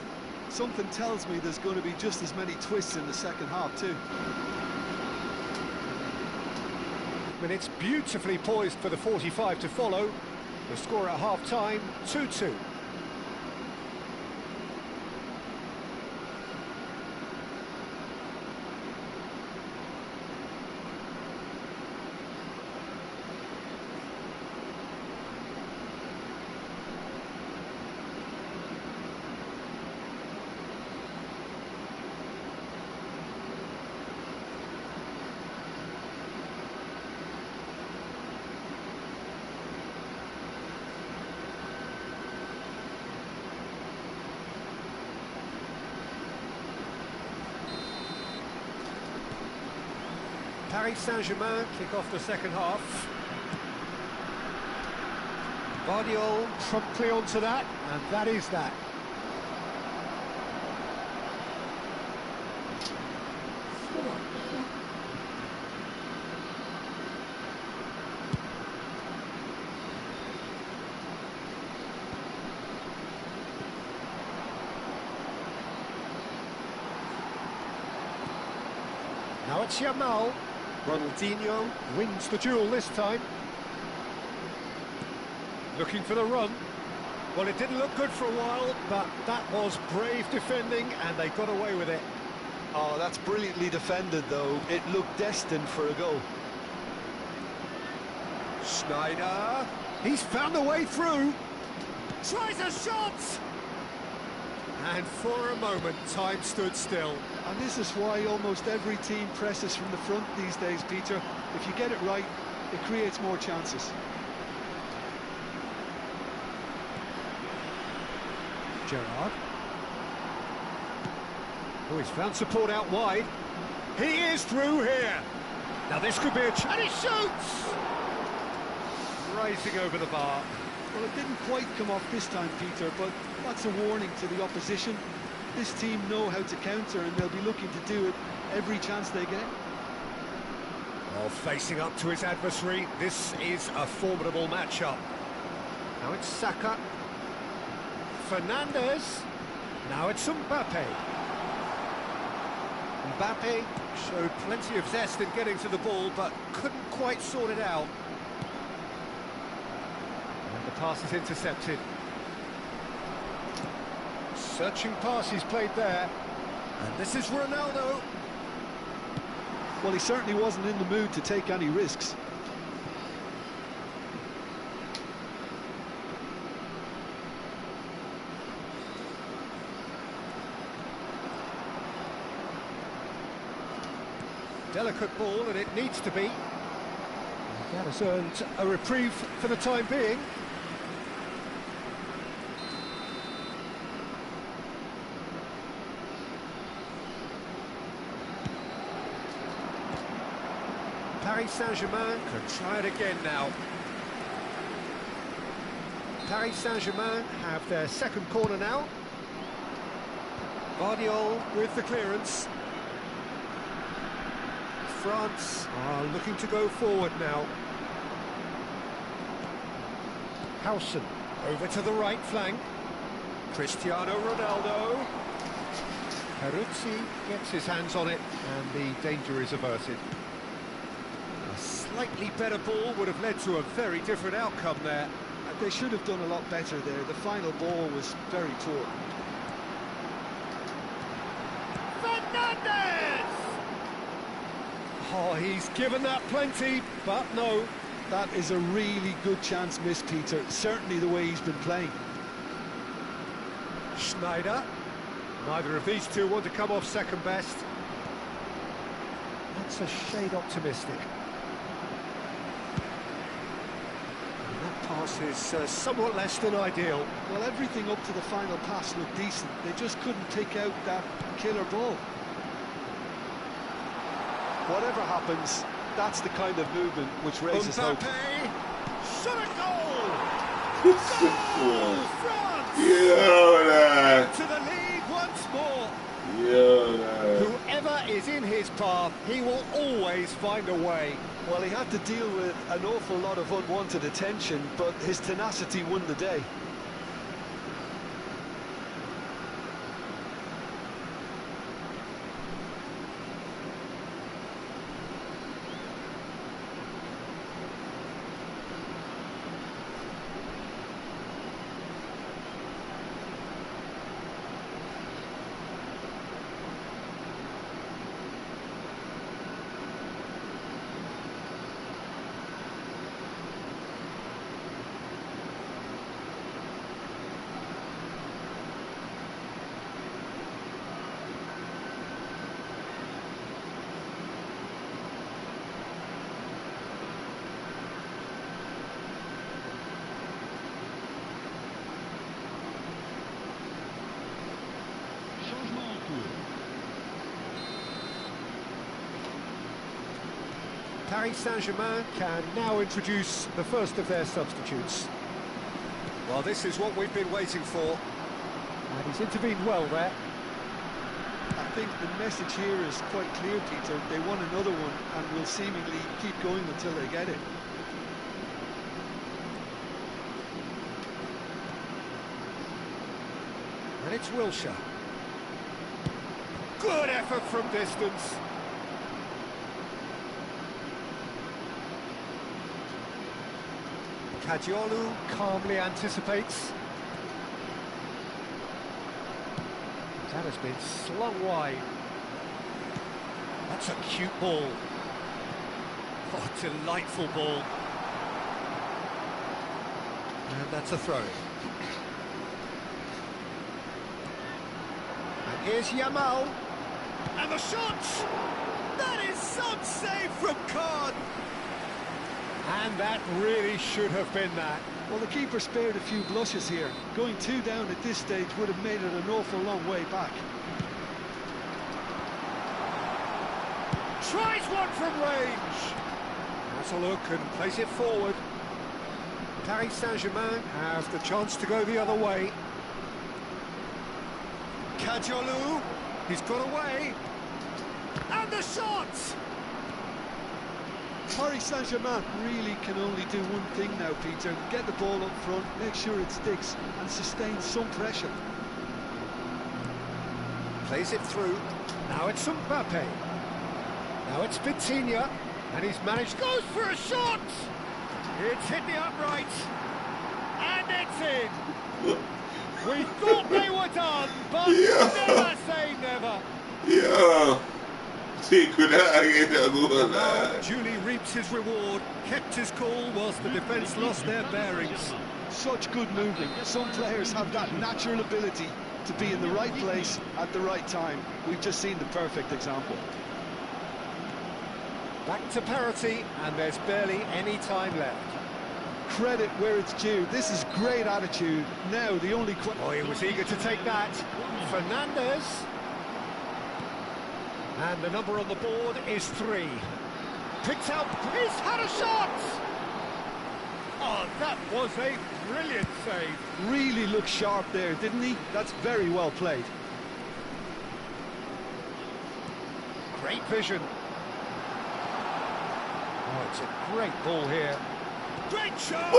Something tells me there's going to be just as many twists in the second half, too. And it's beautifully poised for the 45 to follow. The score at half-time, 2-2. Paris Saint-Germain kick off the second half. Guardiola promptly onto that, and that is that. Now it's Yamal. Ronaldinho wins the duel this time. Looking for the run. Well, it didn't look good for a while, but that was brave defending, and they got away with it. Oh, that's brilliantly defended, though. It looked destined for a goal. Schneider. He's found a way through. Tries a shot! And for a moment, time stood still. And this is why almost every team presses from the front these days, Peter. If you get it right, it creates more chances. Gerrard. Oh, he's found support out wide. He is through here. Now this could be a chance. And he shoots! Racing over the bar. Well, it didn't quite come off this time, Peter, but that's a warning to the opposition. This team know how to counter, and they'll be looking to do it every chance they get. Well, facing up to his adversary, this is a formidable matchup. Now it's Saka. Fernandes. Now it's Mbappe. Mbappe showed plenty of zest in getting to the ball, but couldn't quite sort it out. And the pass is intercepted. Searching pass he's played there. And this is Ronaldo. Well, he certainly wasn't in the mood to take any risks. Delicate ball, and it needs to be. That has earned a reprieve for the time being. Paris Saint-Germain could try it again now. Paris Saint-Germain have their second corner now. Guardiola with the clearance. France are looking to go forward now. Howson over to the right flank. Cristiano Ronaldo. Peruzzi gets his hands on it, and the danger is averted. A slightly better ball would have led to a very different outcome there. They should have done a lot better there. The final ball was very poor. Fernandez! Oh, he's given that plenty, but no. That is a really good chance missed, Peter. Certainly the way he's been playing. Schneider. Neither of these two want to come off second best. That's a shade optimistic. Pass is somewhat less than ideal. Well, everything up to the final pass looked decent. They just couldn't pick out that killer ball. Whatever happens, that's the kind of movement which raises hope. Shot a goal! Goal! France! Yeah, to the lead once more. yeah. Whoever is in his path, he will always find a way. Well, he had to deal with an awful lot of unwanted attention, but his tenacity won the day. Paris Saint-Germain can now introduce the first of their substitutes. Well, this is what we've been waiting for. And he's intervened well there. I think the message here is quite clear, Peter. They want another one and will seemingly keep going until they get it. And it's Wilshere. Good effort from distance. Caggiolu calmly anticipates. That has been slung wide. That's a cute ball. Oh, delightful ball. And that's a throw. And here's Yamal. And the shot! That is some save from Kahn. And that really should have been that. Well, the keeper spared a few blushes here. Going 2 down at this stage would have made it an awful long way back. Tries one from range. Has a look and plays it forward. Paris Saint-Germain has the chance to go the other way. Caggiolu, he's got away. And the shot! Paris Saint-Germain really can only do one thing now, Peter. Get the ball up front, make sure it sticks, and sustain some pressure. Plays it through. Now it's Mbappe. Now it's Vitinha. And he's managed, goes for a shot! It's hit the upright. And it's in. We thought they were done, but never say never. Yeah. He could have get a goal. Julie reaps his reward, kept his cool whilst the defence lost their bearings. Such good moving. Some players have that natural ability to be in the right place at the right time. We've just seen the perfect example. Back to parity, and there's barely any time left. Credit where it's due. This is great attitude. Now, the only... Oh, he was eager to take that. Fernandez. And the number on the board is 3. Picked out, he's had a shot! Oh, that was a brilliant save. Really looked sharp there, didn't he? That's very well played. Great vision. Oh, it's a great ball here. Great shot!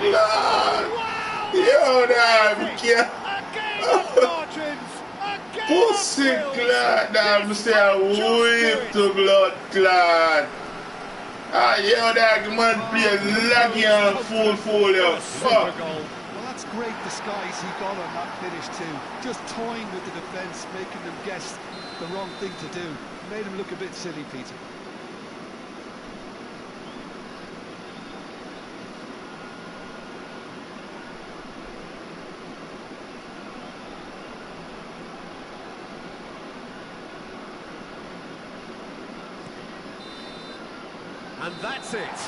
Wow! Yo, damn, Again, margins! Again! Pussy clad, damn, say a whip to blood clad. Ah, yo, that man play laggy and full, yo. Fuck. Well, that's great disguise he got on that finish too. Just toying with the defence, making them guess the wrong thing to do. Made him look a bit silly, Peter. And that's it.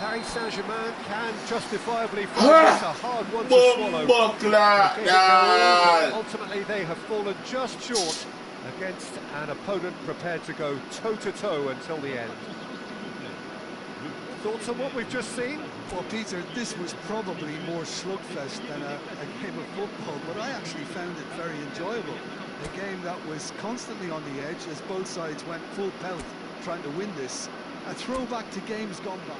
Paris Saint-Germain can justifiably find this a hard one to swallow. Ultimately, they have fallen just short against an opponent prepared to go toe-to-toe until the end. Thoughts on what we've just seen? Well, Peter, this was probably more slugfest than a game of football, but I actually found it very enjoyable. A game that was constantly on the edge as both sides went full pelt trying to win this. A throwback to games gone by.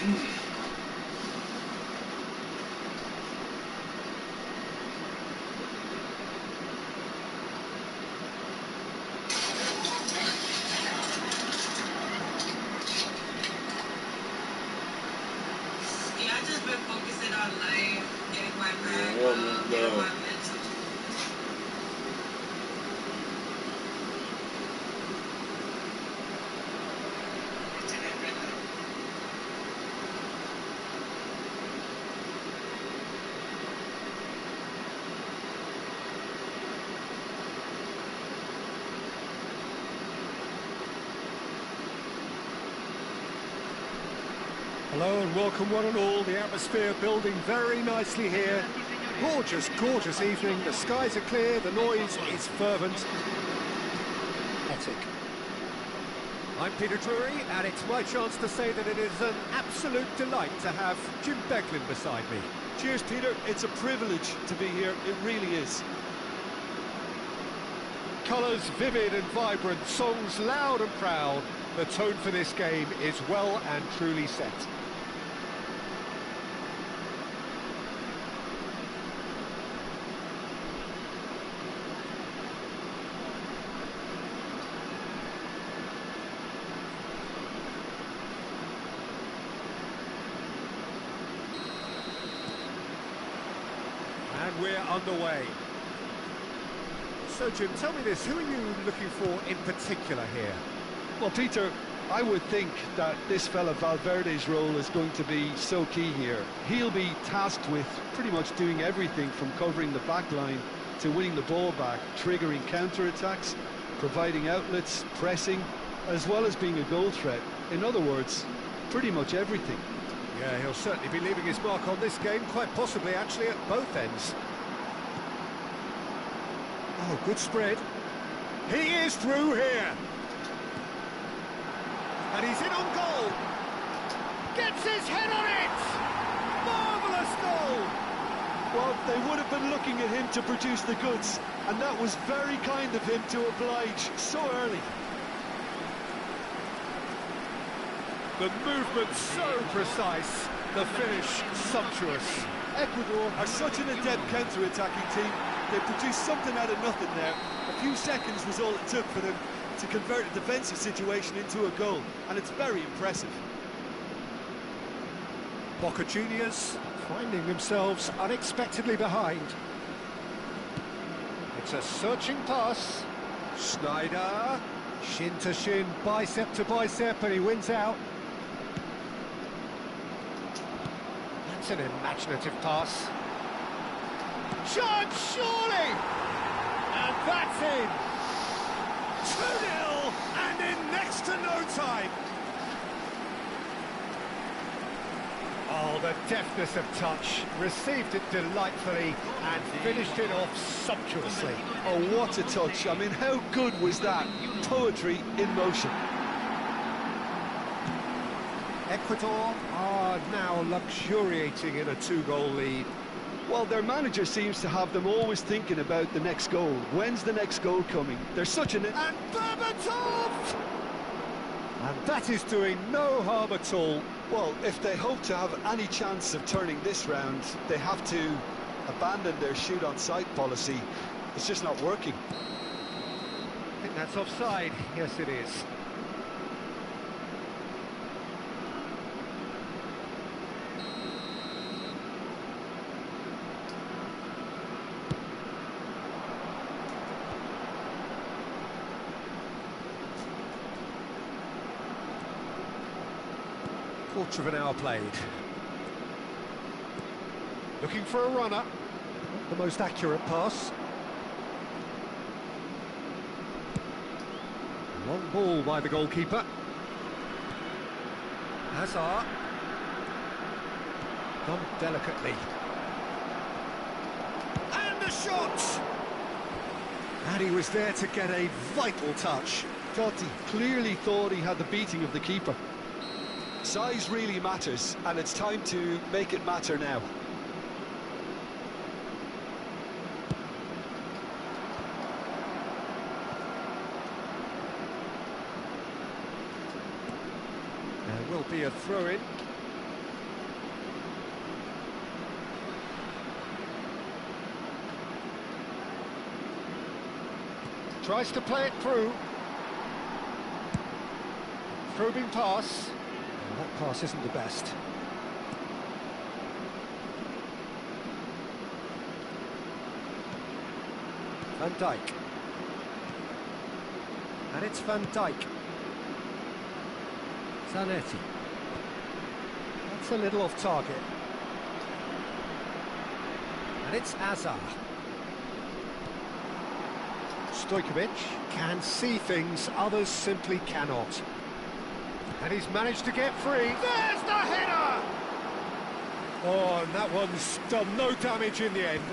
Yeah, I just been focusing on life, getting my back Oh up, my getting my God. mental. Hello and welcome one and all. The atmosphere building very nicely here. Gorgeous, gorgeous evening. The skies are clear, the noise is fervent. Epic. I'm Peter Drury, and it's my chance to say that it is an absolute delight to have Jim Beglin beside me. Cheers, Peter. It's a privilege to be here. It really is. Colours vivid and vibrant, songs loud and proud. The tone for this game is well and truly set. And we're underway. So, Jim, tell me this, who are you looking for in particular here? Well, Peter, I would think that this fella Valverde's role is going to be so key here. He'll be tasked with pretty much doing everything from covering the back line to winning the ball back, triggering counter-attacks, providing outlets, pressing, as well as being a goal threat. In other words, pretty much everything. Yeah, he'll certainly be leaving his mark on this game, quite possibly actually at both ends. Oh, good spread. He is through here. And he's in on goal. Gets his head on it. Marvellous goal. Well, they would have been looking at him to produce the goods, and that was very kind of him to oblige so early. The movement so precise, the finish sumptuous. Ecuador are such an adept counter-attacking team. They produced something out of nothing there. A few seconds was all it took for them to convert a defensive situation into a goal, and it's very impressive. Boca Juniors finding themselves unexpectedly behind. It's a searching pass. Schneider, shin to shin, bicep to bicep, and he wins out. That's an imaginative pass. Shot, surely! And that's in! 2-0, and in next to no time! Oh, the deftness of touch, received it delightfully and finished it off sumptuously. Oh, what a touch. I mean, how good was that? Poetry in motion. Ecuador are now luxuriating in a 2-goal lead. Well, their manager seems to have them always thinking about the next goal. When's the next goal coming? They're such an... And Berbatov! And that is doing no harm at all. Well, if they hope to have any chance of turning this round, they have to abandon their shoot-on-sight policy. It's just not working. I think that's offside. Yes, it is. Quarter of an hour played. Looking for a runner. Not the most accurate pass. Long ball by the goalkeeper. Hazard. Done delicately. And a shot! And he was there to get a vital touch. Totti clearly thought he had the beating of the keeper. Size really matters, and it's time to make it matter now. There will be a throw-in. Tries to play it through. Probing pass. Well, that pass isn't the best. Van Dijk. And it's Van Dijk. Zanetti. That's a little off target. And it's Azar. Stojkovic can see things others simply cannot. And he's managed to get free. There's the header! Oh, and that one's done no damage in the end.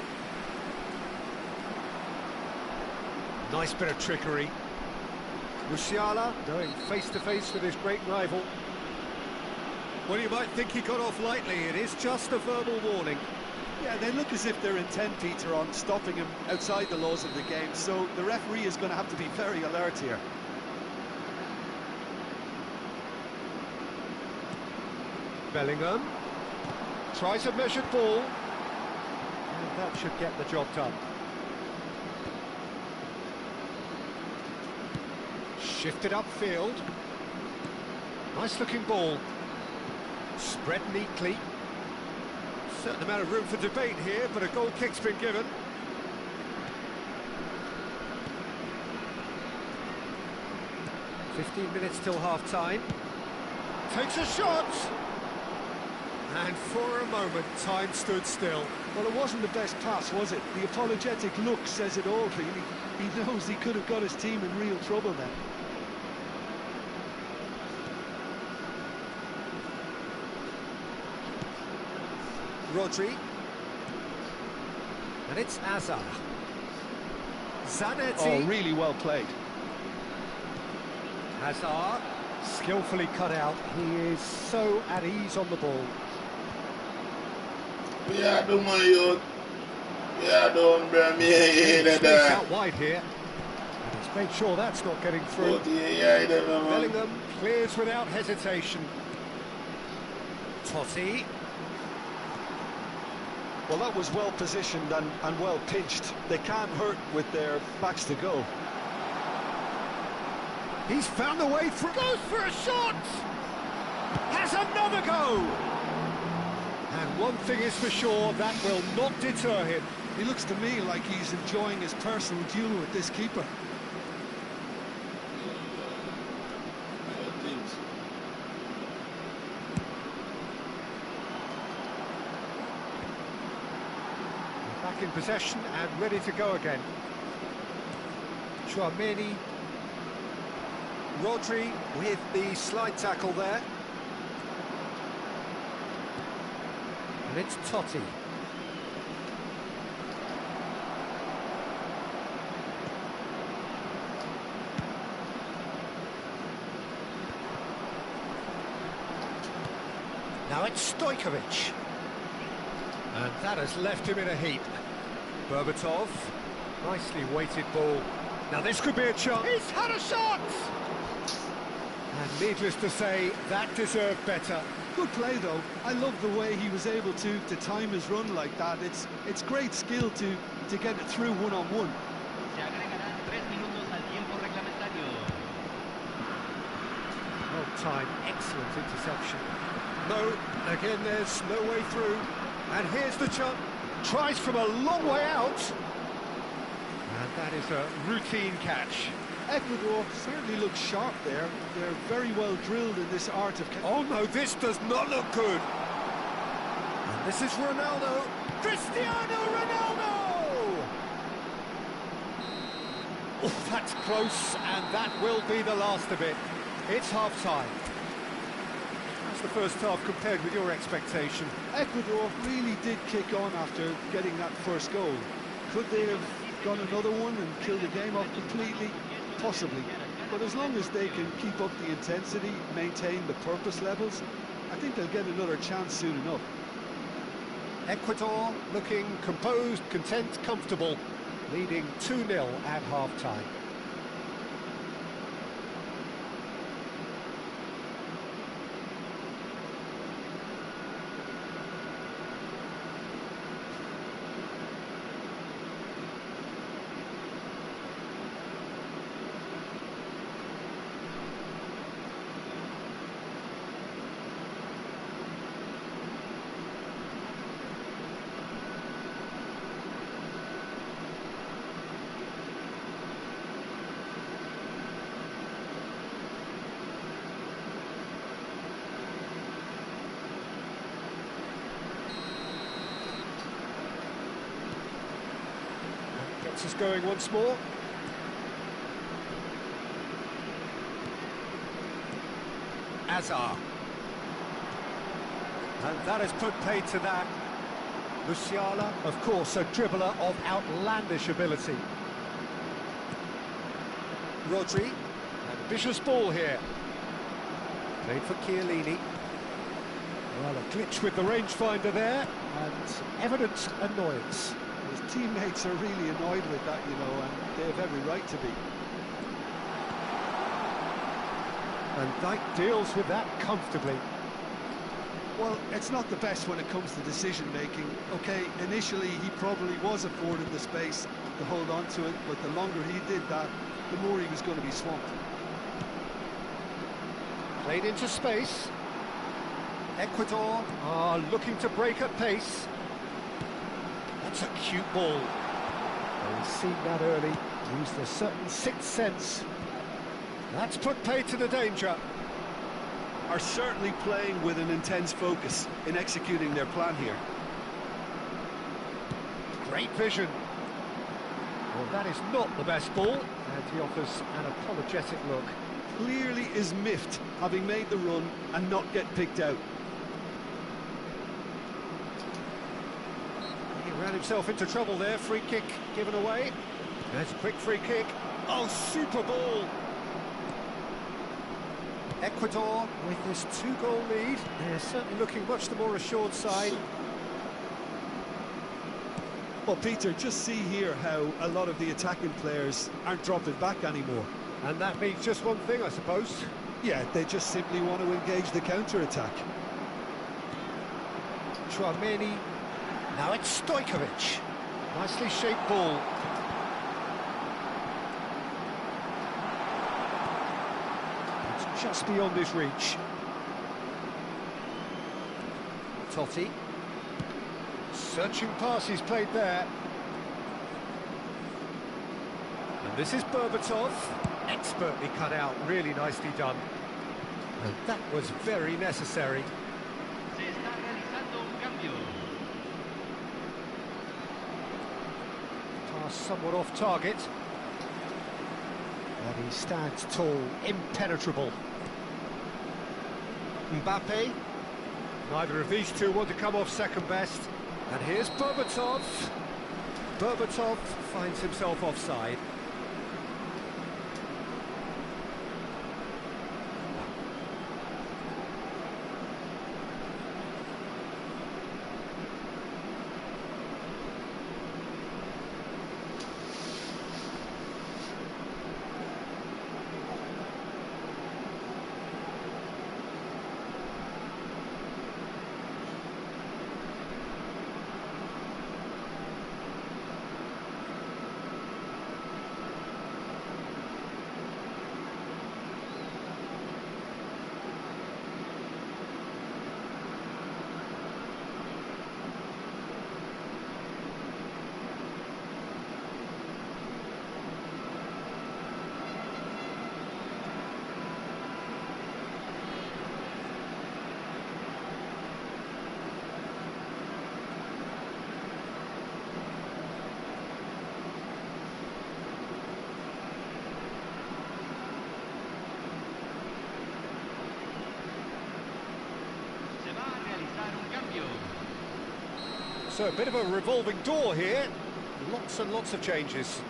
Nice bit of trickery. Musiala going face-to-face with his great rival. Well, you might think he got off lightly. It is just a verbal warning. Yeah, they look as if they're intent, Peter, on stopping him outside the laws of the game, so the referee is going to have to be very alert here. Bellingham tries a measured ball, and that should get the job done. Shifted upfield. Nice looking ball. Spread neatly. Certain amount of room for debate here, but a goal kick's been given. "15 minutes till half-time. Takes a shot! And for a moment, time stood still. Well, it wasn't the best pass, was it? The apologetic look says it all, really. He knows he could have got his team in real trouble then. Rodri. And it's Azar. Zanetti. Oh, really well played. Hazard, skillfully cut out. He is so at ease on the ball. Yeah, do my youth. Yeah, don't bring me Space here. out wide here. And he's made sure that's not getting through. Yeah, Bellingham clears without hesitation. Totti. Well, that was well positioned and well pitched. They can't hurt with their backs to go. He's found a way through. Goes for a shot! Has another go! And one thing is for sure, that will not deter him. He looks to me like he's enjoying his personal duel with this keeper. Back in possession and ready to go again. Chouameni. Rodri with the slide tackle there. And it's Totti. Now it's Stojkovic. And that has left him in a heap. Berbatov, nicely weighted ball. Now this could be a chance. He's had a shot! And needless to say, that deserved better. Good play, though. I love the way he was able to time his run like that. It's great skill to get it through one-on-one. Well timed, excellent interception. No, again there's no way through. And here's the chance. Tries from a long way out. And that is a routine catch. Ecuador certainly looks sharp there. They're very well drilled in this art of... Oh no, this does not look good. And this is Ronaldo. Cristiano Ronaldo! Oh, that's close, and that will be the last of it. It's half-time. How's the first half compared with your expectation? Ecuador really did kick on after getting that first goal. Could they have gone another one and killed the game off completely? Possibly. But as long as they can keep up the intensity, maintain the purpose levels, I think they'll get another chance soon enough. Ecuador looking composed, content, comfortable, leading 2-0 at half-time. Gets us going once more. Azar. And that has put paid to that. Musiala, of course, a dribbler of outlandish ability. Rodri, ambitious ball here. Played for Chiellini. Well, a glitch with the rangefinder there, and evident annoyance. His teammates are really annoyed with that, you know, and they have every right to be. And Dijk deals with that comfortably. Well, it's not the best when it comes to decision-making. Okay, initially he probably was afforded the space to hold on to it, but the longer he did that, the more he was going to be swamped. Played into space. Ecuador are looking to break at pace. That's a cute ball. Well, he's seen that early, used a certain sixth sense. That's put paid to the danger. Are certainly playing with an intense focus in executing their plan here. Great vision. Well, that is not the best ball, and he offers an apologetic look. Clearly is miffed, having made the run and not get picked out. He ran himself into trouble there. Free kick given away. There's a quick free kick. Oh, super ball! Ecuador with this 2-goal lead. They're certainly looking much the more assured side. Well, Peter, just see here how a lot of the attacking players aren't dropping back anymore. And that means just one thing, I suppose. Yeah, they just simply want to engage the counter-attack. Chouameni. Now it's Stojkovic. Nicely shaped ball. It's just beyond his reach. Totti. Searching pass he's played there. And this is Berbatov. Expertly cut out, really nicely done. And that was very necessary. Se está realizando un cambio. Pass somewhat off target. But he stands tall, impenetrable. Mbappe. Neither of these two want to come off second best. And here's Berbatov. Berbatov finds himself offside. So a bit of a revolving door here. Lots and lots of changes.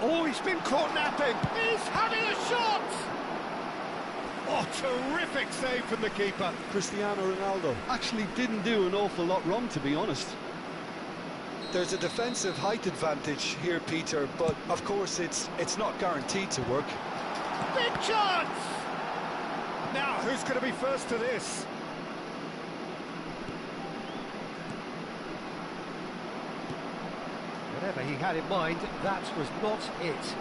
Oh, he's been caught napping. He's having a shot! Oh, terrific save from the keeper. Cristiano Ronaldo actually didn't do an awful lot wrong, to be honest. There's a defensive height advantage here, Peter, but of course it's not guaranteed to work. Big chance! Now, who's going to be first to this? Whatever he had in mind, that was not it.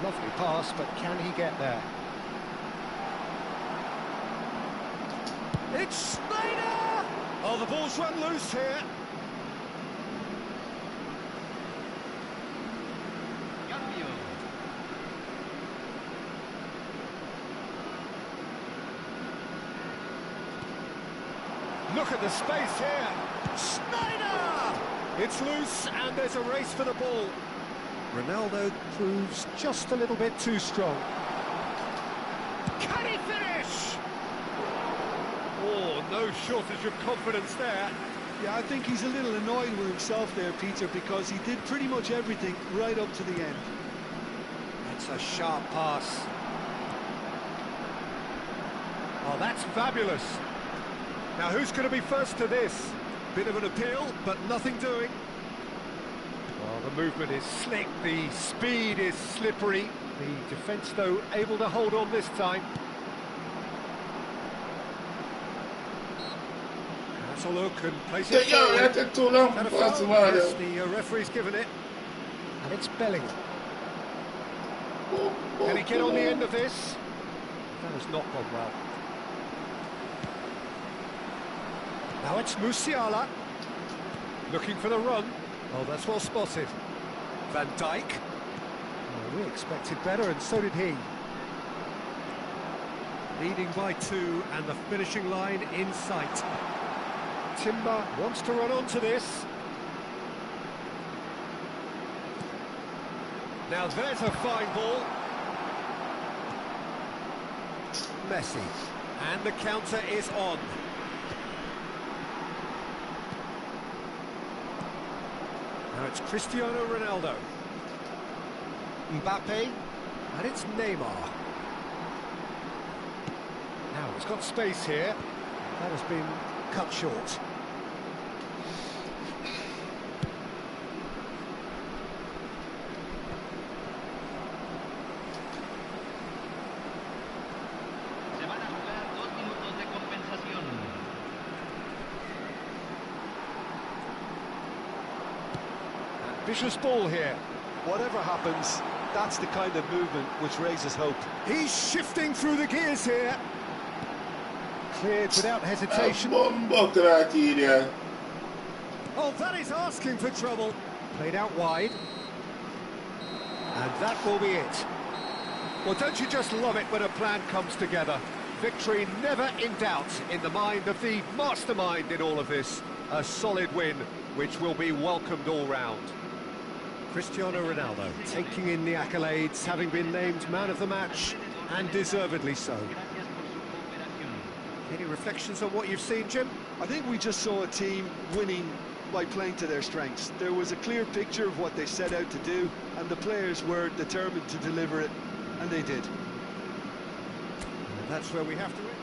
Lovely pass, but can he get there? It's Snyder! Oh, the ball's run loose here. Cambio. Look at the space here. Schneider! It's loose and there's a race for the ball. Ronaldo proves just a little bit too strong. Can he finish? Oh, no shortage of confidence there. Yeah, I think he's a little annoyed with himself there, Peter, because he did pretty much everything right up to the end. It's a sharp pass. Oh, that's fabulous. Now, who's going to be first to this? Bit of an appeal, but nothing doing. Oh, the movement is slick, the speed is slippery. The defence, though, able to hold on this time. That's a look and place it forward. That took too long. Is that a foul? Yes, the referee's given it. And it's Belling. Can he get on the end of this? That has not gone well. Now it's Musiala. Looking for the run. Oh, that's well spotted. Van Dijk. Oh, we expected better, and so did he. Leading by 2, and the finishing line in sight. Timber wants to run onto this. Now there's a fine ball. Messi. And the counter is on. Now it's Cristiano Ronaldo. Mbappe. And it's Neymar. Now it's got space here. That has been cut short. Vicious ball here. Whatever happens, that's the kind of movement which raises hope. He's shifting through the gears here. Cleared without hesitation. Oh, that is asking for trouble. Played out wide. And that will be it. Well, don't you just love it when a plan comes together? Victory never in doubt in the mind of the mastermind in all of this. A solid win, which will be welcomed all round. Cristiano Ronaldo taking in the accolades, having been named man of the match, and deservedly so. Any reflections on what you've seen, Jim? I think we just saw a team winning by playing to their strengths. There was a clear picture of what they set out to do, and the players were determined to deliver it, and they did. And that's where we have to win.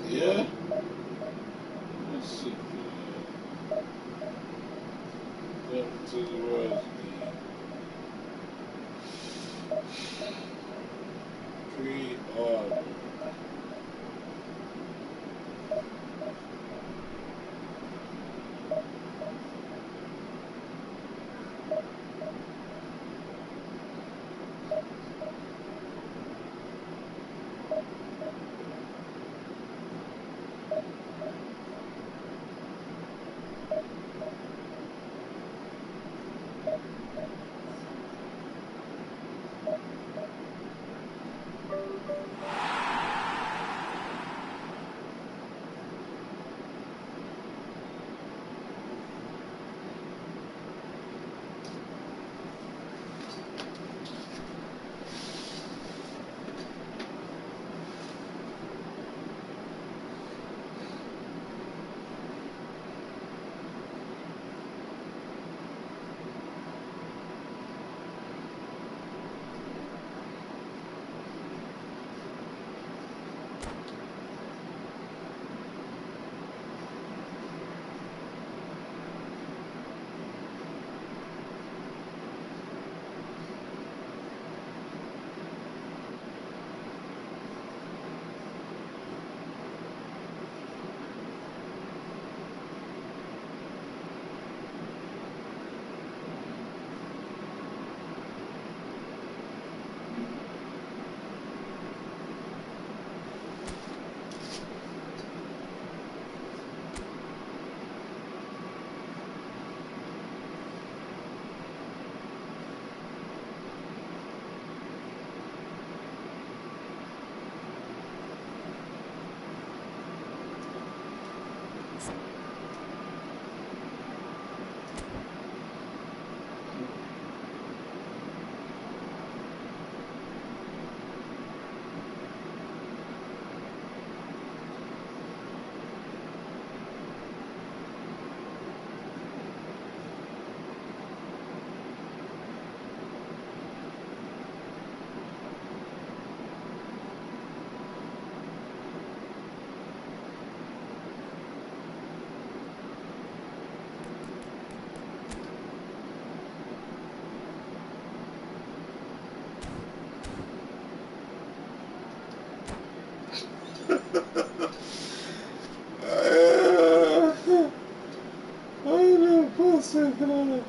Yeah. Let's see. Up to the right. 3-order. Ay, no puedo ser, claro.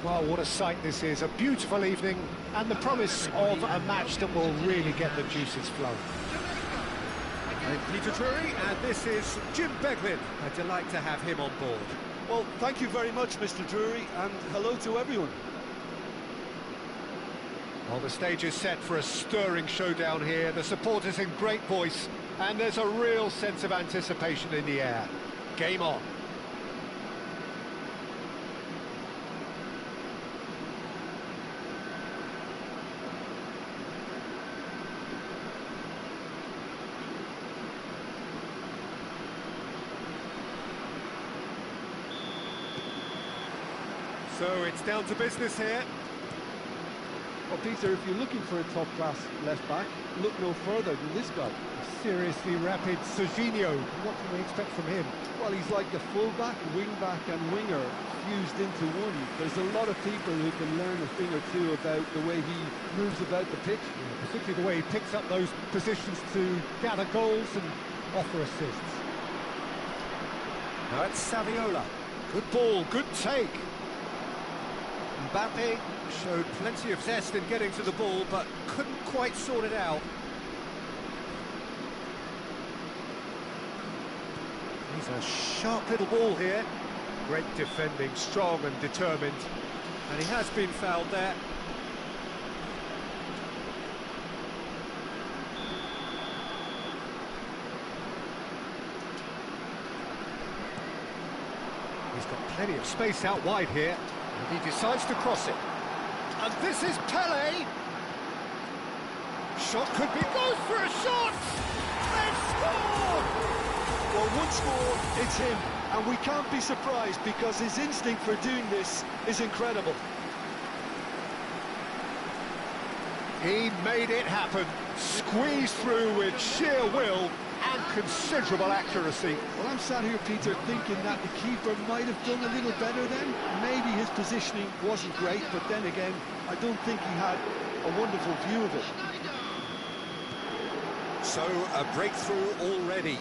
Well, what a sight this is. A beautiful evening and the promise of a match that will really get the juices flowing. I'm Peter Drury, and this is Jim Beglin. A delight to have him on board. Well, thank you very much, Mr. Drury, and hello to everyone. Well, the stage is set for a stirring showdown here. The supporters in great voice, and there's a real sense of anticipation in the air. Game on. So it's down to business here. Well, Peter, if you're looking for a top-class left-back, look no further than this guy. A seriously rapid Serginho. What can we expect from him? Well, he's like the full-back, wing-back and winger fused into one. There's a lot of people who can learn a thing or two about the way he moves about the pitch. Yeah, particularly the way he picks up those positions to gather goals and offer assists. Now it's Saviola. Good ball, good take. Mbappe showed plenty of zest in getting to the ball, but couldn't quite sort it out. He's a sharp little ball here. Great defending, strong and determined. And he has been fouled there. He's got plenty of space out wide here. And he decides to cross it. And this is Pele. Shot could be... Goes for a shot! They've scored! Well, once more, it's him. And we can't be surprised because his instinct for doing this is incredible. He made it happen. Squeezed through with sheer will and considerable accuracy. Well, I'm sat here, Peter, thinking that the keeper might have done a little better then. Maybe his positioning wasn't great, but then again, I don't think he had a wonderful view of it. So, a breakthrough already.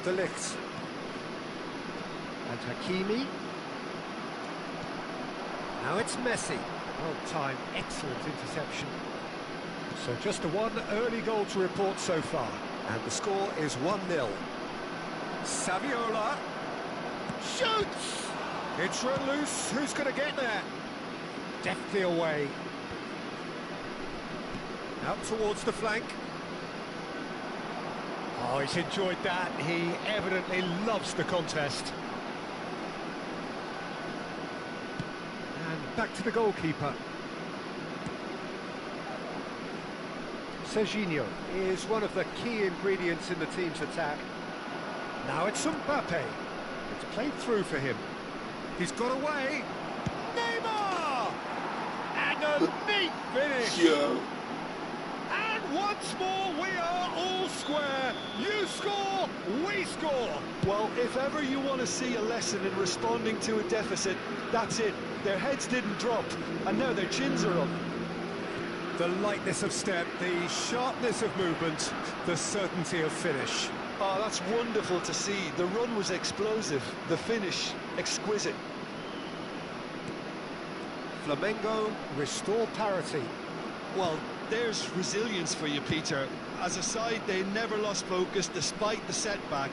De Ligt. And Hakimi. Now it's Messi. Well timed, excellent interception. So just a one early goal to report so far. And the score is 1-0. Saviola shoots! It's run loose. Who's going to get there? Deftly away. Out towards the flank. Oh, he's enjoyed that. He evidently loves the contest. And back to the goalkeeper. Serginho is one of the key ingredients in the team's attack. Now it's Mbappe. It's played through for him. He's got away. Neymar! And a neat finish. Yeah. And once more we are all square. You score, we score. Well, if ever you want to see a lesson in responding to a deficit, that's it. Their heads didn't drop, and now their chins are up. The lightness of step, the sharpness of movement, the certainty of finish. Oh, that's wonderful to see. The run was explosive, the finish exquisite. Flamengo restore parity. Well, there's resilience for you, Peter. As a side, they never lost focus despite the setback,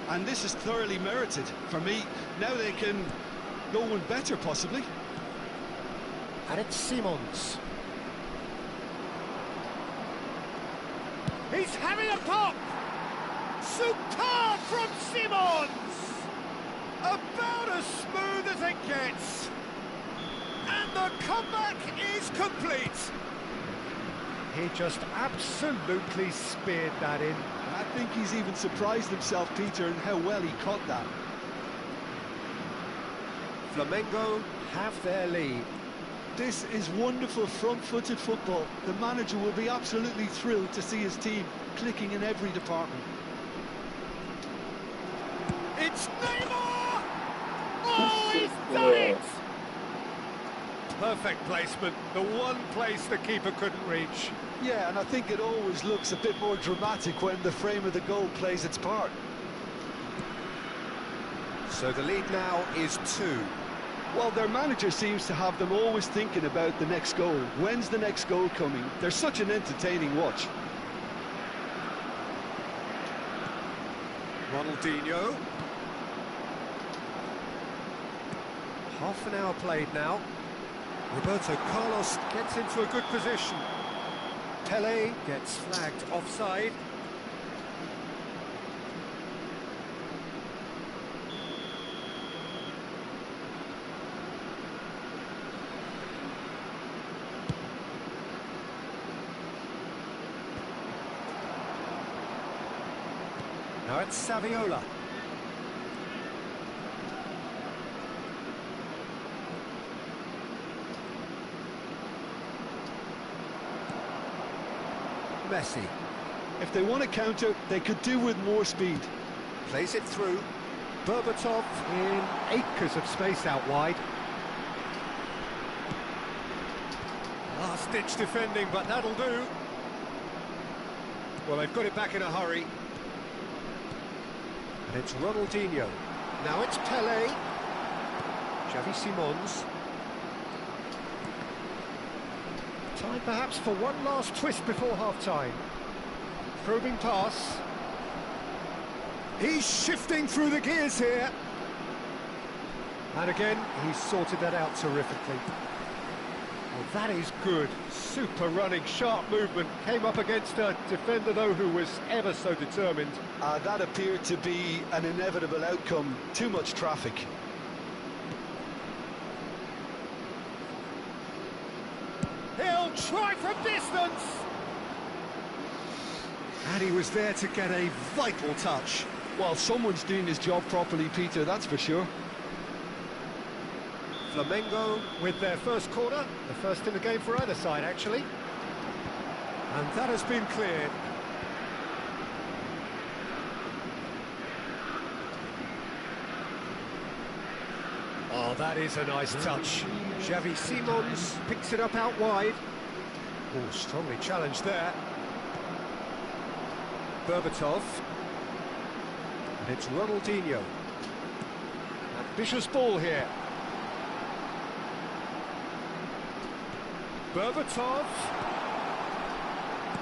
and this is thoroughly merited. For me, now they can go one better, possibly. And it's Simons. he's having a pop! Superb from Simons! About as smooth as it gets. And the comeback is complete. He just absolutely speared that in. I think he's even surprised himself, Peter, in how well he caught that. Flamengo have their lead. This is wonderful front-footed football. The manager will be absolutely thrilled to see his team clicking in every department. It's Neymar! Oh, he's done it! Perfect placement, the one place the keeper couldn't reach. Yeah, and I think it always looks a bit more dramatic when the frame of the goal plays its part. So the lead now is 2. Well, their manager seems to have them always thinking about the next goal. When's the next goal coming? They're such an entertaining watch. Ronaldinho. Half an hour played now. Roberto Carlos gets into a good position. Pele gets flagged offside. Now it's Saviola. Messi. If they want to counter, they could do with more speed. Plays it through. Berbatov in acres of space out wide. Last-ditch defending, but that'll do. Well, they've got it back in a hurry. And it's Ronaldinho. Now it's Pele. Xavi Simons. Time perhaps for one last twist before half-time. Probing pass. He's shifting through the gears here. And again, he's sorted that out terrifically. Well, that is good. Super running, sharp movement. Came up against a defender, though, who was ever so determined. That appeared to be an inevitable outcome. Too much traffic. He'll try from distance. And he was there to get a vital touch. Well, someone's doing his job properly, Peter, that's for sure. Flamengo with their first corner, the first in the game for either side, actually. And that has been cleared. Oh, that is a nice touch. Xavi Simons picks it up out wide. Oh, strongly challenged there. Berbatov. And it's Ronaldinho. Ambitious ball here. Berbatov.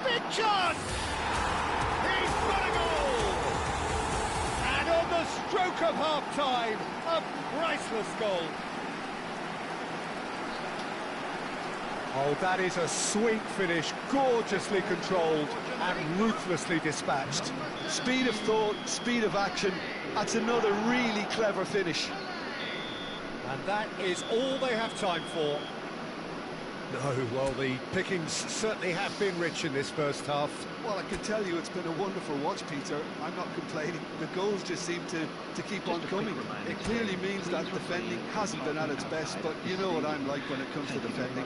Big chance! He's got a goal! And on the stroke of half-time, a priceless goal. Oh, that is a sweet finish, gorgeously controlled and ruthlessly dispatched. Speed of thought, speed of action, that's another really clever finish. And that is all they have time for. No, well, the pickings certainly have been rich in this first half. Well, I can tell you it's been a wonderful watch, Peter. I'm not complaining. The goals just seem to keep on coming. It clearly means that defending hasn't been at its best, but you know what I'm like when it comes to defending.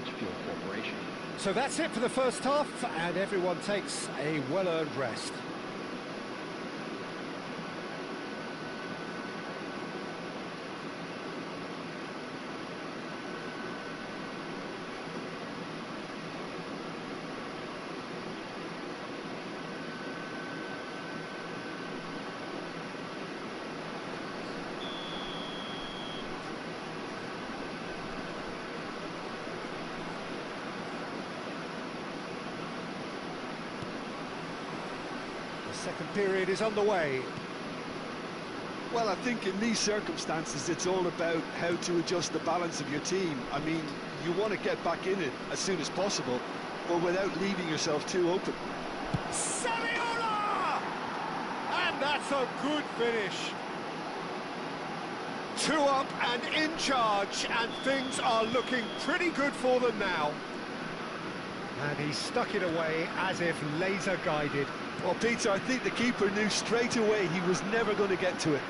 So that's it for the first half, and everyone takes a well-earned rest. Second period is underway. Well, I think in these circumstances it's all about how to adjust the balance of your team. I mean, you want to get back in it as soon as possible, but without leaving yourself too open. Saviola! that's a good finish. 2 up and in charge, and things are looking pretty good for them now. And he stuck it away as if laser guided. Well, Peter, I think the keeper knew straight away he was never going to get to it.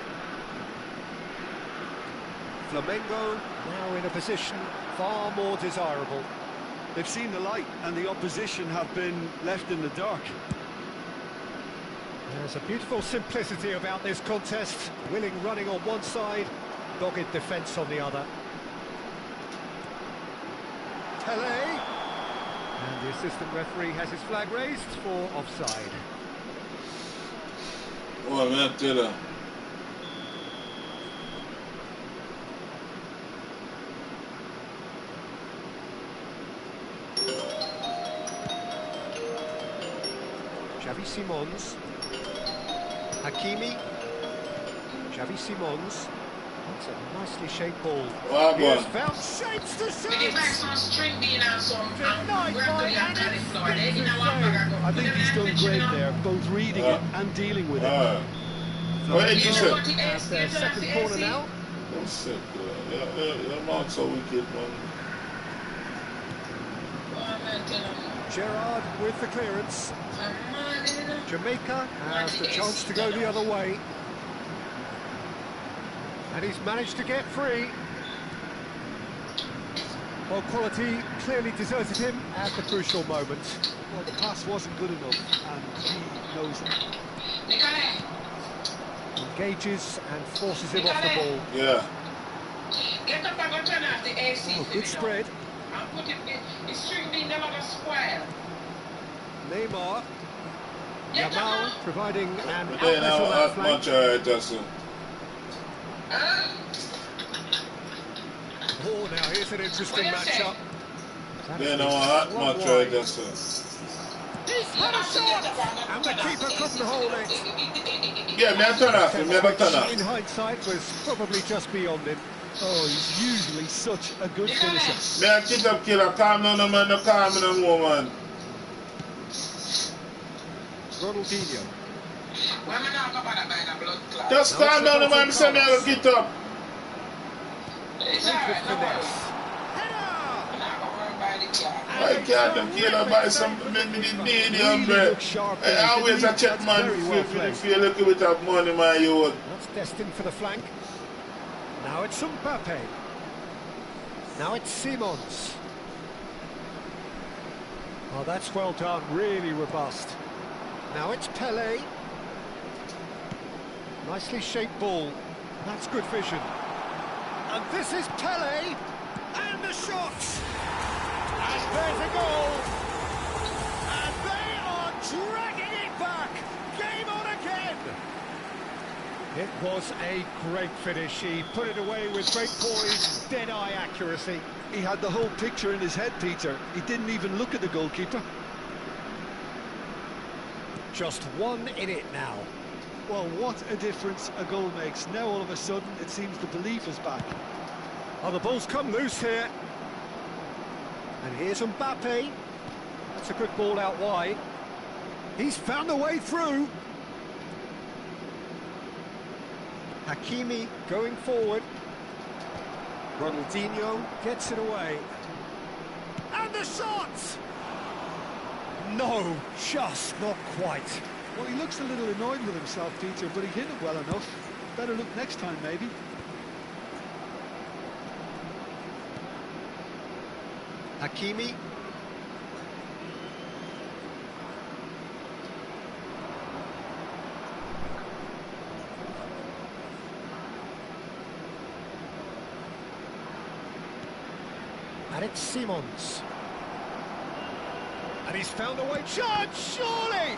Flamengo now in a position far more desirable. They've seen the light, and the opposition have been left in the dark. There's a beautiful simplicity about this contest. Willing running on one side, dogged defence on the other. Pelé. And the assistant referee has his flag raised for offside. Oh, man, tell her. Xavi Simons. Hakimi. Xavi Simons. That's a nicely shaped ball. Wow, He has found shapes to shoot. It is like some string bean and some Denied by cauliflower. They Alex. in a one bag of I think he's done great there, both reading it and dealing with it. What did you say? That's their second corner now. Don't say that. Your mouth's so wicked, man. Gerrard with the clearance. Jamaica has the chance to go the other way. And he's managed to get free. Well, quality clearly deserted him at the crucial moment. Well, the pass wasn't good enough, and he knows it. Engages and forces him off the ball. Yeah. Get up and go turn off the AC. Oh, good spread. And put it, the string bean never go spoil. Neymar. Get Yamal up. providing an But then outlet on that flank. much that's it. Oh, now here's an interesting matchup. Then I hot much that's it. He's had a shot! And the keeper couldn't hold it. Yeah, me I turn off him, me I turn off. In hindsight, was probably just beyond him. Oh, he's usually such a good finisher. Me I keep up killer, calm down the man, no calm me no more, man. Ronaldinho. Just calm down the man, say me I go get up. I can't kill by something make me the medium, bro. I always a check man feel a little bit of money, my youth. That's destined for the flank. Now it's Mbappe. Now it's Simons. Oh, that's well done, really robust. Now it's Pelé. Nicely shaped ball. That's good vision. And this is Pelé. And the shot. And there's a goal. And they are dragging it back. Game on again. It was a great finish. He put it away with great poise, dead-eye accuracy. He had the whole picture in his head, Peter. He didn't even look at the goalkeeper. Just one in it now. Well, what a difference a goal makes. Now all of a sudden it seems the belief is back. Oh, the ball's come loose here. And here's Mbappe. That's a good ball out wide. He's found a way through. Hakimi going forward. Ronaldinho gets it away. And the shot! No, just not quite. Well, he looks a little annoyed with himself, Peter, but he hit it well enough. Better look next time, maybe. Hakimi. And it's Simons. And he's found a way. Chance, surely!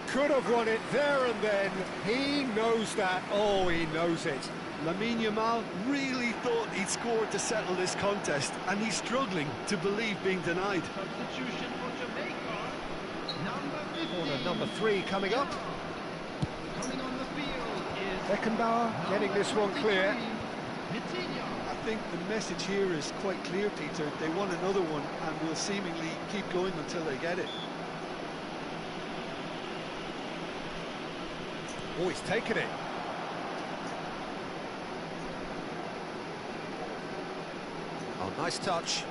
Could have won it there and then. He knows that. Oh, he knows it. Lamine Yamal really thought he'd scored to settle this contest, and he's struggling to believe being denied. Substitution for Jamaica. Number 15. Corner number 3 coming up. Coming on the field is Beckenbauer getting this one clear. I think the message here is quite clear, Peter. They want another one and will seemingly keep going until they get it. Oh, he's taken it. Oh, nice touch.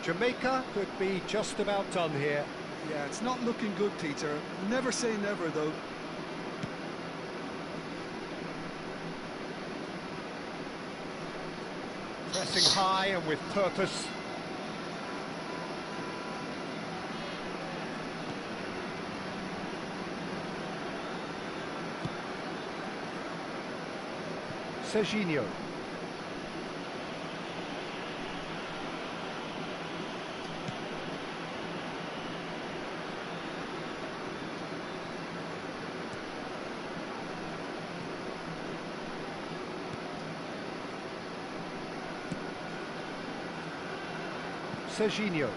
Jamaica could be just about done here. Yeah, it's not looking good, Peter. Never say never, though. Pressing high and with purpose. Serginho. Serginho.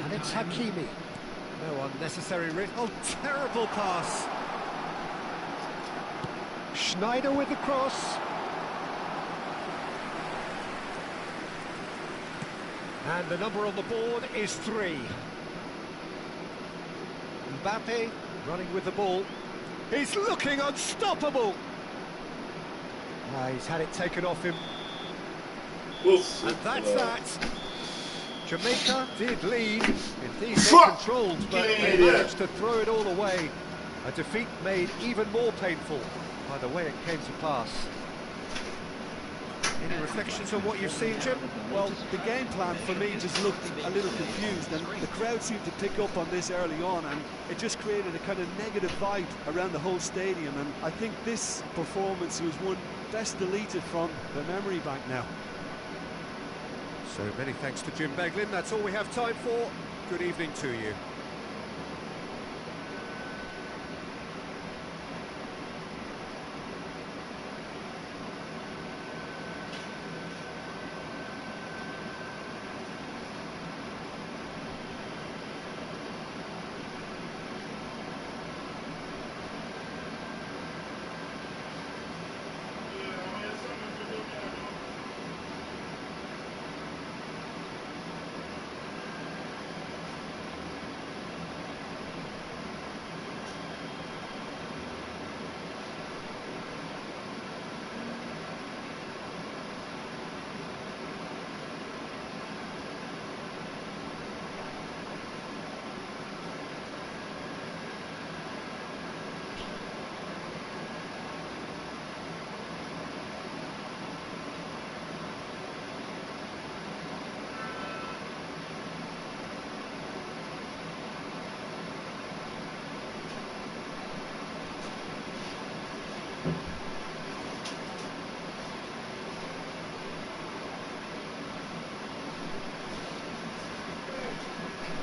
And it's Hakimi. No unnecessary risk. Oh, terrible pass. Schneider with the cross. And the number on the board is 3. Mbappe running with the ball. He's looking unstoppable. He's had it taken off him. And that's that. Jamaica did lead. Indeed, they controlled, but they managed to throw it all away. A defeat made even more painful by the way it came to pass. Any reflections on what you've seen, Jim? Well, the game plan for me just looked a little confused, and the crowd seemed to pick up on this early on, and it just created a kind of negative vibe around the whole stadium. And I think this performance was one best deleted from the memory bank now. So many thanks to Jim Beglin. That's all we have time for. Good evening to you.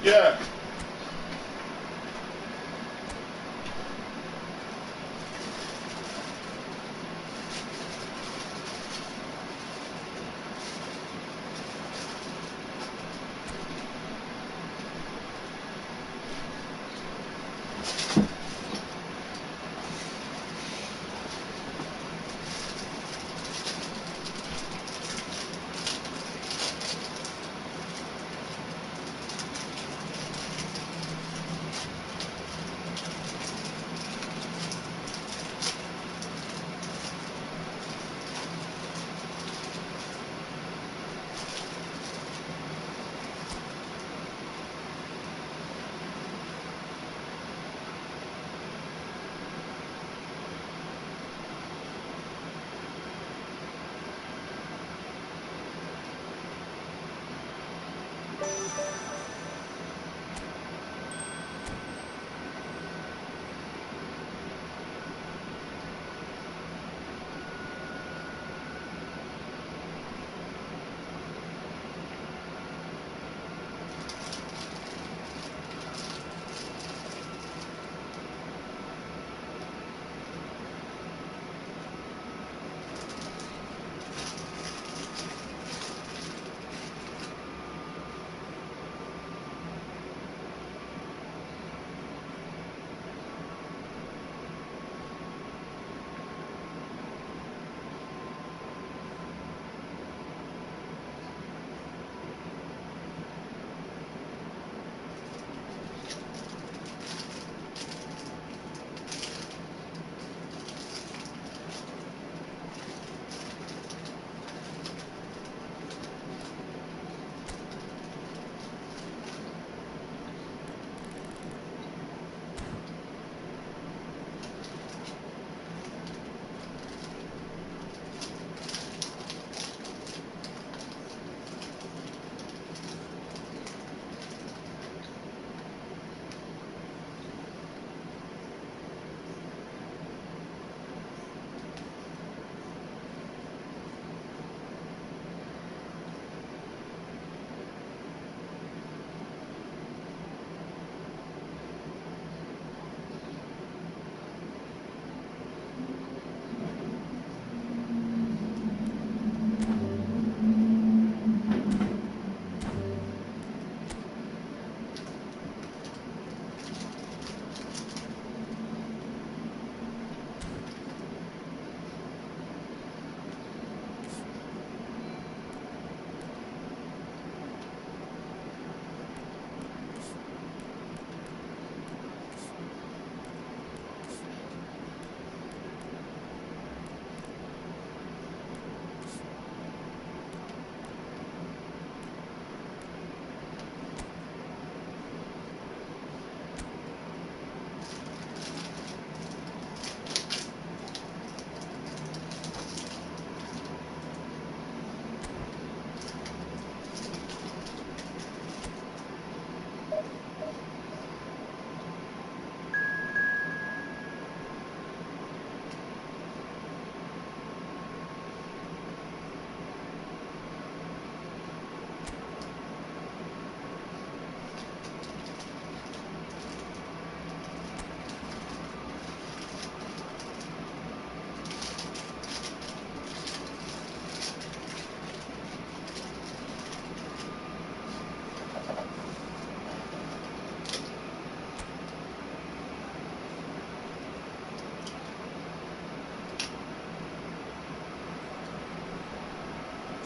Yeah.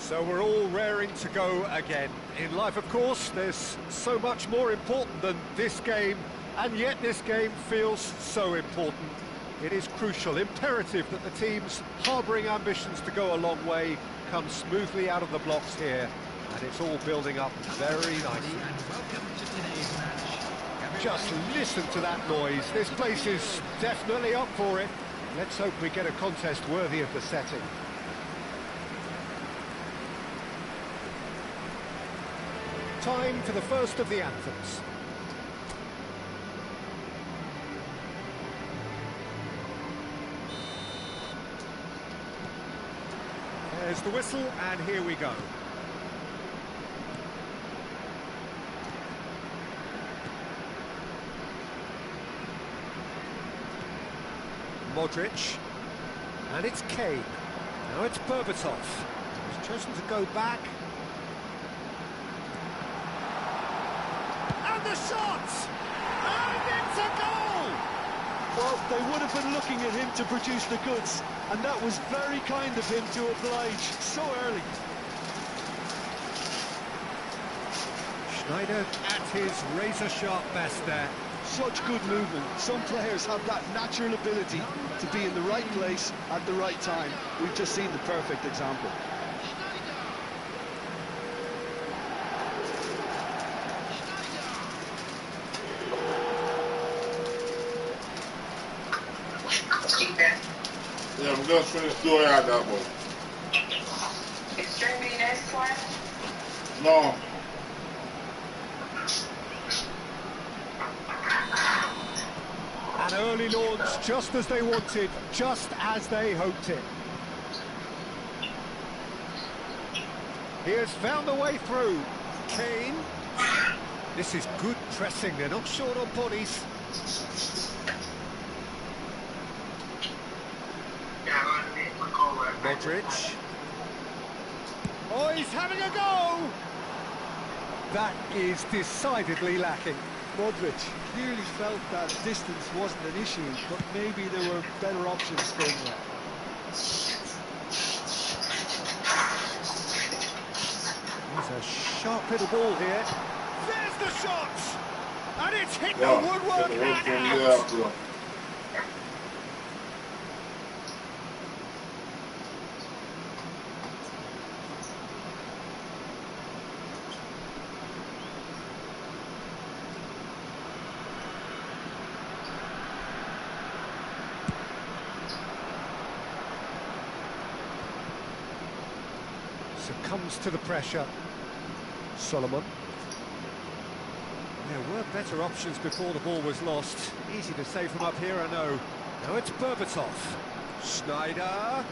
So we're all raring to go again. In life, of course, there's so much more important than this game, and yet this game feels so important. It is crucial, imperative that the teams harbouring ambitions to go a long way come smoothly out of the blocks here, and it's all building up very nicely. And welcome to today's match. Just listen to that noise. This place is definitely up for it. Let's hope we get a contest worthy of the setting. Time for the first of the anthems. There's the whistle, and here we go. Modric, and it's Kane. Now it's Berbatov. He's chosen to go back. And the shot! And it's a goal! Well, they would have been looking at him to produce the goods, and that was very kind of him to oblige so early. Schneider at his razor-sharp best there. Such good movement. Some players have that natural ability to be in the right place at the right time. We've just seen the perfect example. Yeah, I'm just finished doing that one. Is string me this one? No. An early launch, just as they wanted, just as they hoped it. He has found a way through. Kane. This is good pressing, they're not short on bodies. Modric. Oh, he's having a go! That is decidedly lacking. Modric clearly felt that distance wasn't an issue, but maybe there were better options for him there. There's a sharp little ball here. There's the shot! And it's hit Yeah, the woodwork get the wood from and there out! after. Succumbs to the pressure. Solomon. There were better options before the ball was lost. Easy to say from up here, I know. Now it's Berbatov. Schneider.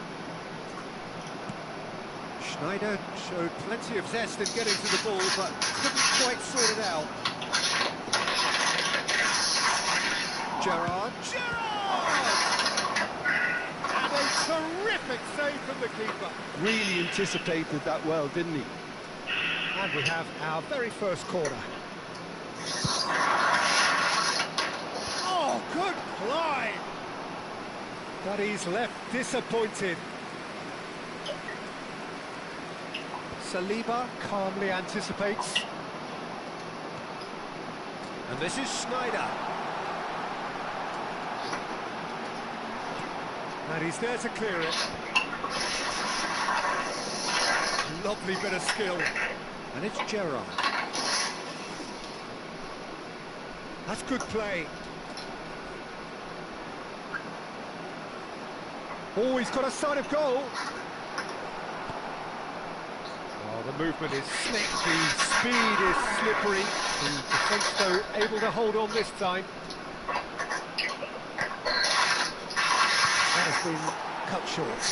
Schneider showed plenty of zest in getting to the ball, but couldn't quite sort it out. Gerrard. And a terrific save from the keeper. Really anticipated that well, didn't he? And we have our very first corner. Oh, good climb! But he's left disappointed. Saliba calmly anticipates. And this is Schneider. And he's there to clear it. Lovely bit of skill. And it's Gerrard. That's good play. Oh, he's got a sight of goal. Oh, the movement is slick, the speed is slippery. The defence, though, able to hold on this time. That has been cut short.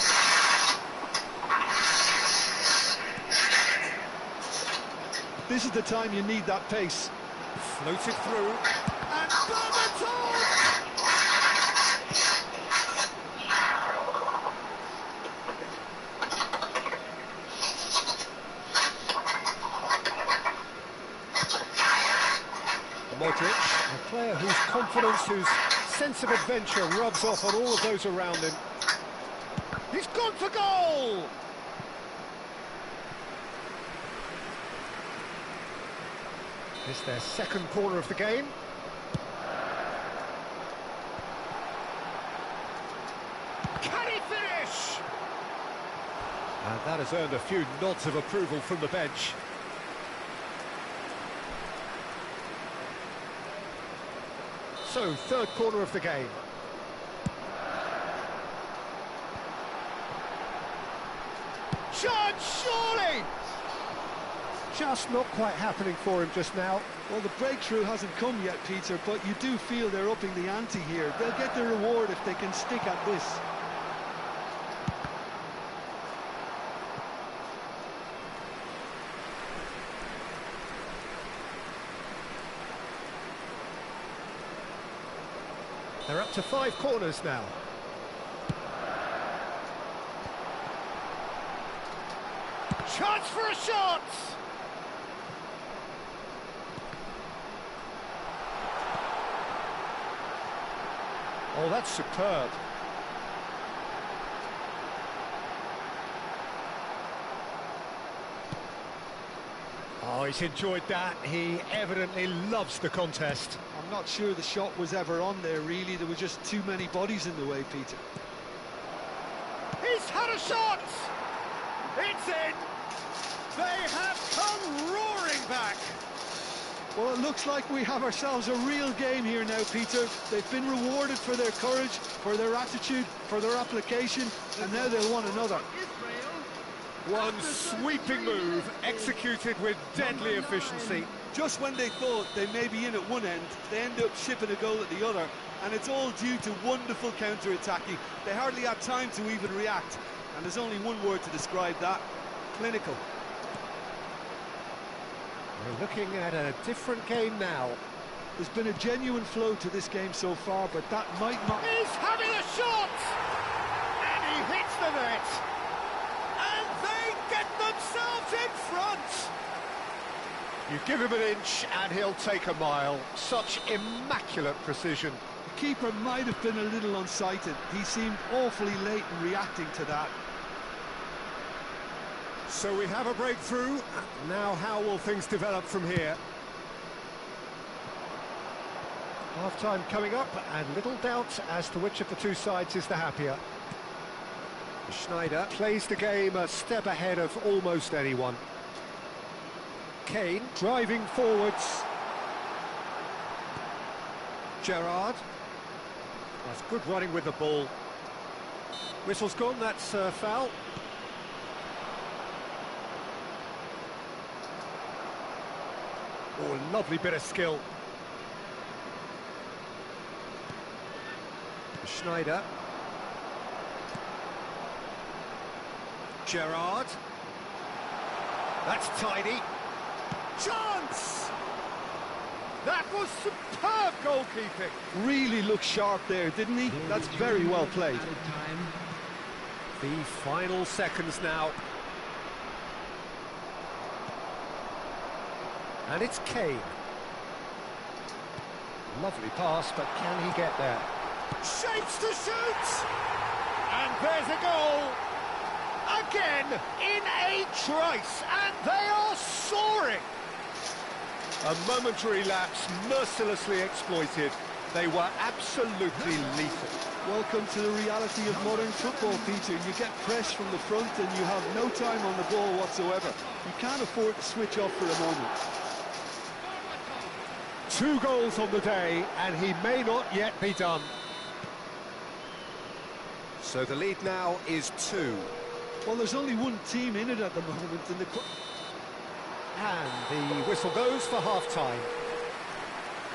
This is the time you need that pace. Floated through. And Berbatov! Modric, a player whose confidence, whose sense of adventure rubs off on all of those around him. He's gone for goal! It's their second corner of the game. Can he finish? And that has earned a few nods of approval from the bench. So, third corner of the game. Chance, surely! Just not quite happening for him just now. Well, the breakthrough hasn't come yet, Peter, but you do feel they're upping the ante here. They'll get their reward if they can stick at this. They're up to 5 corners now. Chance for a shot! Oh, that's superb. Oh, he's enjoyed that. He evidently loves the contest. I'm not sure the shot was ever on there, really. There were just too many bodies in the way, Peter. He's had a shot! It's in! They have come roaring back! Well, it looks like we have ourselves a real game here now, Peter. They've been rewarded for their courage, for their attitude, for their application, and now they'll want another. One sweeping move, executed with deadly efficiency. Just when they thought they may be in at one end, they end up shipping a goal at the other, and it's all due to wonderful counter-attacking. They hardly had time to even react, and there's only one word to describe that: clinical. We're looking at a different game now. There's been a genuine flow to this game so far, but that might not... He's having a shot! And he hits the net! And they get themselves in front! You give him an inch and he'll take a mile. Such immaculate precision. The keeper might have been a little unsighted. He seemed awfully late in reacting to that. So we have a breakthrough. Now how will things develop from here? Half-time coming up, and little doubt as to which of the two sides is the happier. Schneider plays the game a step ahead of almost anyone. Kane driving forwards. Gerrard. That's good running with the ball. Whistle's gone, that's foul. Oh, lovely bit of skill. Schneider. Gerrard. That's tidy. Chance! That was superb goalkeeping. Really looked sharp there, didn't he? That's very well played. The final seconds now. And it's Kane. Lovely pass, but can he get there? Shapes to shoot! And there's a goal! Again, in a trice, and they are soaring! A momentary lapse, mercilessly exploited. They were absolutely lethal. Welcome to the reality of modern football, Peter. You get press from the front and you have no time on the ball whatsoever. You can't afford to switch off for a moment. 2 goals on the day, and he may not yet be done. So the lead now is 2. Well, there's only one team in it at the moment, and And the whistle goes for half-time.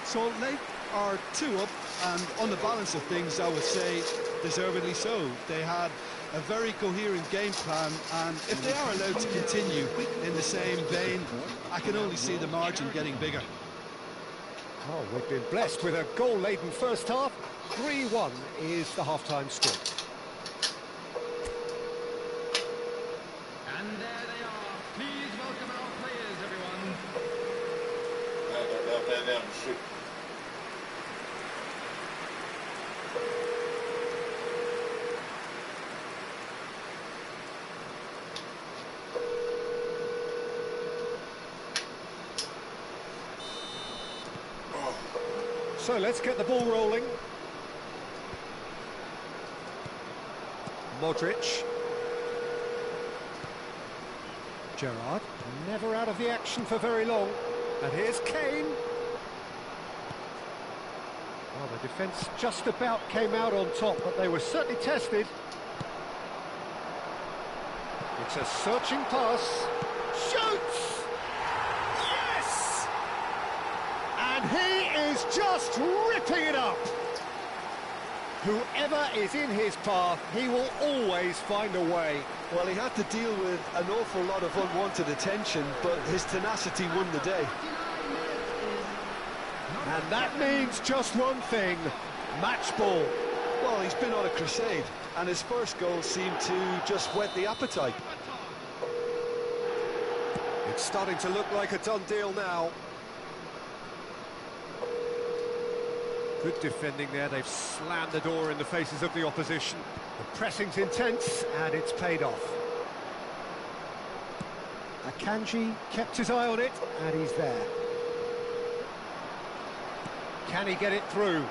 So they are 2 up, and on the balance of things, I would say deservedly so. They had a very coherent game plan, and if they are allowed to continue in the same vein, I can only see the margin getting bigger. Oh, we've been blessed with a goal-laden first half. 3-1 is the half-time score. And there they are. Please welcome our players, everyone. So let's get the ball rolling. Modric. Gerrard, never out of the action for very long. And here's Kane. Well, the defence just about came out on top, but they were certainly tested. It's a searching pass. Shoots! Yes! And he is just ripping it up. Whoever is in his path, he will always find a way. Well, he had to deal with an awful lot of unwanted attention, but his tenacity won the day. And that means just one thing, match ball. Well, he's been on a crusade, and his first goal seemed to just whet the appetite. It's starting to look like a done deal now. Good defending there, they've slammed the door in the faces of the opposition. The pressing's intense, and it's paid off. Akanji kept his eye on it, and he's there. Can he get it through?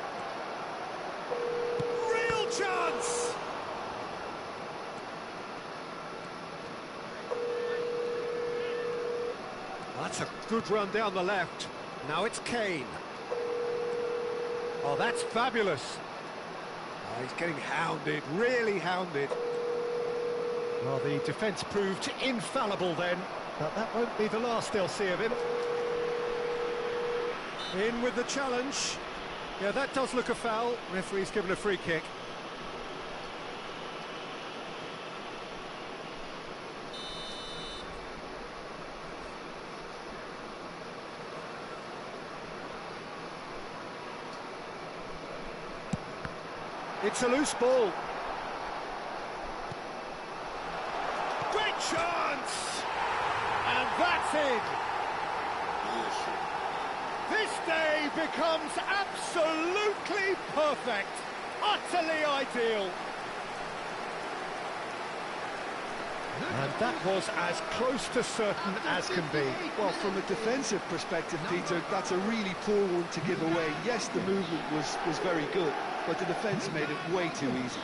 Real chance! That's a good run down the left. Now it's Kane. Oh, that's fabulous. Oh, he's getting hounded, really hounded. Well, the defence proved infallible then, but that won't be the last they'll see of him. In with the challenge. Yeah, that does look a foul. Referee's given a free kick. It's a loose ball. Great chance! And that's in. This day becomes absolutely perfect, utterly ideal. And that was as close to certain as can be. Well, from a defensive perspective, Peter, that's a really poor one to give away. Yes, the movement was very good, but the defence made it way too easy.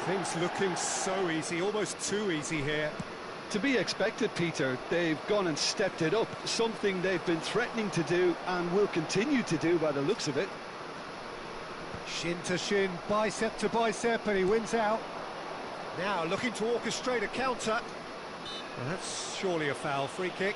Things looking so easy, almost too easy here. To be expected, Peter. They've gone and stepped it up, something they've been threatening to do and will continue to do by the looks of it. Shin to shin, bicep to bicep, and he wins out. Now looking to orchestrate a counter. Well, that's surely a foul. Free kick.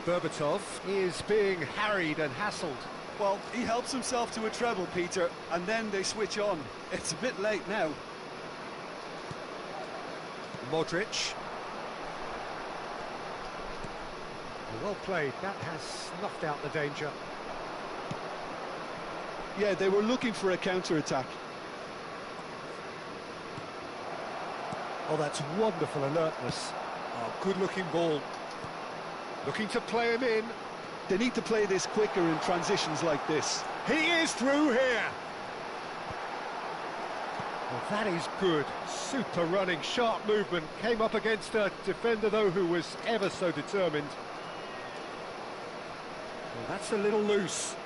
Berbatov is being harried and hassled. Well, he helps himself to a treble, Peter, and then they switch on. It's a bit late now. Modric. Well played. That has snuffed out the danger. Yeah, they were looking for a counter-attack. Oh, that's wonderful alertness. Oh, good-looking ball. Looking to play him in. They need to play this quicker in transitions like this. He is through here. Well, that is good. Super running, sharp movement. Came up against a defender, though, who was ever so determined. Well, that's a little loose.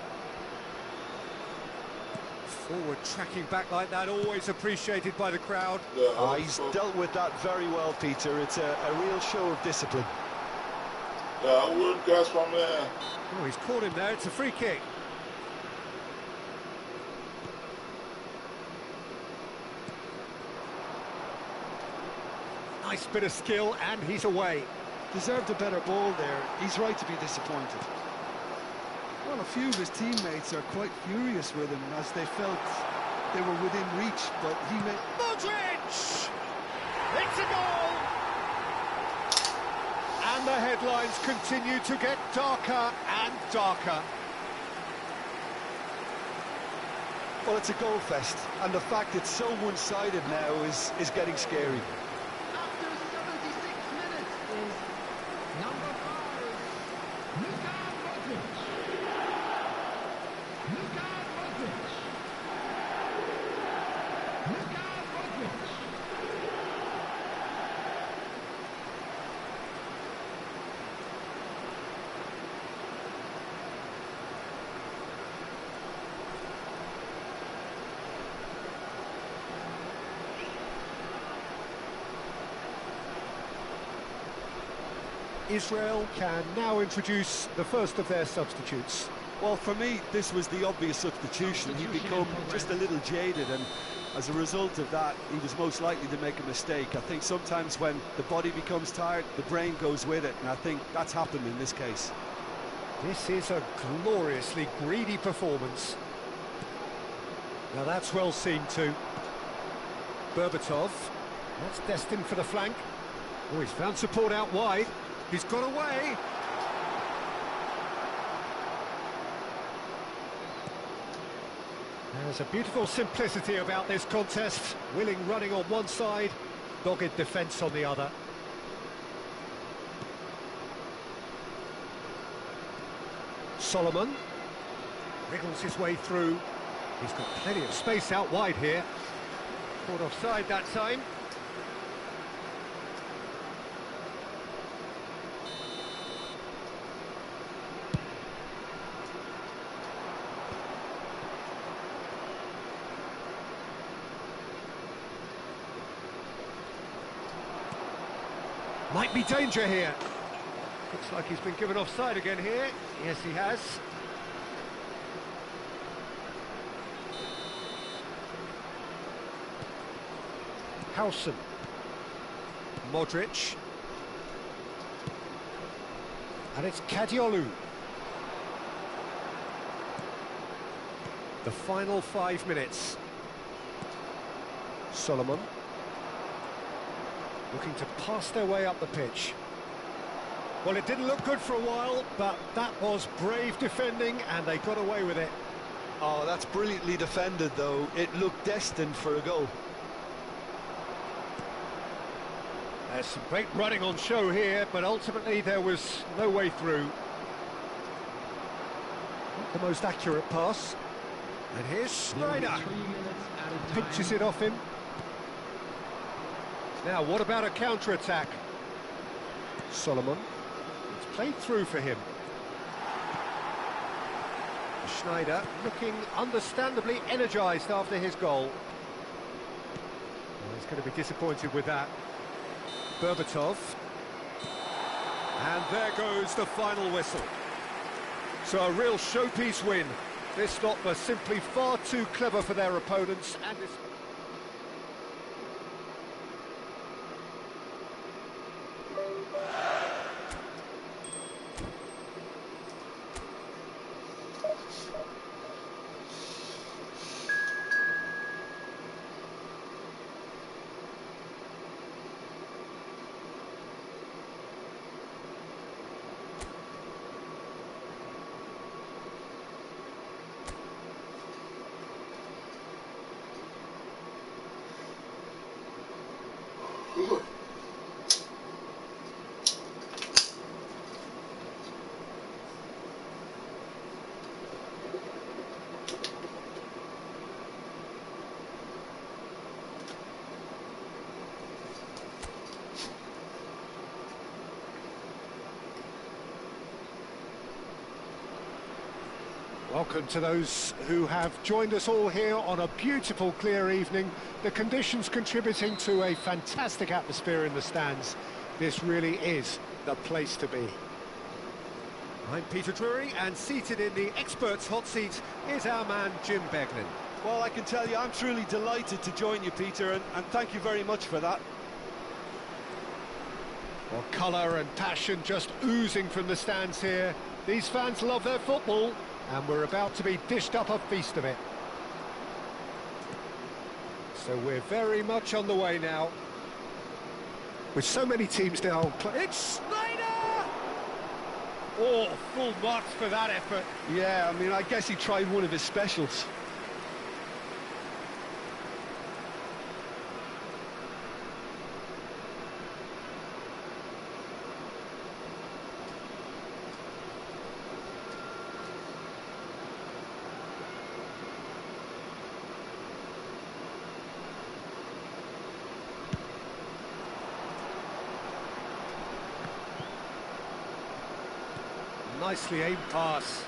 Forward tracking back like that, always appreciated by the crowd. He's dealt with that very well, Peter. It's a real show of discipline. Word gas from there. Oh, he's caught him there. It's a free kick. Nice bit of skill, and he's away. Deserved a better ball there. He's right to be disappointed. Well, a few of his teammates are quite furious with him as they felt they were within reach, but he made... Modric! It's a goal! And the headlines continue to get darker and darker. Well, it's a goal fest, and the fact it's so one-sided now is getting scary. After 76 minutes is number 5, Luka Israel can now introduce the first of their substitutes. Well, for me, this was the obvious substitution. He'd become just a little jaded, and as a result of that, he was most likely to make a mistake. I think sometimes when the body becomes tired, the brain goes with it, and I think that's happened in this case. This is a gloriously greedy performance. Now that's well seen too. Berbatov, that's destined for the flank. Oh, he's found support out wide. He's got away. There's a beautiful simplicity about this contest. Willing running on one side, dogged defence on the other. Solomon wriggles his way through. He's got plenty of space out wide here. Caught offside that time. Might be danger here. Looks like he's been given offside again here. Yes, he has. Howson. Modric. And it's Kadiolu. The final 5 minutes. Solomon. Looking to pass their way up the pitch. Well, it didn't look good for a while, but that was brave defending, and they got away with it. Oh, that's brilliantly defended, though. It looked destined for a goal. There's some great running on show here, but ultimately there was no way through. Not the most accurate pass. And here's Snyder. Pinches it off him. Now, what about a counter-attack? Solomon. It's played through for him. Schneider looking understandably energised after his goal. Well, he's going to be disappointed with that. Berbatov. And there goes the final whistle. So a real showpiece win. This lot were simply far too clever for their opponents, and it's... Welcome to those who have joined us all here on a beautiful, clear evening. The conditions contributing to a fantastic atmosphere in the stands. This really is the place to be. I'm Peter Drury, and seated in the experts' hot seat is our man Jim Beglin. Well, I can tell you, I'm truly delighted to join you, Peter, and thank you very much for that. Well, colour and passion just oozing from the stands here. These fans love their football, and we're about to be dished up a feast of it. So we're very much on the way now. With so many teams now... It's Snyder! Oh, full marks for that effort. Yeah, I mean, I guess he tried one of his specials. Nicely aimed pass.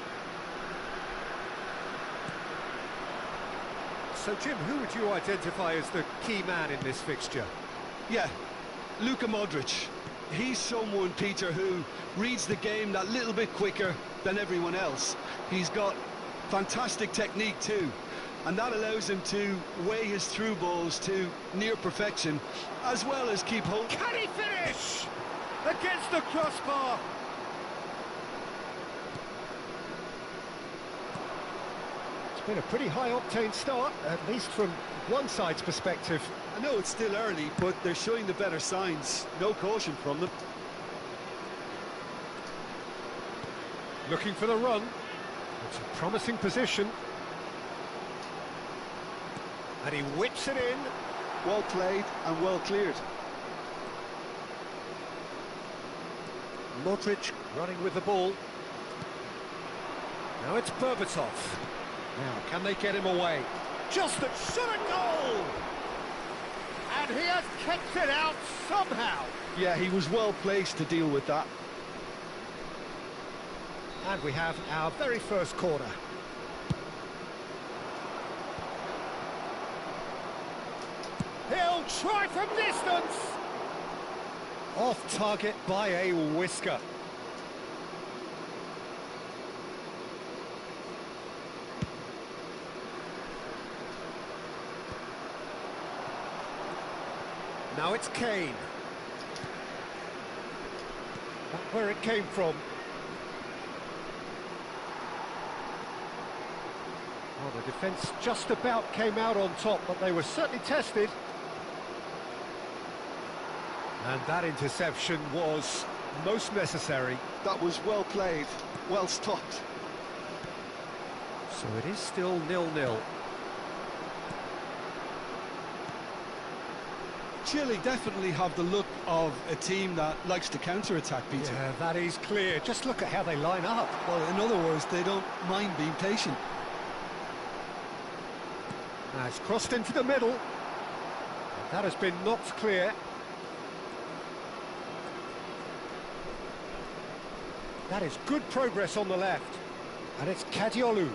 So, Jim, who would you identify as the key man in this fixture? Yeah, Luka Modric. he's someone, Peter, who reads the game that little bit quicker than everyone else. He's got fantastic technique too, and that allows him to weigh his through balls to near perfection, as well as keep hold. Can he finish? Against the crossbar. It's been a pretty high-octane start, at least from one side's perspective. I know it's still early, but they're showing the better signs. No caution from them. Looking for the run. It's a promising position. And he whips it in. Well played and well cleared. Modric running with the ball. Now it's Berbatov. Now, can they get him away? Just a shot at goal! And he has kept it out somehow. Yeah, he was well placed to deal with that. And we have our very first corner. He'll try from distance. Off target by a whisker. Now it's Kane. That's where it came from. Well, the defence just about came out on top, but they were certainly tested. And that interception was most necessary. That was well played, well stopped. So it is still 0-0. Chile definitely have the look of a team that likes to counter-attack, Peter. Yeah, that is clear. Just look at how they line up. Well, in other words, they don't mind being patient. Now it's crossed into the middle. That has been knocked clear. That is good progress on the left. And it's Kadiolu.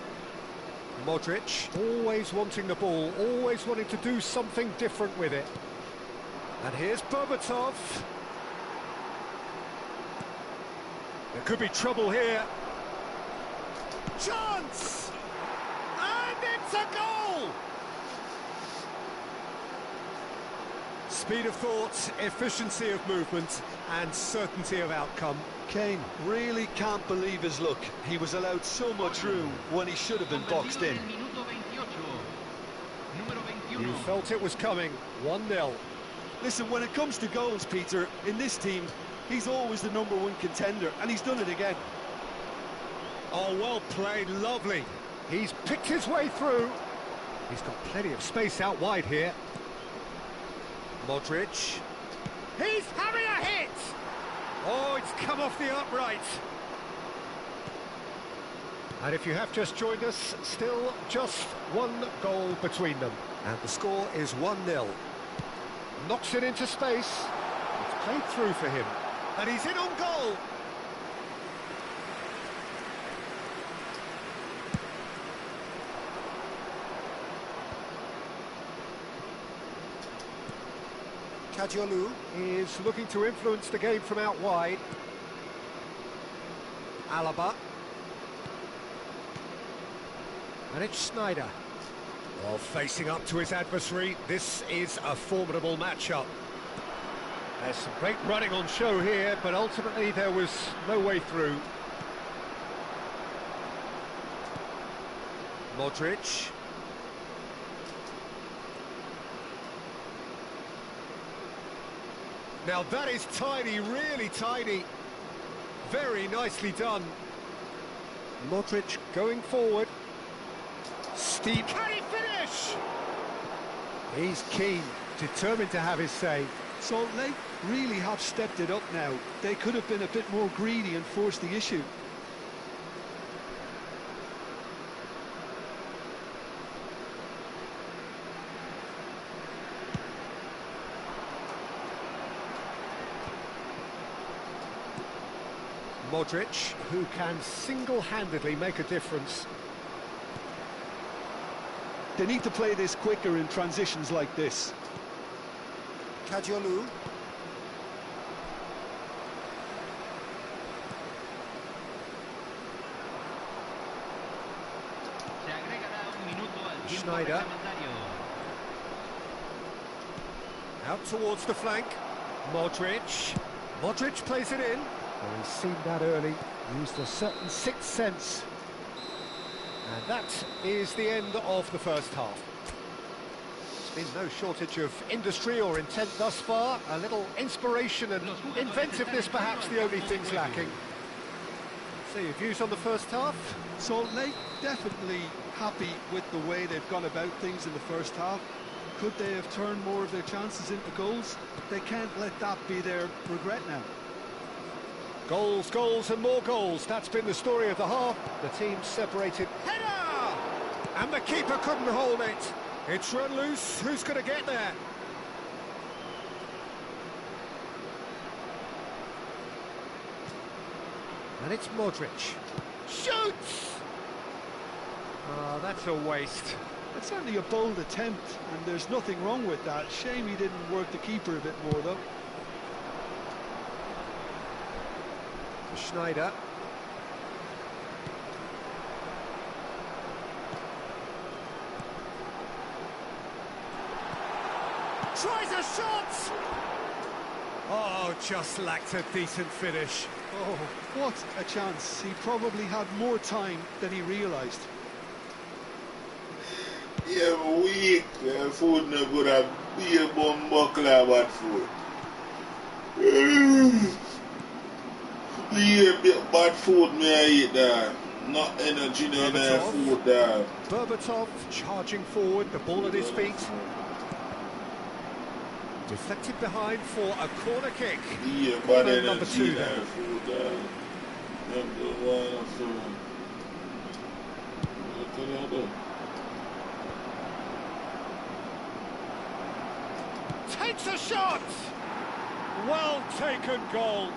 Modric, always wanting the ball, always wanting to do something different with it. And here's Berbatov. There could be trouble here. Chance! And it's a goal! Speed of thought, efficiency of movement, and certainty of outcome. Kane really can't believe his luck. He was allowed so much room when he should have been boxed in. You felt it was coming. 1-0. Listen, when it comes to goals, Peter, in this team, he's always the #1 contender, and he's done it again. Oh, well played, lovely. He's picked his way through. He's got plenty of space out wide here. Modric. He's having a hit! Oh, it's come off the upright. And if you have just joined us, still just one goal between them. And the score is 1-0. Knocks it into space. It's played through for him. And he's in on goal. Kadiolu is looking to influence the game from out wide. Alaba. And it's Snyder. Well, facing up to his adversary, this is a formidable matchup. There's some great running on show here, but ultimately there was no way through. Modric. Now that is tidy, really tidy. Very nicely done. Modric going forward. Steep. Can he finish? He's keen, determined to have his say. Salt Lake really have stepped it up now. They could have been a bit more greedy and forced the issue. Modric, who can single-handedly make a difference. They need to play this quicker in transitions like this. Kadiolu. Schneider. Out towards the flank. Modric. Modric plays it in. Well, he's seen that early. Used a certain sixth sense. And that is the end of the first half. There's been no shortage of industry or intent thus far. A little inspiration and inventiveness perhaps the only things lacking. So your views on the first half? Salt Lake definitely happy with the way they've gone about things in the first half. Could they have turned more of their chances into goals? They can't let that be their regret now. Goals, goals and more goals. That's been the story of the half. The team separated. Header! And the keeper couldn't hold it. It's run loose. Who's going to get there? And it's Modric. Shoots! Oh, that's a waste. It's certainly a bold attempt, and there's nothing wrong with that. Shame he didn't work the keeper a bit more, though. Schneider. Tries a shot! Oh, just lacked a decent finish. Oh, what a chance. He probably had more time than he realised. Yeah, but weak. Food no good at be a bomb buckle about food. Yeah, bad food me I eat there. Not energy no there food there. Berbatov charging forward, the ball at his feet. Deflected behind for a corner kick. Yeah, bad energy number 2 there there. food there. Number 1 or so. What can I do? Takes a shot! Well taken goal.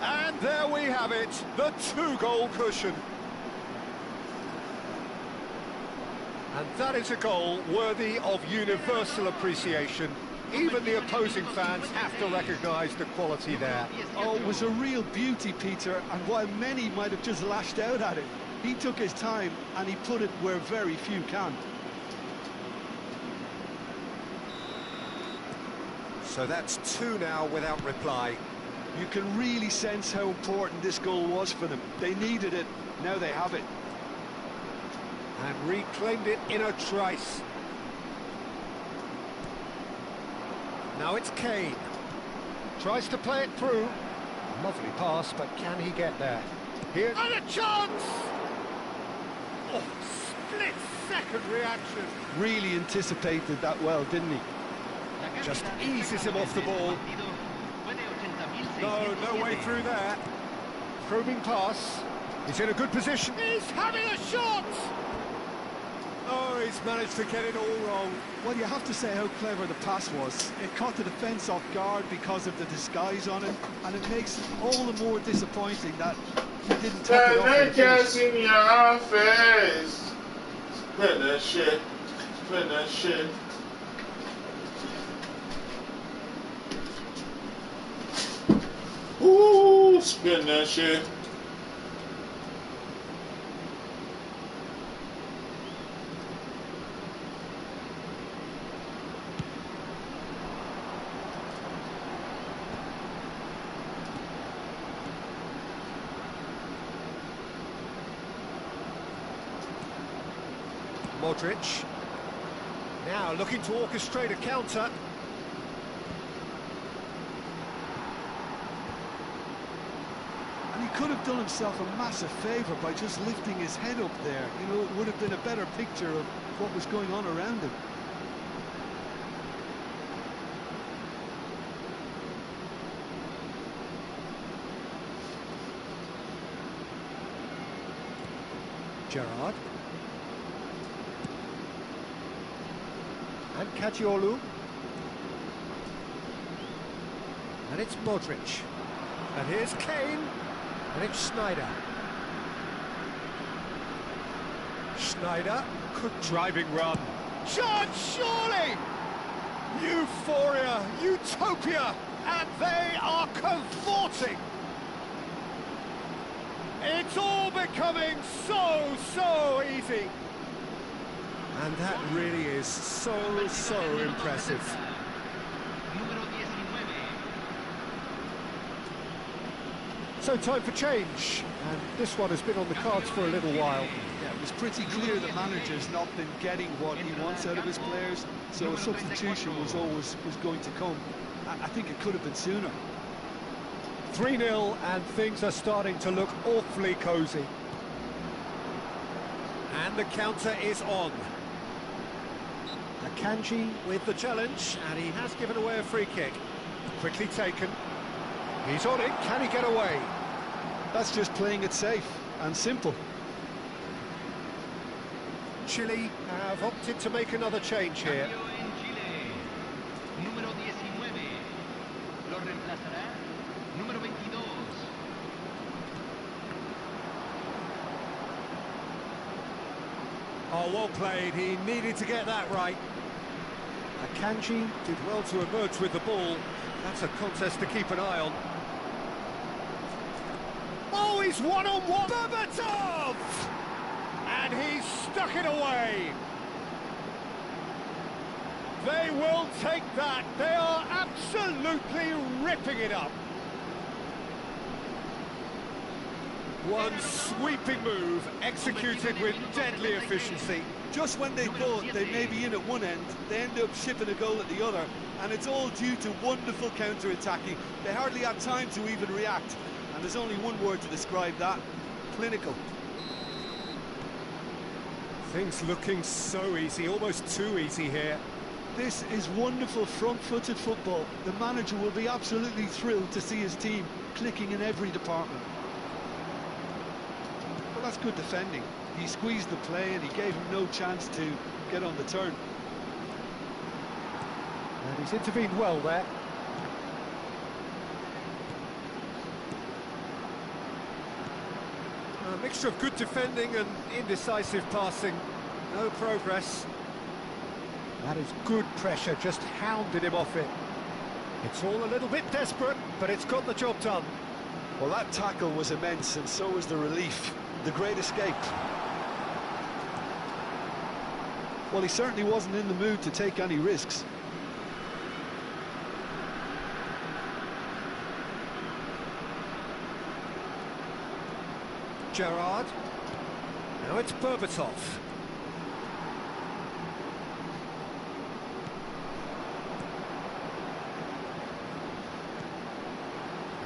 And there we have it, the 2-goal cushion. And that is a goal worthy of universal appreciation. Even the opposing fans have to recognise the quality there. Oh, it was a real beauty, Peter, and while many might have just lashed out at it, he took his time and he put it where very few can. So that's 2 now without reply. You can really sense how important this goal was for them. They needed it, now they have it. And reclaimed it in a trice. Now it's Kane. Tries to play it through. Lovely pass, but can he get there? Here, and a chance! Oh, split-second reaction. Really anticipated that well, didn't he? Just eases him off the ball. No way through there. Probing pass. He's in a good position. He's having a shot! Oh, he's managed to get it all wrong. Well, you have to say how clever the pass was. It caught the defence off guard because of the disguise on it, and it makes it all the more disappointing that he didn't take it off. That just in your face. Spit that shit. Spit that shit. Ooh, spin that shit. Modric. Now looking to orchestrate a counter. And he could have done himself a massive favour by just lifting his head up there. You know, it would have been a better picture of what was going on around him. Gerrard. And Caggiolu. And it's Modric. And here's Kane. And it's Schneider. Schneider. Good driving run. Chance, surely! Euphoria, utopia, and they are cavorting. It's all becoming so easy. And that really is so impressive. Número 19. So time for change, and this one has been on the cards for a little while. Yeah, it was pretty clear the manager's not been getting what he wants out of his players, so a substitution was going to come. I think it could have been sooner. 3-0, and things are starting to look awfully cosy. And the counter is on. Akanji with the challenge, and he has given away a free kick. Quickly taken. He's on it, can he get away? That's just playing it safe and simple. Chile have opted to make another change here. Cambio en Chile. Número 19. Lo reemplazará. Número 22. Oh, well played, he needed to get that right. Akanji did well to emerge with the ball. That's a contest to keep an eye on. Oh, he's one-on-one! Berbatov! And he's stuck it away. They will take that. They are absolutely ripping it up. One sweeping move, executed with deadly efficiency. Just when they thought they may be in at one end, they end up shipping a goal at the other, and it's all due to wonderful counter-attacking. They hardly had time to even react, and there's only one word to describe that: clinical. Things looking so easy, almost too easy here. This is wonderful front-footed football. The manager will be absolutely thrilled to see his team clicking in every department. Well, that's good defending. He squeezed the play and he gave him no chance to get on the turn. And he's intervened well there. A mixture of good defending and indecisive passing. No progress. That is good pressure, just hounded him off it. It's all a little bit desperate, but it's got the job done. Well, that tackle was immense, and so was the relief. The great escape. Well, he certainly wasn't in the mood to take any risks. Gerrard. Now it's Berbatov.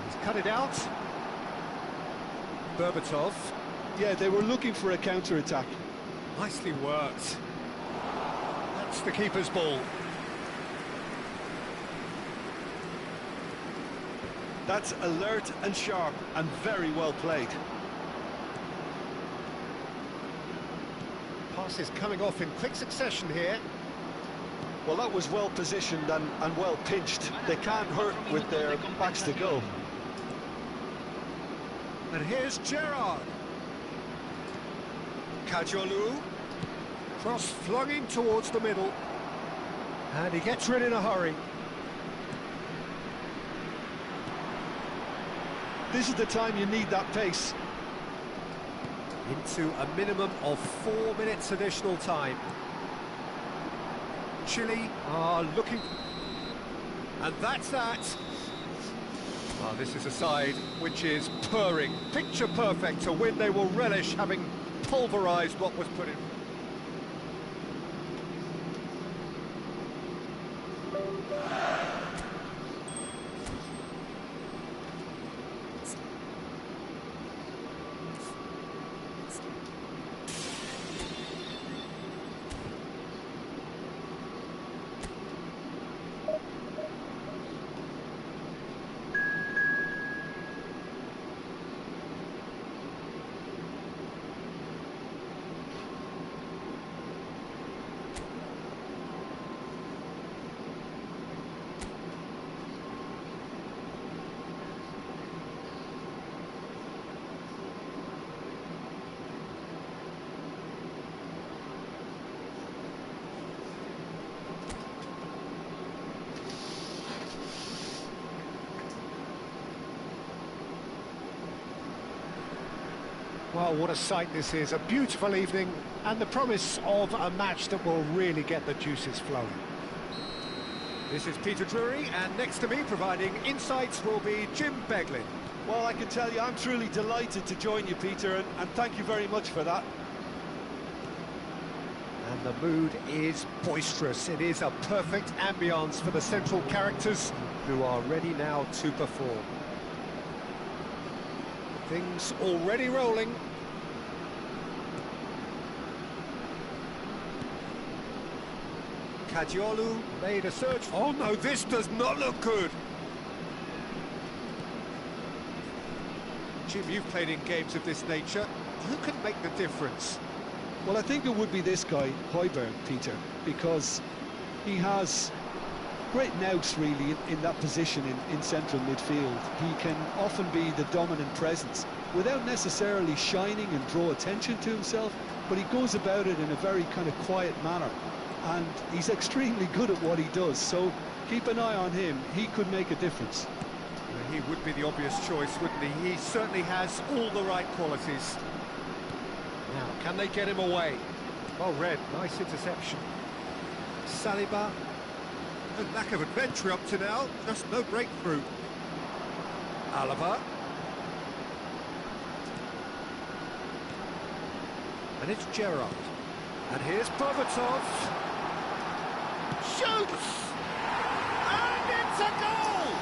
He's cut it out. Berbatov. Yeah, they were looking for a counter-attack. Nicely worked. That's the keeper's ball. That's alert and sharp and very well played. Passes coming off in quick succession here. Well, that was well positioned and well pinched. They can't hurt with their backs to goal. And here's Gerrard. Kajolu. Cross flung in towards the middle. And he gets rid in a hurry. This is the time you need that pace. Into a minimum of 4 minutes additional time. Chile are looking... And that's that. Oh, this is a side which is purring. Picture perfect to win. They will relish having pulverised what was put in. Well, what a sight this is. A beautiful evening and the promise of a match that will really get the juices flowing. This is Peter Drury, and next to me providing insights will be Jim Beglin. Well, I can tell you, I'm truly delighted to join you, Peter, and thank you very much for that. And the mood is boisterous. It is a perfect ambience for the central characters who are ready now to perform. Things already rolling. Kadiolu made a search. Oh no, this does not look good. Jim, you've played in games of this nature. Who can make the difference? Well, I think it would be this guy, Højbjerg, Peter, because he has great nous really in that position in central midfield. He can often be the dominant presence without necessarily shining and draw attention to himself, but he goes about it in a very kind of quiet manner, and he's extremely good at what he does, so keep an eye on him. He could make a difference. Well, he would be the obvious choice, wouldn't he? He certainly has all the right qualities. Now, can they get him away? Well read, nice interception. Saliba. No lack of adventure up to now, just no breakthrough. Alaba. And it's Gerrard. And here's Berbatov. Shoots! And it's a goal!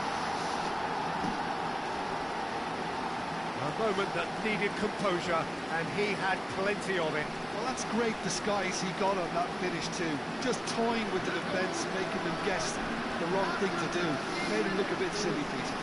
A moment that needed composure, and he had plenty of it. Well, that's great disguise he got on that finish too. Just toying with the defence, making them guess the wrong thing to do. Made him look a bit silly, Peter.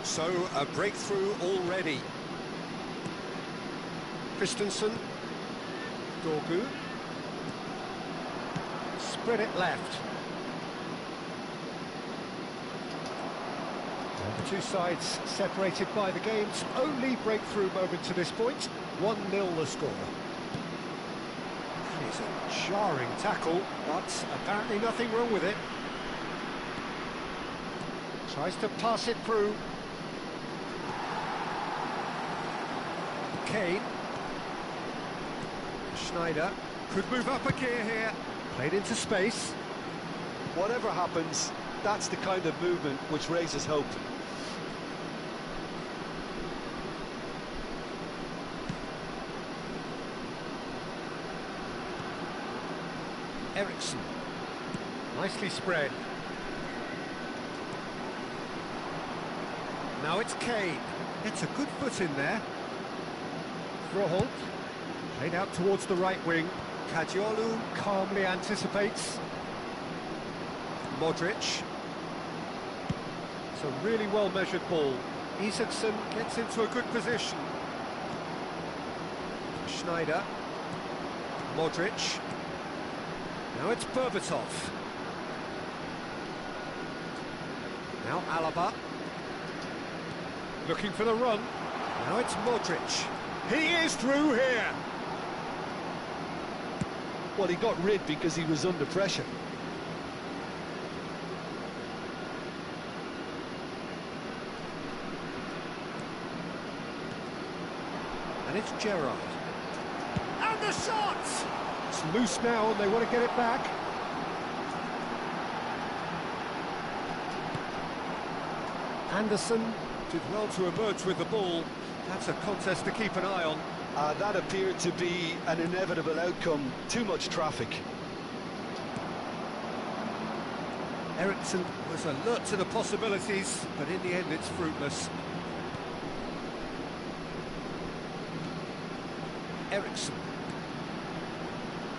So, a breakthrough already. Christensen. Dorgu. Spread it left. And the two sides separated by the game's only breakthrough moment to this point. 1-0 the score. It's a jarring tackle, but apparently nothing wrong with it. Tries to pass it through. Kane. Schneider could move up a gear here. Played into space. Whatever happens, that's the kind of movement which raises hope. Ericsson. Nicely spread. Now it's Kane. It's a good foot in there. Froholt, played out towards the right wing. Kadiolu calmly anticipates. Modric. It's a really well-measured ball. Isaacson gets into a good position. Schneider. Modric. Now it's Berbatov. Now Alaba. Looking for the run. Now it's Modric. He is through here! Well, he got rid because he was under pressure. And it's Gerrard. And the shot! It's loose now and they want to get it back. Anderson did well to emerge with the ball. That's a contest to keep an eye on. That appeared to be an inevitable outcome. Too much traffic. Ericsson was alert to the possibilities, but in the end it's fruitless. Ericsson.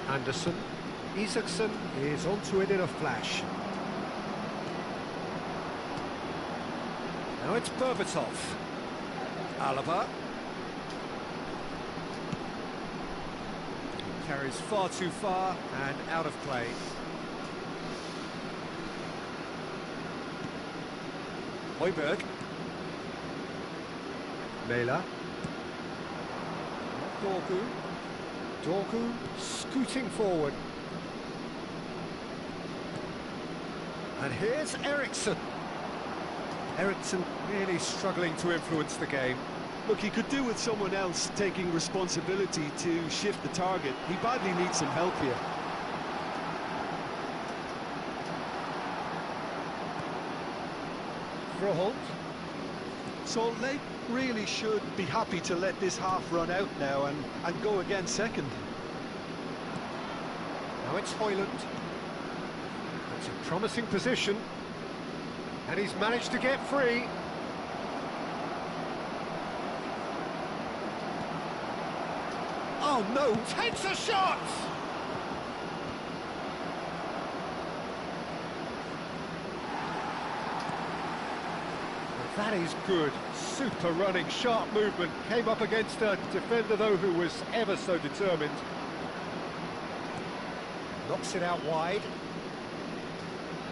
Anderson. Isaacson is onto it in a flash. Now Now it's Berbatov. Alaba. Carries far too far and out of play. Højbjerg. Mæler. Dorgu. Dorgu scooting forward. And here's Eriksson. Eriksson really struggling to influence the game. Look, he could do with someone else taking responsibility to shift the target. He badly needs some help here. Froholt. So Lake really should be happy to let this half run out now and go again second. Now it's Højlund. It's a promising position. And he's managed to get free. Oh no, takes a shot! That is good. Super running, sharp movement. Came up against a defender, though, who was ever so determined. Knocks it out wide.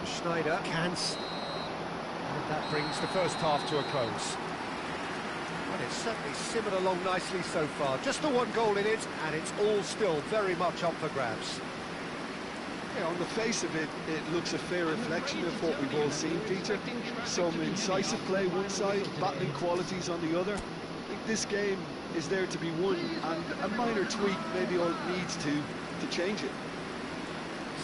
Schneider cans. And that brings the first half to a close. And it's certainly simmered along nicely so far. Just the one goal in it, and it's all still very much up for grabs. Yeah, on the face of it, it looks a fair reflection of what we've all seen, Peter. Some incisive play one side, battling qualities on the other. I think this game is there to be won, and a minor tweak maybe all it needs to change it.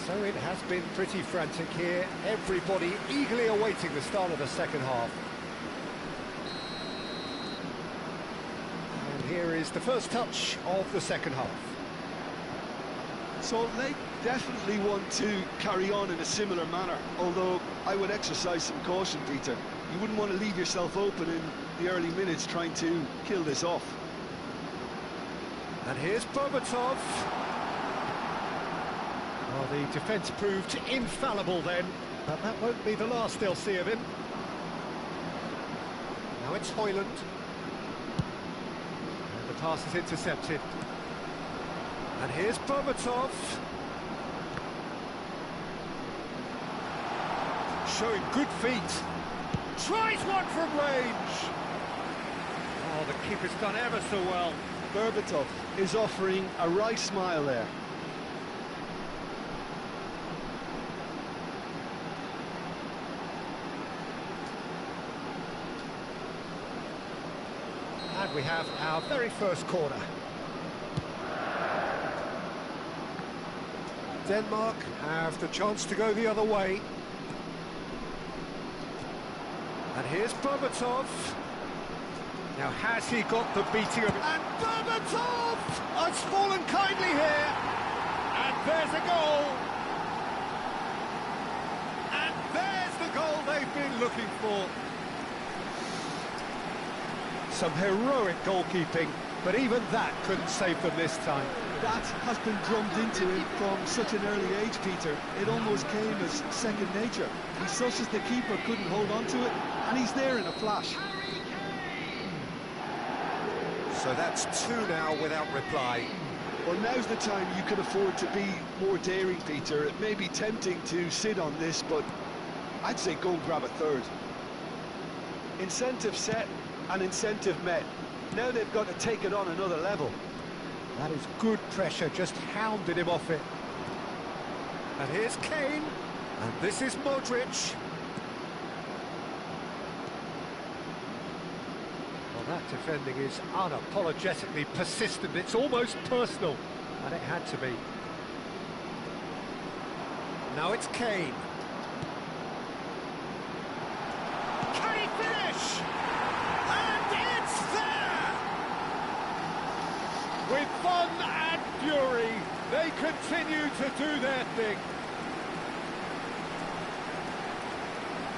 So it has been pretty frantic here. Everybody eagerly awaiting the start of the second half. And here is the first touch of the second half. So Lake definitely want to carry on in a similar manner, although I would exercise some caution, Peter. You wouldn't want to leave yourself open in the early minutes trying to kill this off. And here's Berbatov. Well, the defence proved infallible then, but that won't be the last they'll see of him. Now it's Højlund. And the pass is intercepted. And here's Berbatov. Showing good feet. Tries one from range. Oh, the keeper's done ever so well. Berbatov is offering a wry smile there. And we have our very first corner. Denmark have the chance to go the other way. And here's Berbatov. Now, has he got the beating of... And Berbatov has fallen kindly here. And there's a goal. And there's the goal they've been looking for. Some heroic goalkeeping, but even that couldn't save them this time. That has been drummed into him from such an early age, Peter. It almost came as second nature. He sussed as the keeper couldn't hold on to it, and he's there in a flash. So that's two now without reply. Well, now's the time you can afford to be more daring, Peter. It may be tempting to sit on this, but I'd say go and grab a third. Incentive set and incentive met. Now they've got to take it on another level. That is good pressure, just hounded him off it. And here's Kane, and this is Modric. Well, that defending is unapologetically persistent. It's almost personal, and it had to be. Now it's Kane. Can he finish? And it's there! With fun and fury, they continue to do their thing.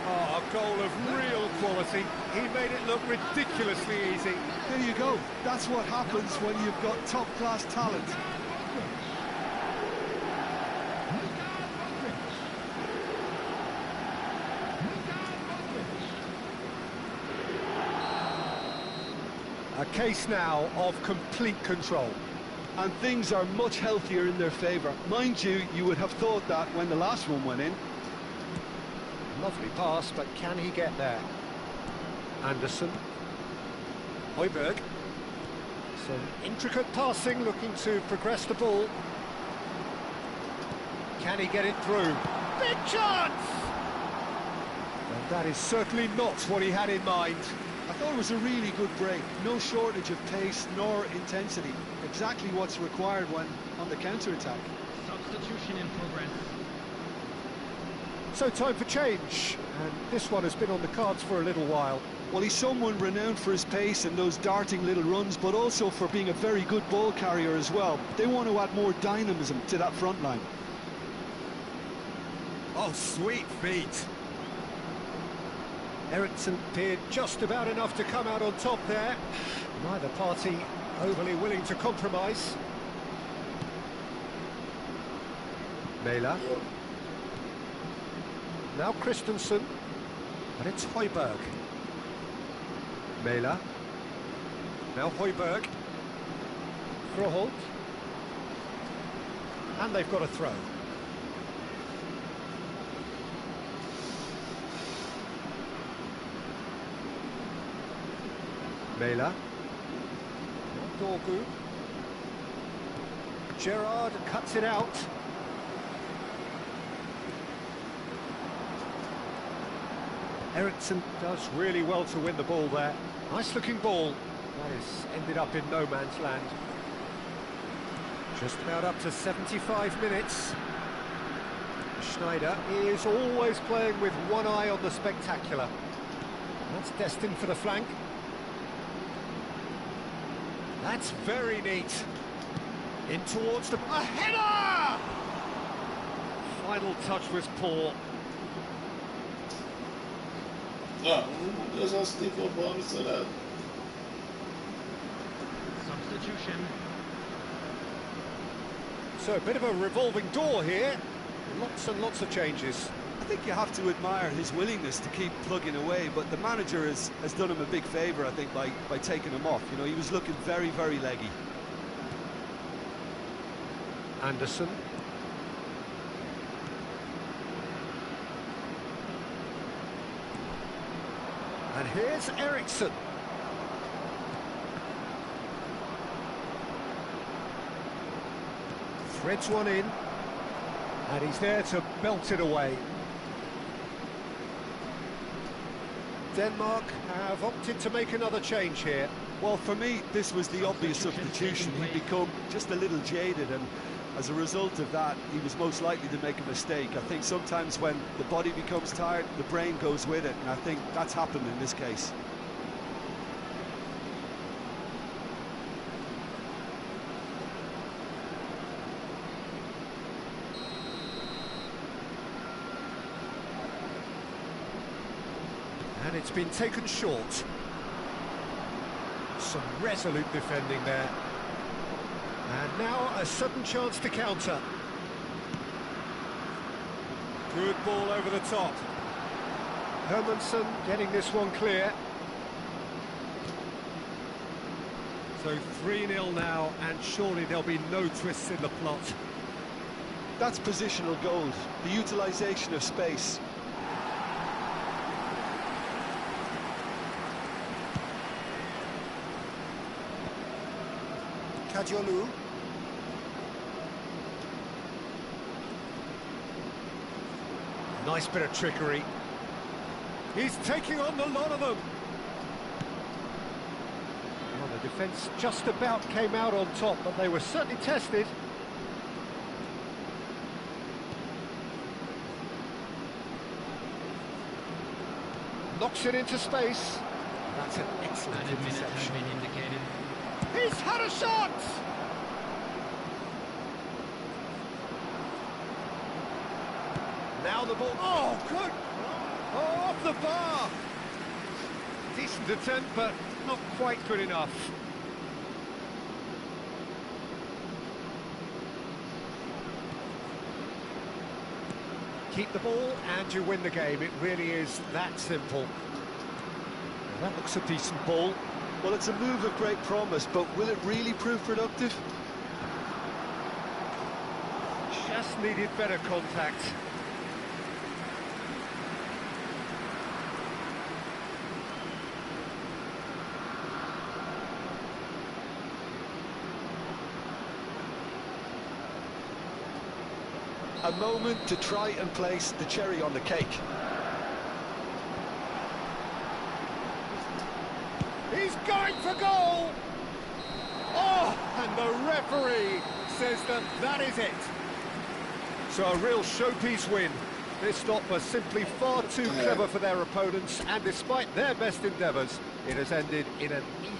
Oh, a goal of real quality. He made it look ridiculously easy. There you go. That's what happens when you've got top-class talent. A case now of complete control. And things are much healthier in their favour. Mind you, you would have thought that when the last one went in. Lovely pass, but can he get there? Anderson. Højbjerg. Some intricate passing, looking to progress the ball. Can he get it through? Big chance! And that is certainly not what he had in mind. I thought it was a really good break. No shortage of pace nor intensity. Exactly what's required when on the counter-attack. Substitution in progress. So time for change, and this one has been on the cards for a little while. Well, he's someone renowned for his pace and those darting little runs, but also for being a very good ball carrier as well. They want to add more dynamism to that front line. Oh, sweet feet. Eriksson appeared just about enough to come out on top there. Neither party overly willing to compromise. Mæhle. Now Christensen, but it's Højbjerg. Mæhle. Now Højbjerg. Froholt. And they've got a throw. Mæhle. Dorgu. Gerrard cuts it out. Eriksson does really well to win the ball there. Nice looking ball. That has ended up in no man's land. Just about up to 75 minutes. Schneider is always playing with one eye on the spectacular. That's destined for the flank. That's very neat. In towards the... A header! Final touch was poor. Yeah, there's a stick up on so that. Substitution. So a bit of a revolving door here. Lots and lots of changes. I think you have to admire his willingness to keep plugging away, but the manager has done him a big favour, I think, by taking him off. You know, he was looking very, very leggy. Anderson. And here's Eriksson. Threads one in. And he's there to belt it away. Denmark have opted to make another change here. Well, for me, this was the obvious substitution. He'd become just a little jaded, and as a result of that, he was most likely to make a mistake. I think sometimes when the body becomes tired, the brain goes with it, and I think that's happened in this case. And it's been taken short. Some resolute defending there. And now a sudden chance to counter. Good ball over the top. Hermansson getting this one clear. So 3-0 now, and surely there'll be no twists in the plot. That's positional gold, the utilisation of space. Kadiolu. Nice bit of trickery. He's taking on the lot of them. Well, the defence just about came out on top, but they were certainly tested. Knocks it into space. That's an excellent And a minute has interception. been indicated. He's had a shot! Now the ball... Oh, good! Oh, off the bar! Decent attempt, but not quite good enough. Keep the ball and you win the game. It really is that simple. That looks a decent ball. Well, it's a move of great promise, but will it really prove productive? Just needed better contact. A moment to try and place the cherry on the cake. He's going for goal! Oh, and the referee says that that is it. So a real showpiece win. This stop was simply far too clever for their opponents, and despite their best endeavours, it has ended in an easy...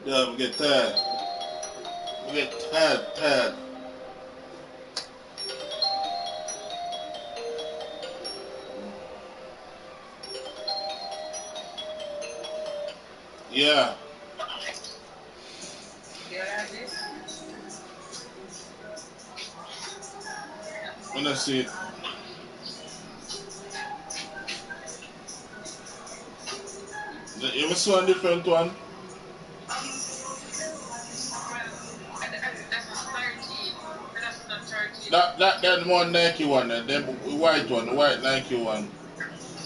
Yeah, we get tired. We get tired. Yeah. When I see it. You ever saw a different one? That one Nike one, the white one, the white Nike one.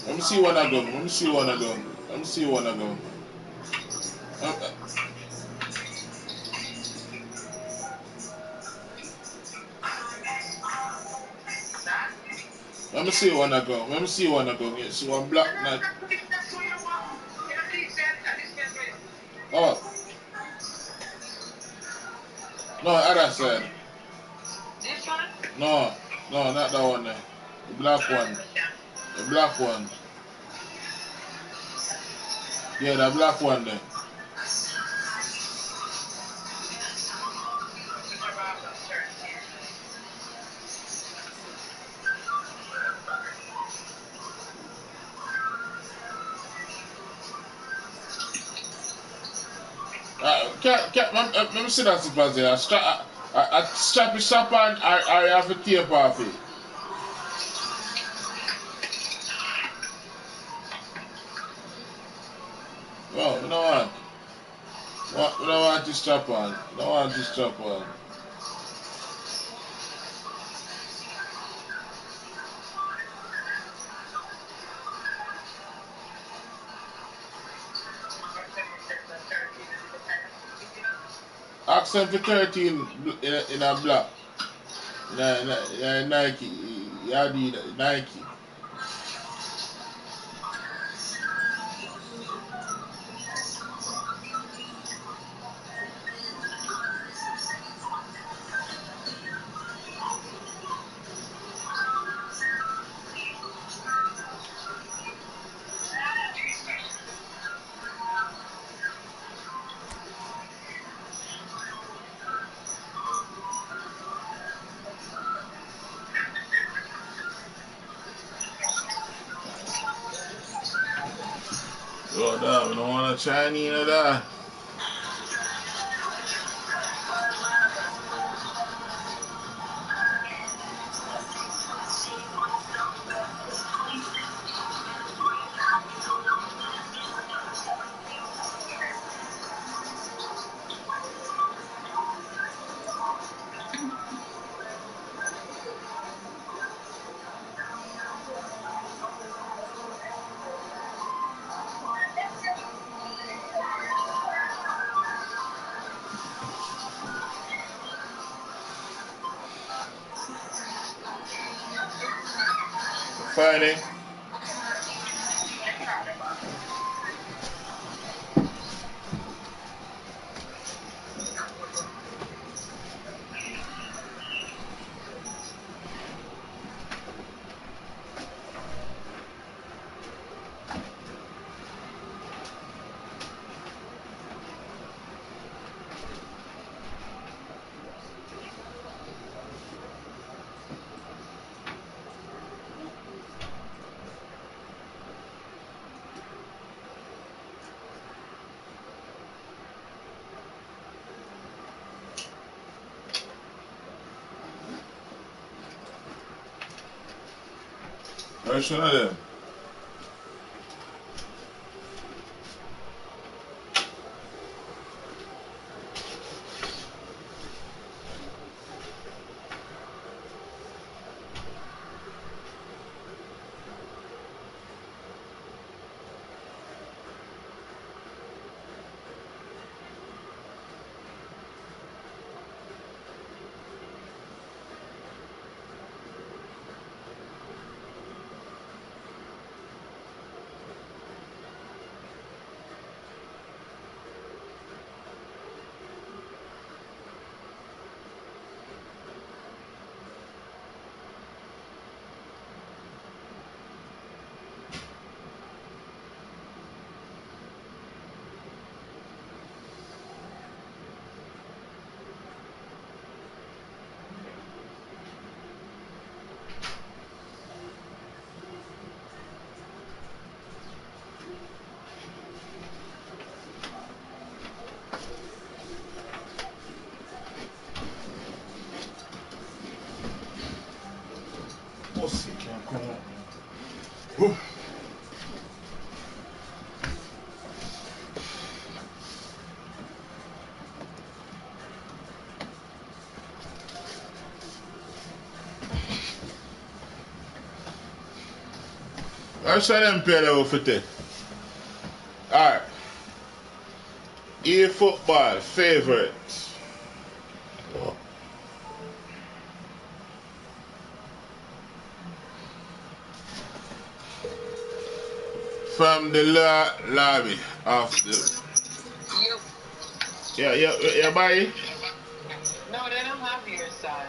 Let me see one again. Let me see one again. Let me see one again. Let me see one again. Let me see one again. Yeah, see one black Nike. Oh. No, other side. This one? No, no, not that one there. The black one. The black one. Yeah, the black one there. Let me see that super there. I strap it up and I have a tape off it. No, we don't want. We don't want to strap on. We don't want to strap on. Ask them for 13 in a black. Nike. Yeah, Nike. Oh, damn, we don't want a Chinese or that. Friday. Which one of them? Come on. Woo. I saw them play that for it. Alright. E-football favorites. From the lobby of the. Yeah, buy it? No, they don't have your size.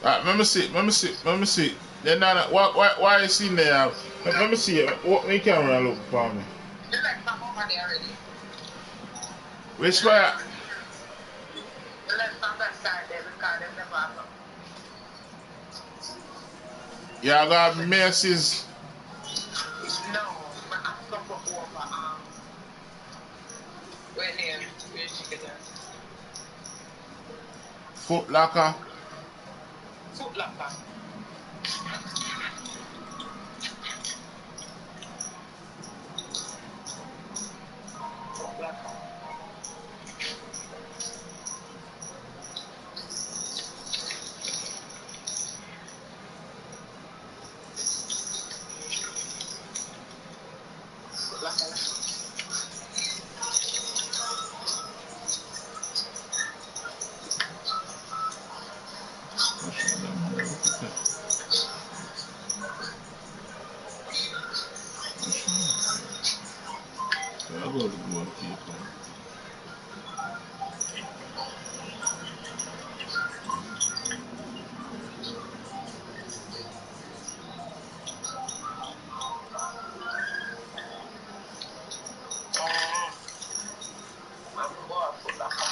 Alright, let me see. They're not, why is he there? Let me see. What me camera look for me? You left some money already. Which way? You left some that side there because they never have them. Yeah, I got Macy's. No, but I'm going to go over, where near, where she get there. Foot Locker. Foot Locker. Foot Locker. Foot Locker. I'll go to the goalkeeper. Foot Locker.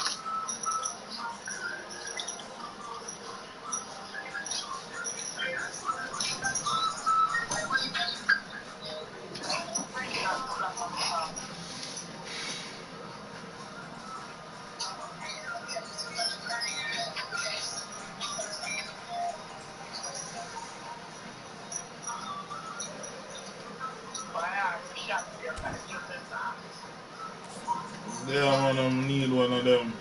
Yeah, man, I need one of them.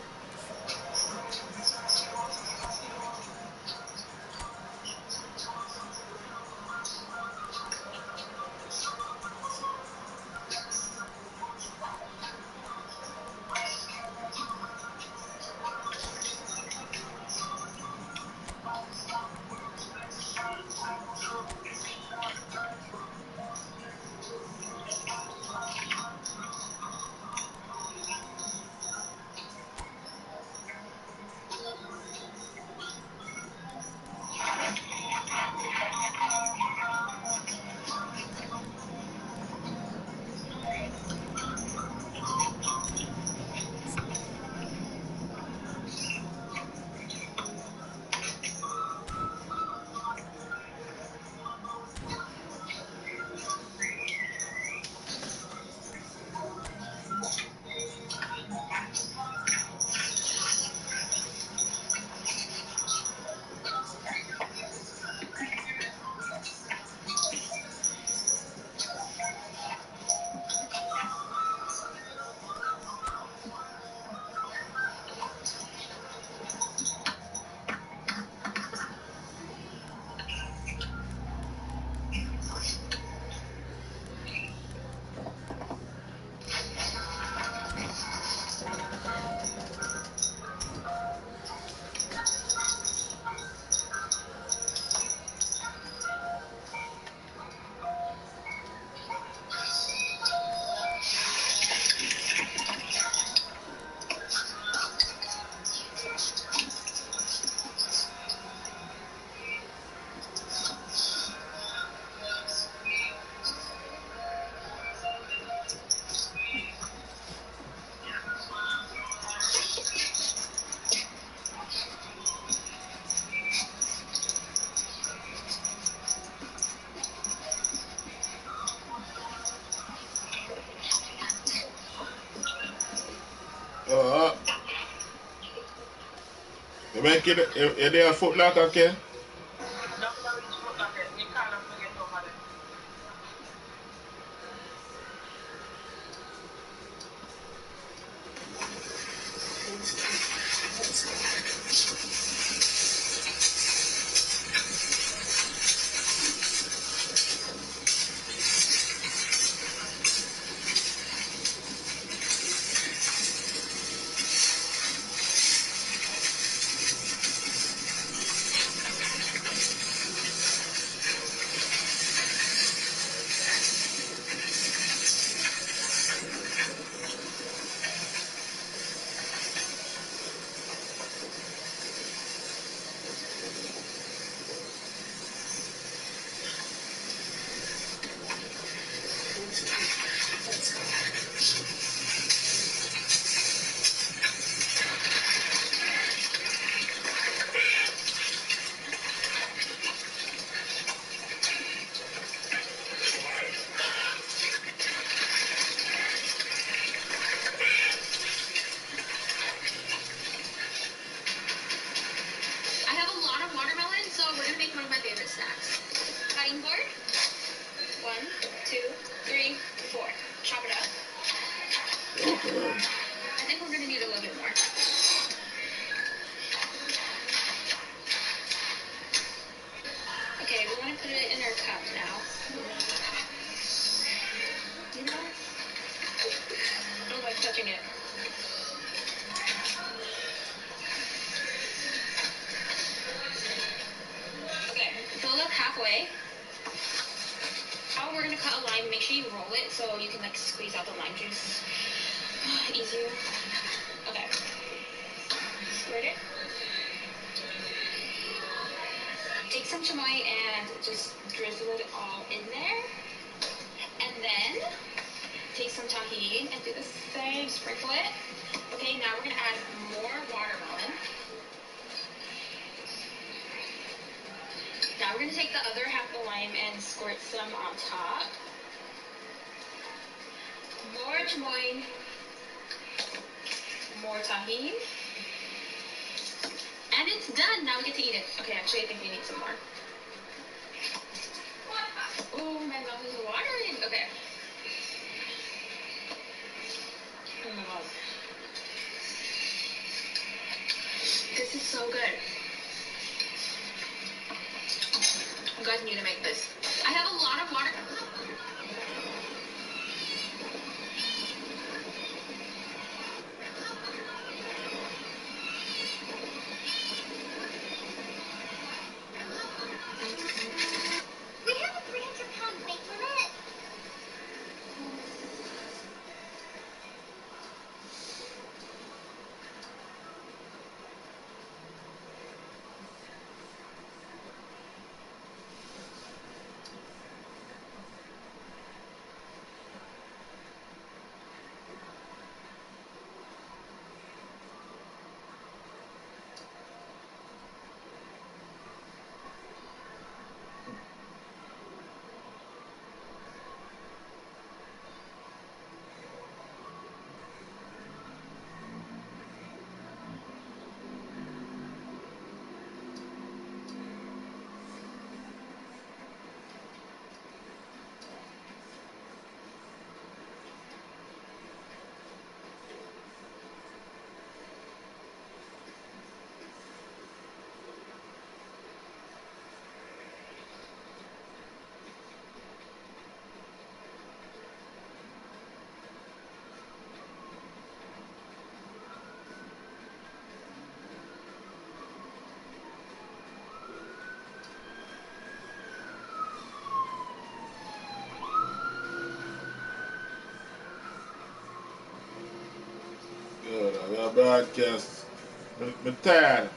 You make it, you're there a Foot Locker, okay? No, socket. You can't forget over there. I have a lot of watermelon, so we're gonna make one of my favorite snacks. Cutting board. 1, 2, 3, 4. Chop it up. I think we're gonna need a little bit more. Okay, we want to put it in our cup now. You know? I don't like touching it. Okay, fill it up halfway. Now we're gonna cut a lime. Make sure you roll it so you can like squeeze out the lime juice easier. Okay. Squirt it. Take some chamoy and just drizzle it all in there. And then take some tahini and do the same. Sprinkle it. Okay, now we're gonna add more watermelon. Now we're gonna take the other half of the lime and squirt some on top. More chamoy. More tahini. And it's done. Now we get to eat it. Okay, actually I think we need some more. Oh, my mouth is watering. Okay. Oh my god. This is so good. You guys need to make this. I have a lot of water. We have a 300-pound weight limit. Good, I got a broadcast. I'm tired.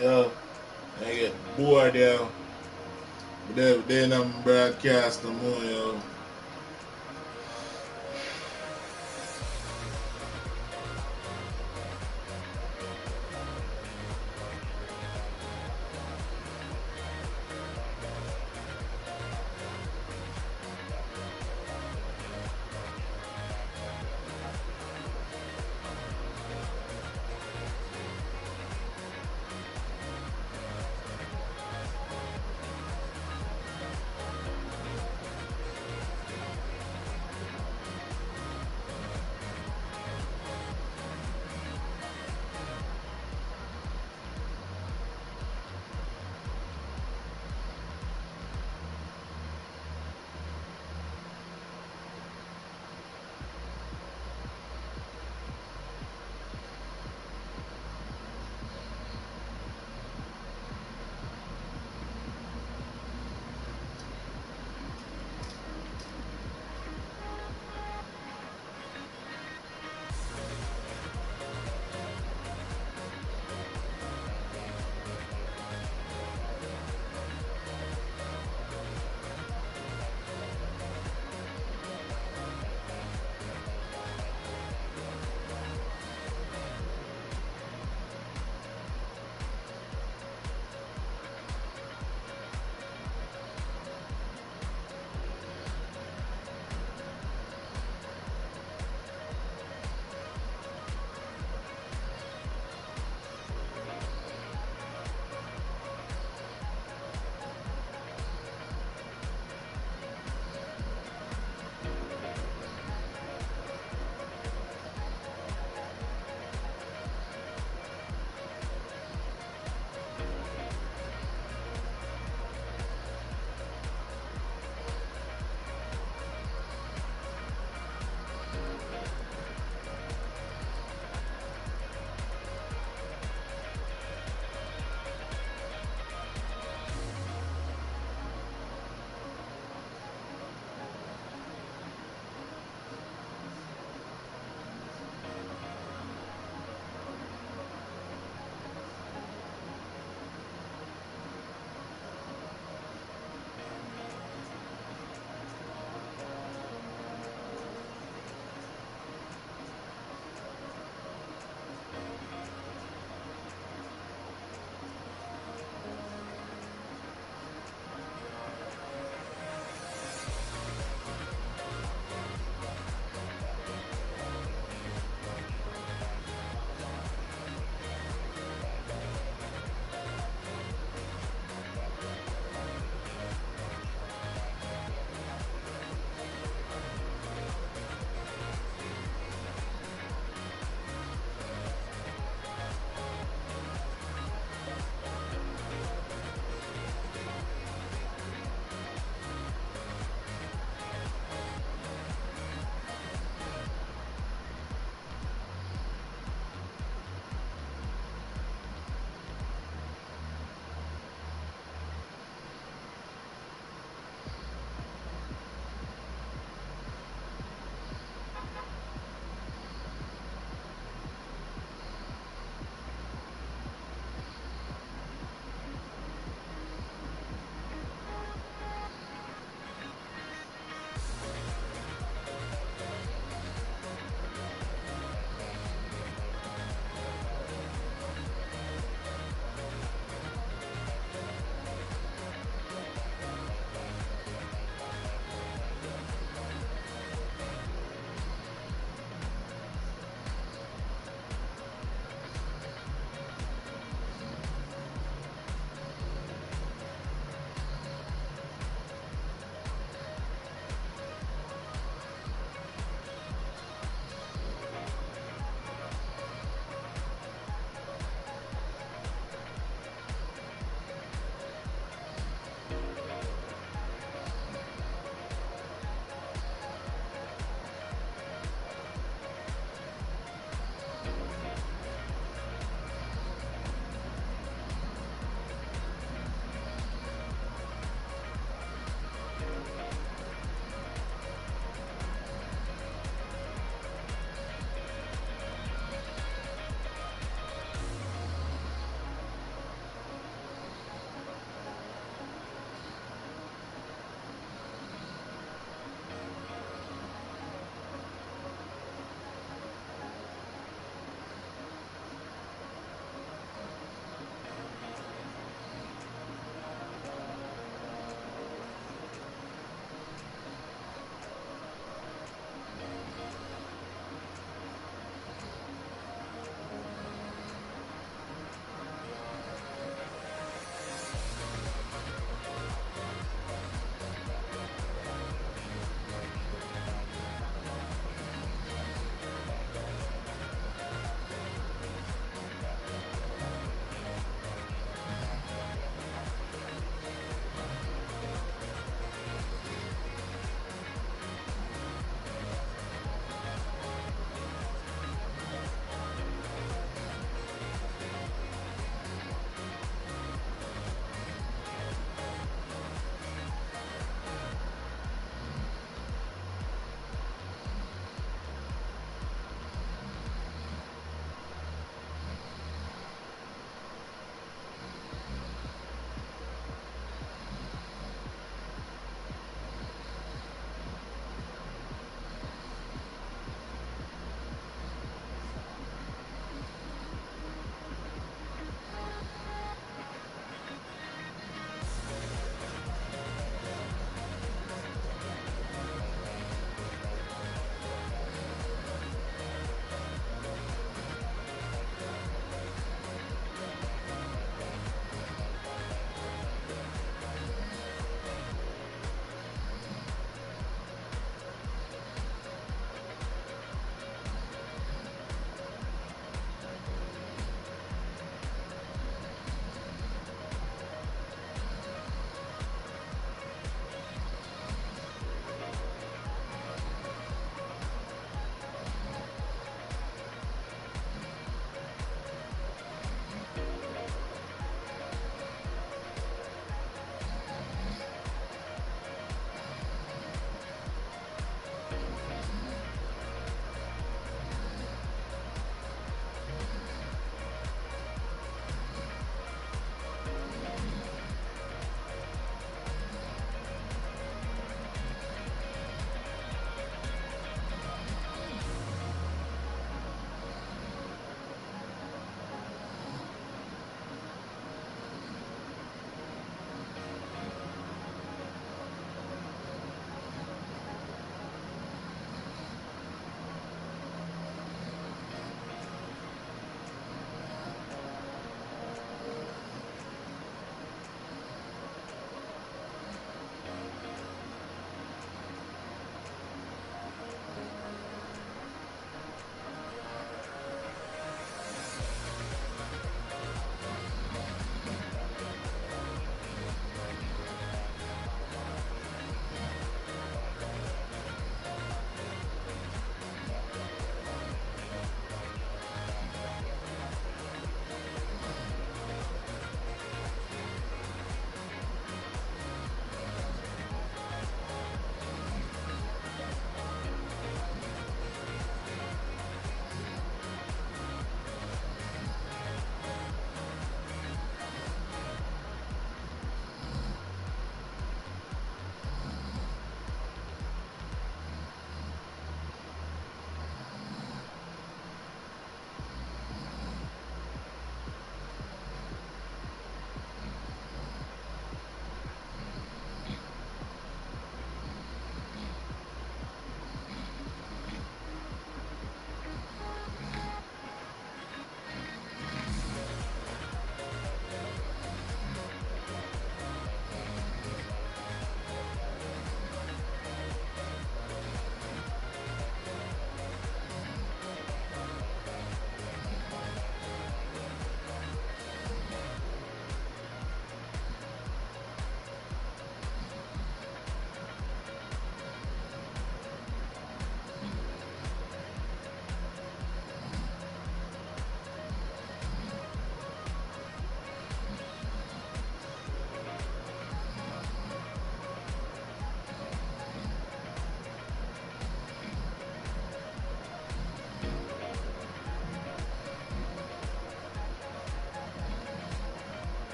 yo, I get bored, yo. But they don't broadcast no more, yo.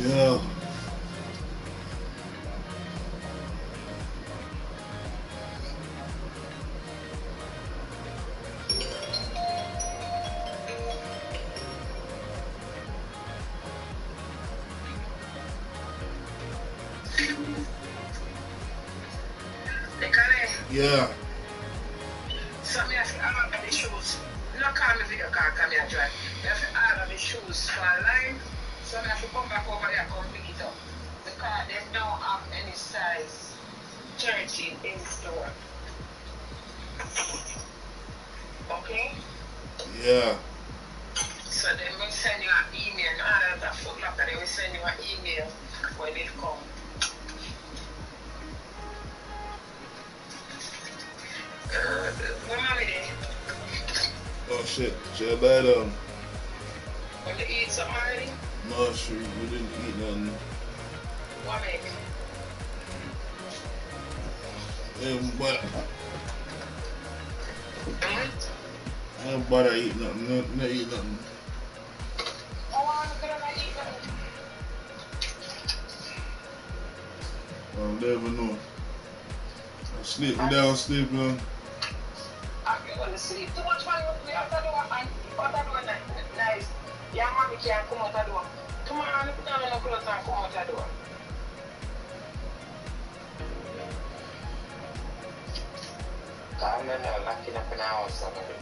Yeah. Yeah. So me have to order the shoes. No call me video call, come here drive. Me have to order the shoes for line. So me have to come back over here, come pick it up. Because they don't have any size 13 in store. Okay? Yeah. So then we send you an email. Order that Foot Locker, they will send you an email when it comes. What mommy did? Oh shit. Shit bad When you eat something already? No, sure. We didn't eat nothing. What make? But everybody eat nothing. No eat nothing. Oh, I'm gonna eat nothing. I'll never know. I'm sleeping down, sleeping. I'm going to sleep. Too much money with me. After doing nice. Your mommy can't come out the door. Tomorrow, I put on no clothes and come out the door. I'm not locking up in the house. I'm going to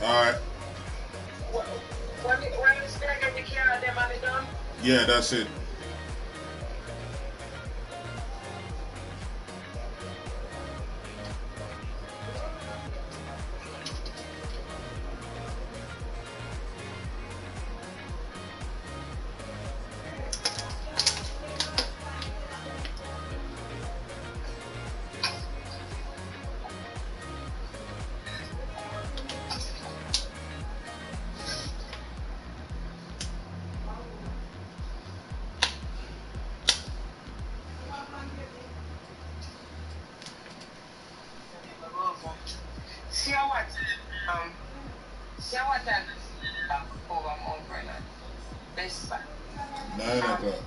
Alright. When you start getting the car, them money done? Yeah, that's it. See what time over Mount Brennan. Best Buy. 9 o'clock.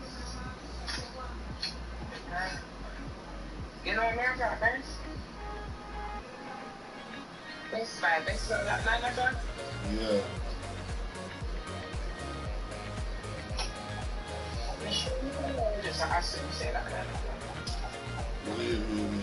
You know America, Best? Best Buy at 9 o'clock? Yeah. Just ask him to say that 9 o'clock. Believe me.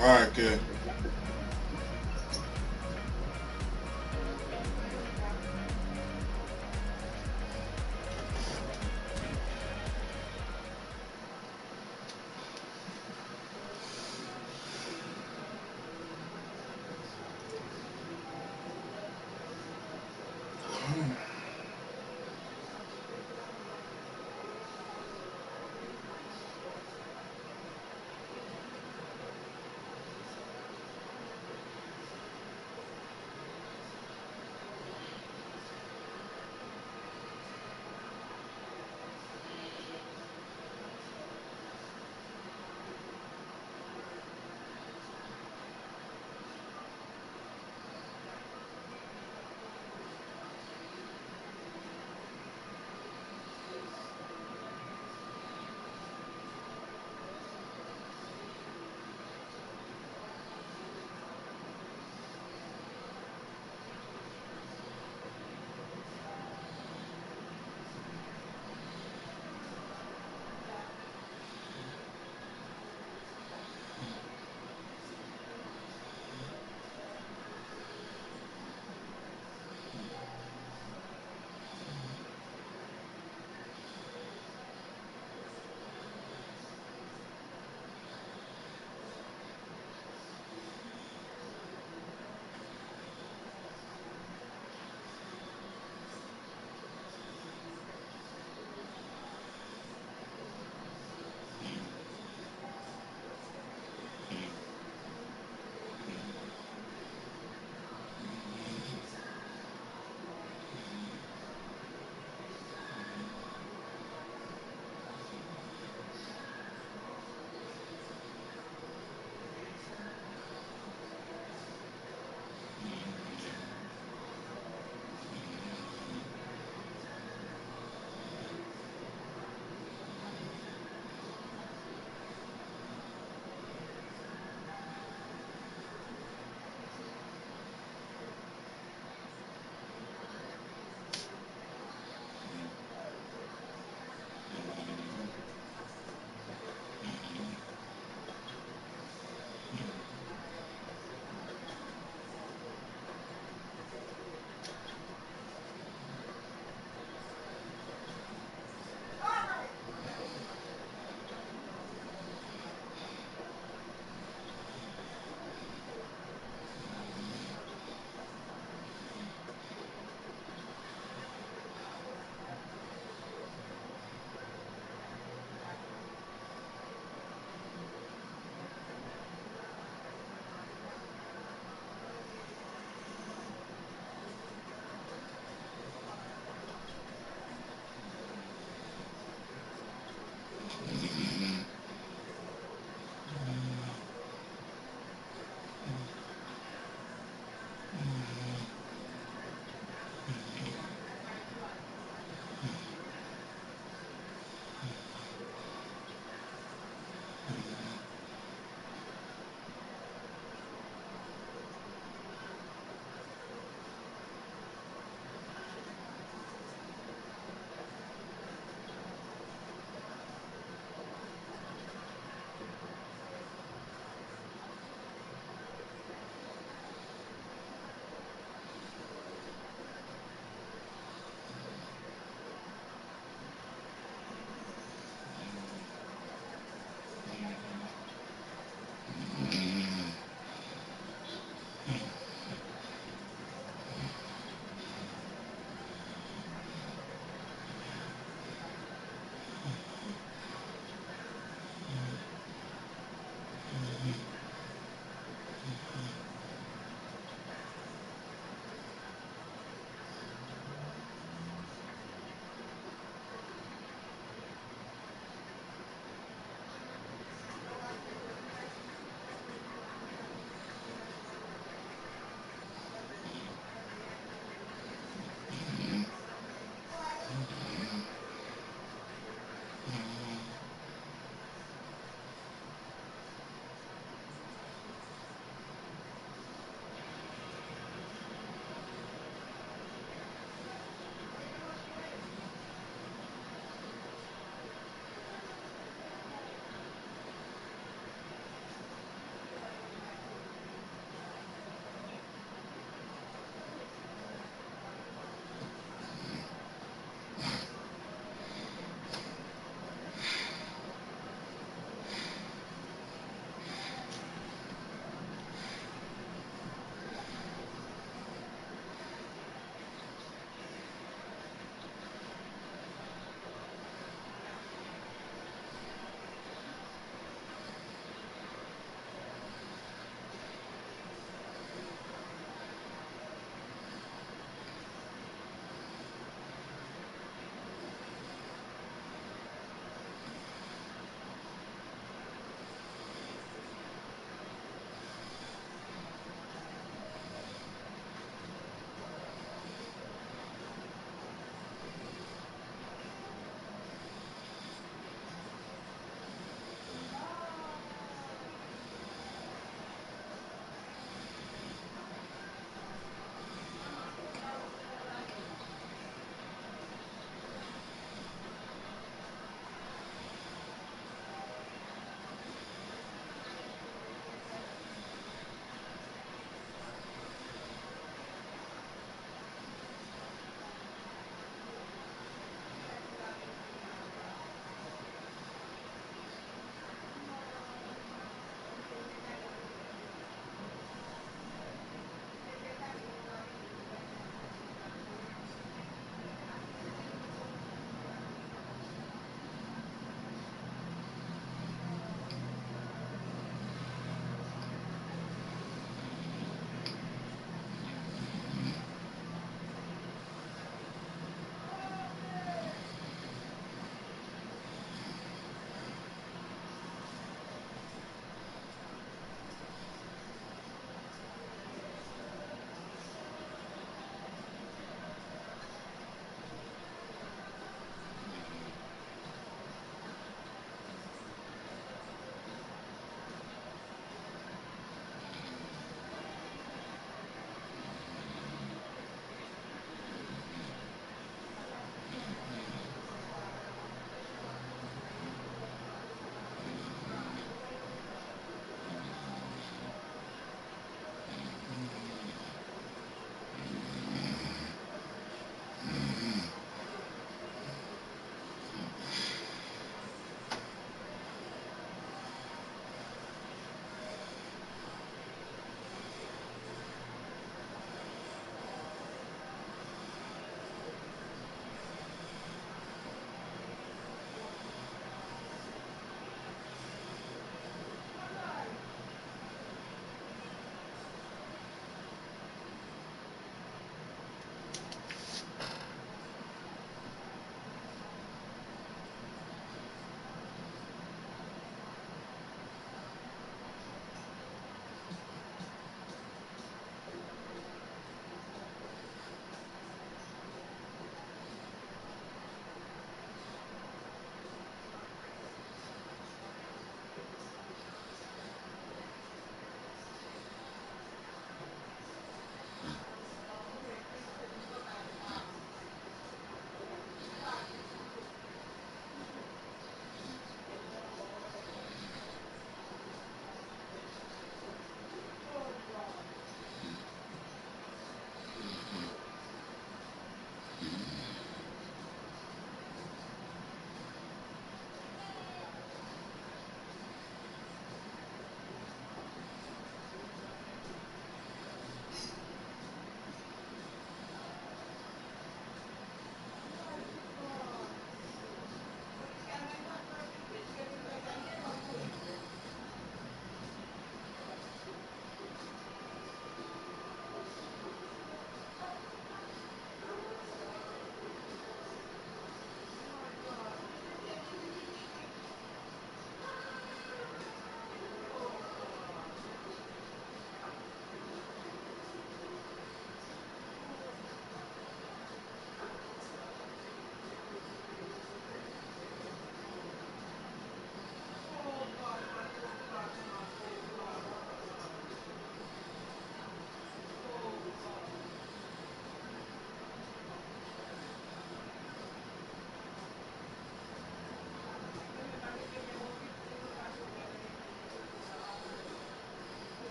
Alright, kid.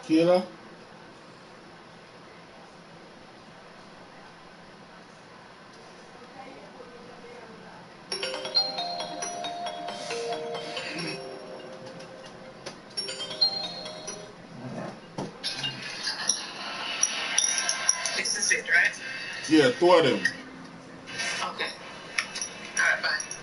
Kayla? This is it, right? Yeah, two of them. Okay. Alright, bye.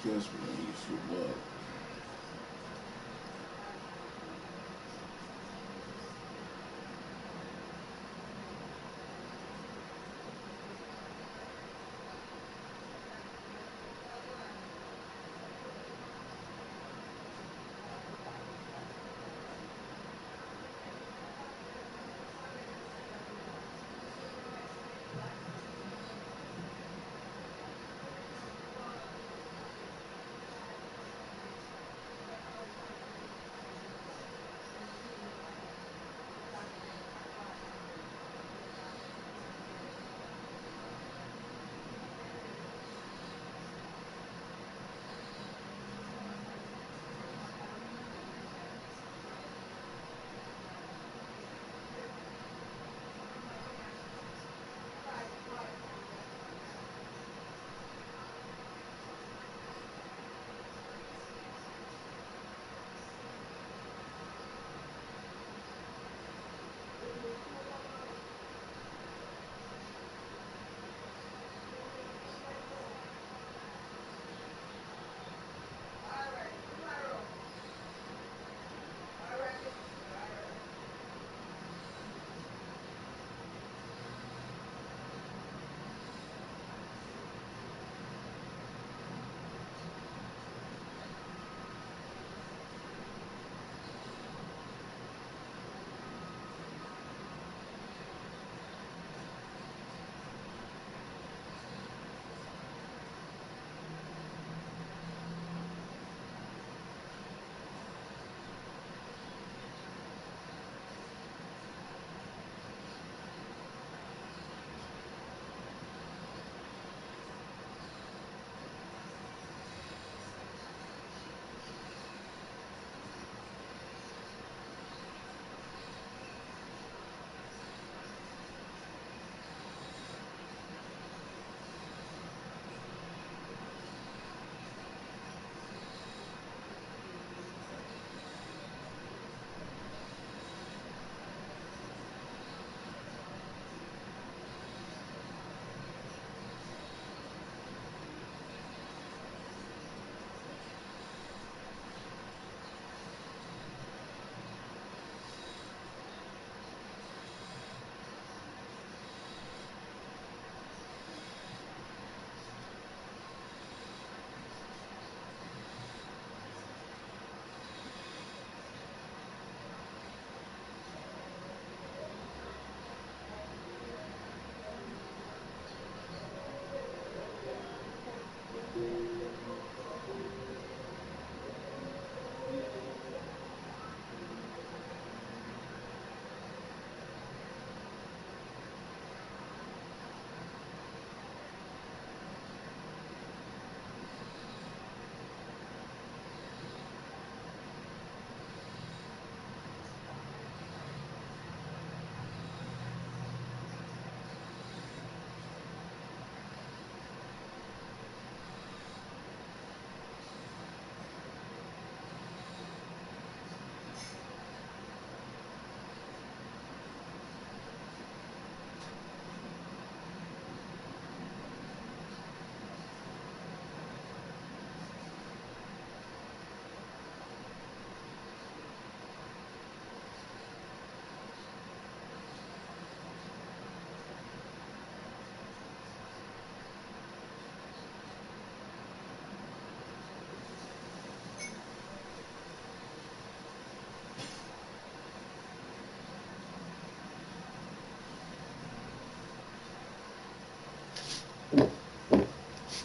against me in football.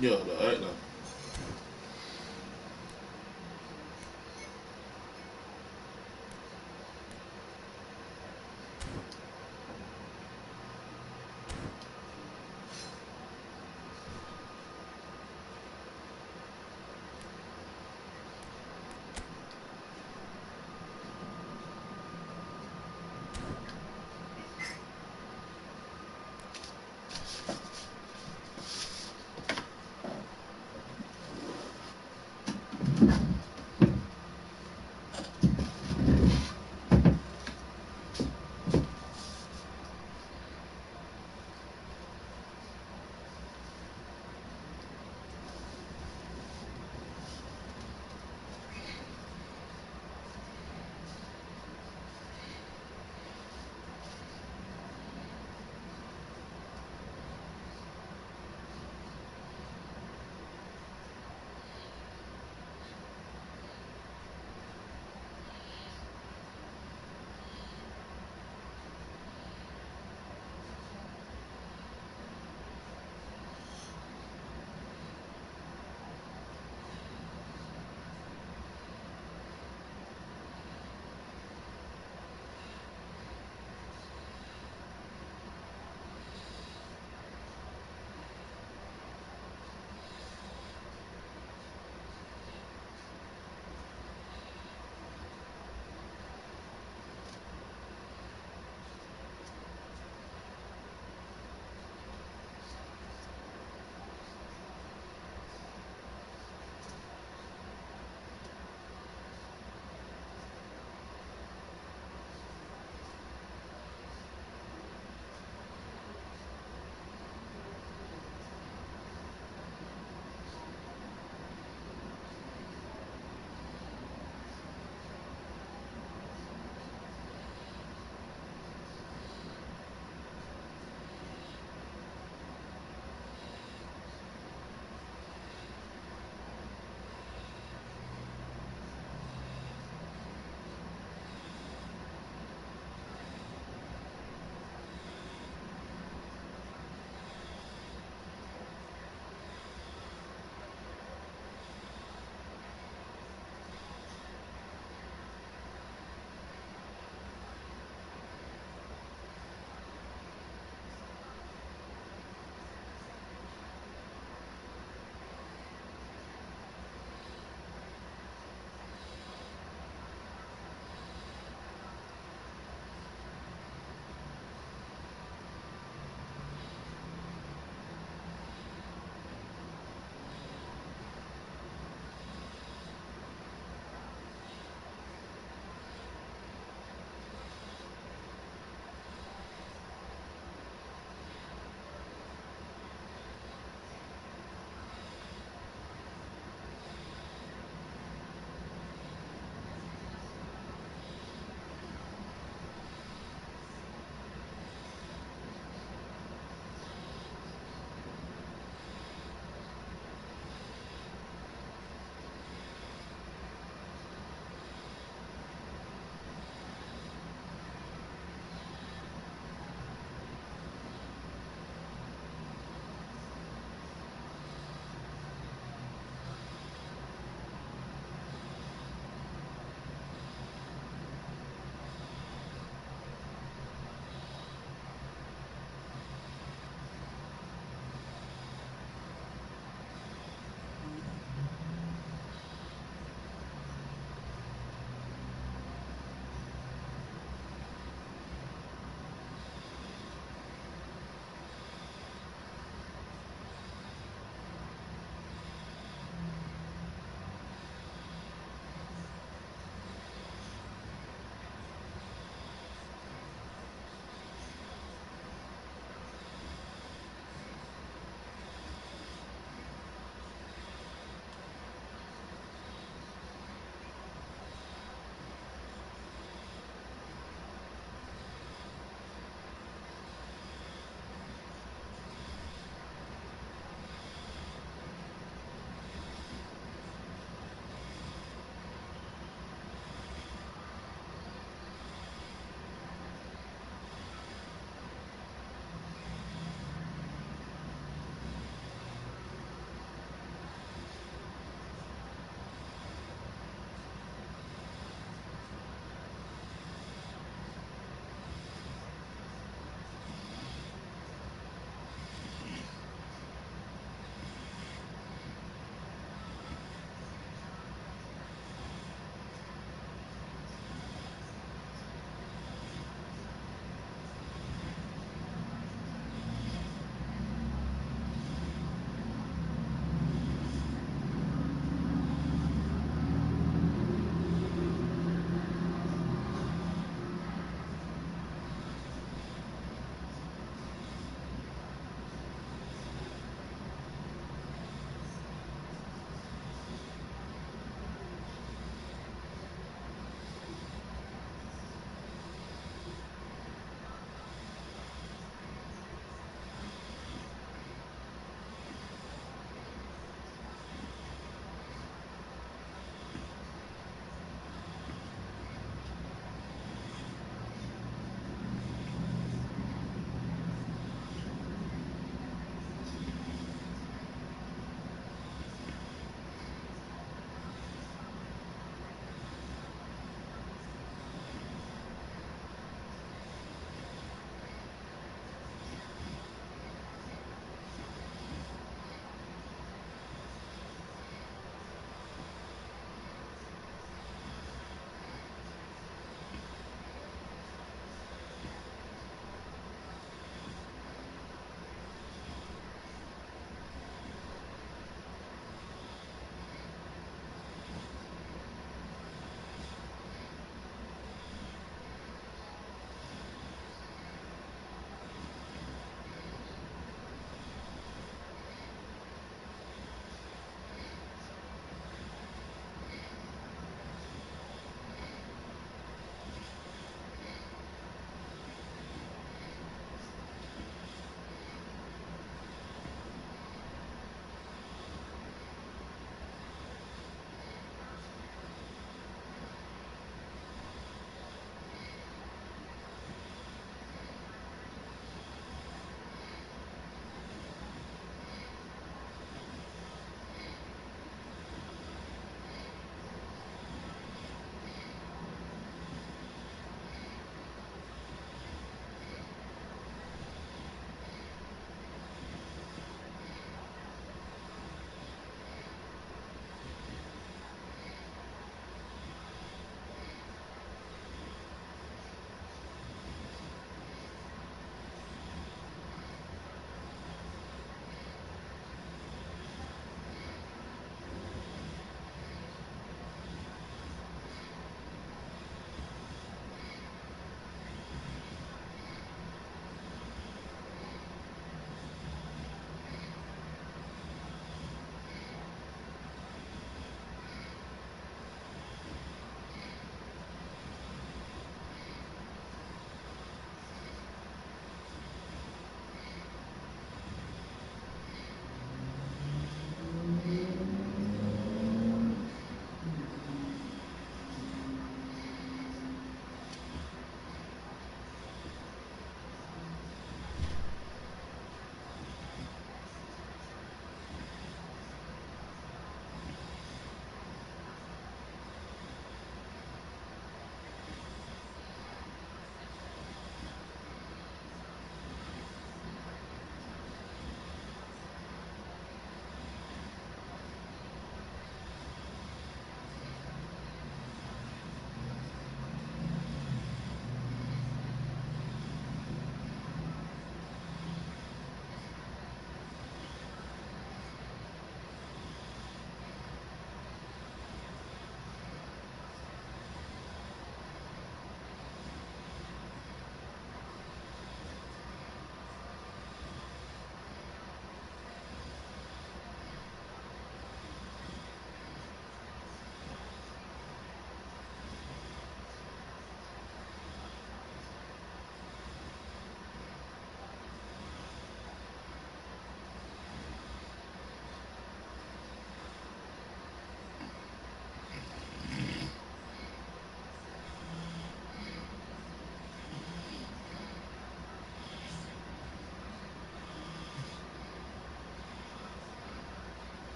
Yeah, alright now.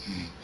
Mm.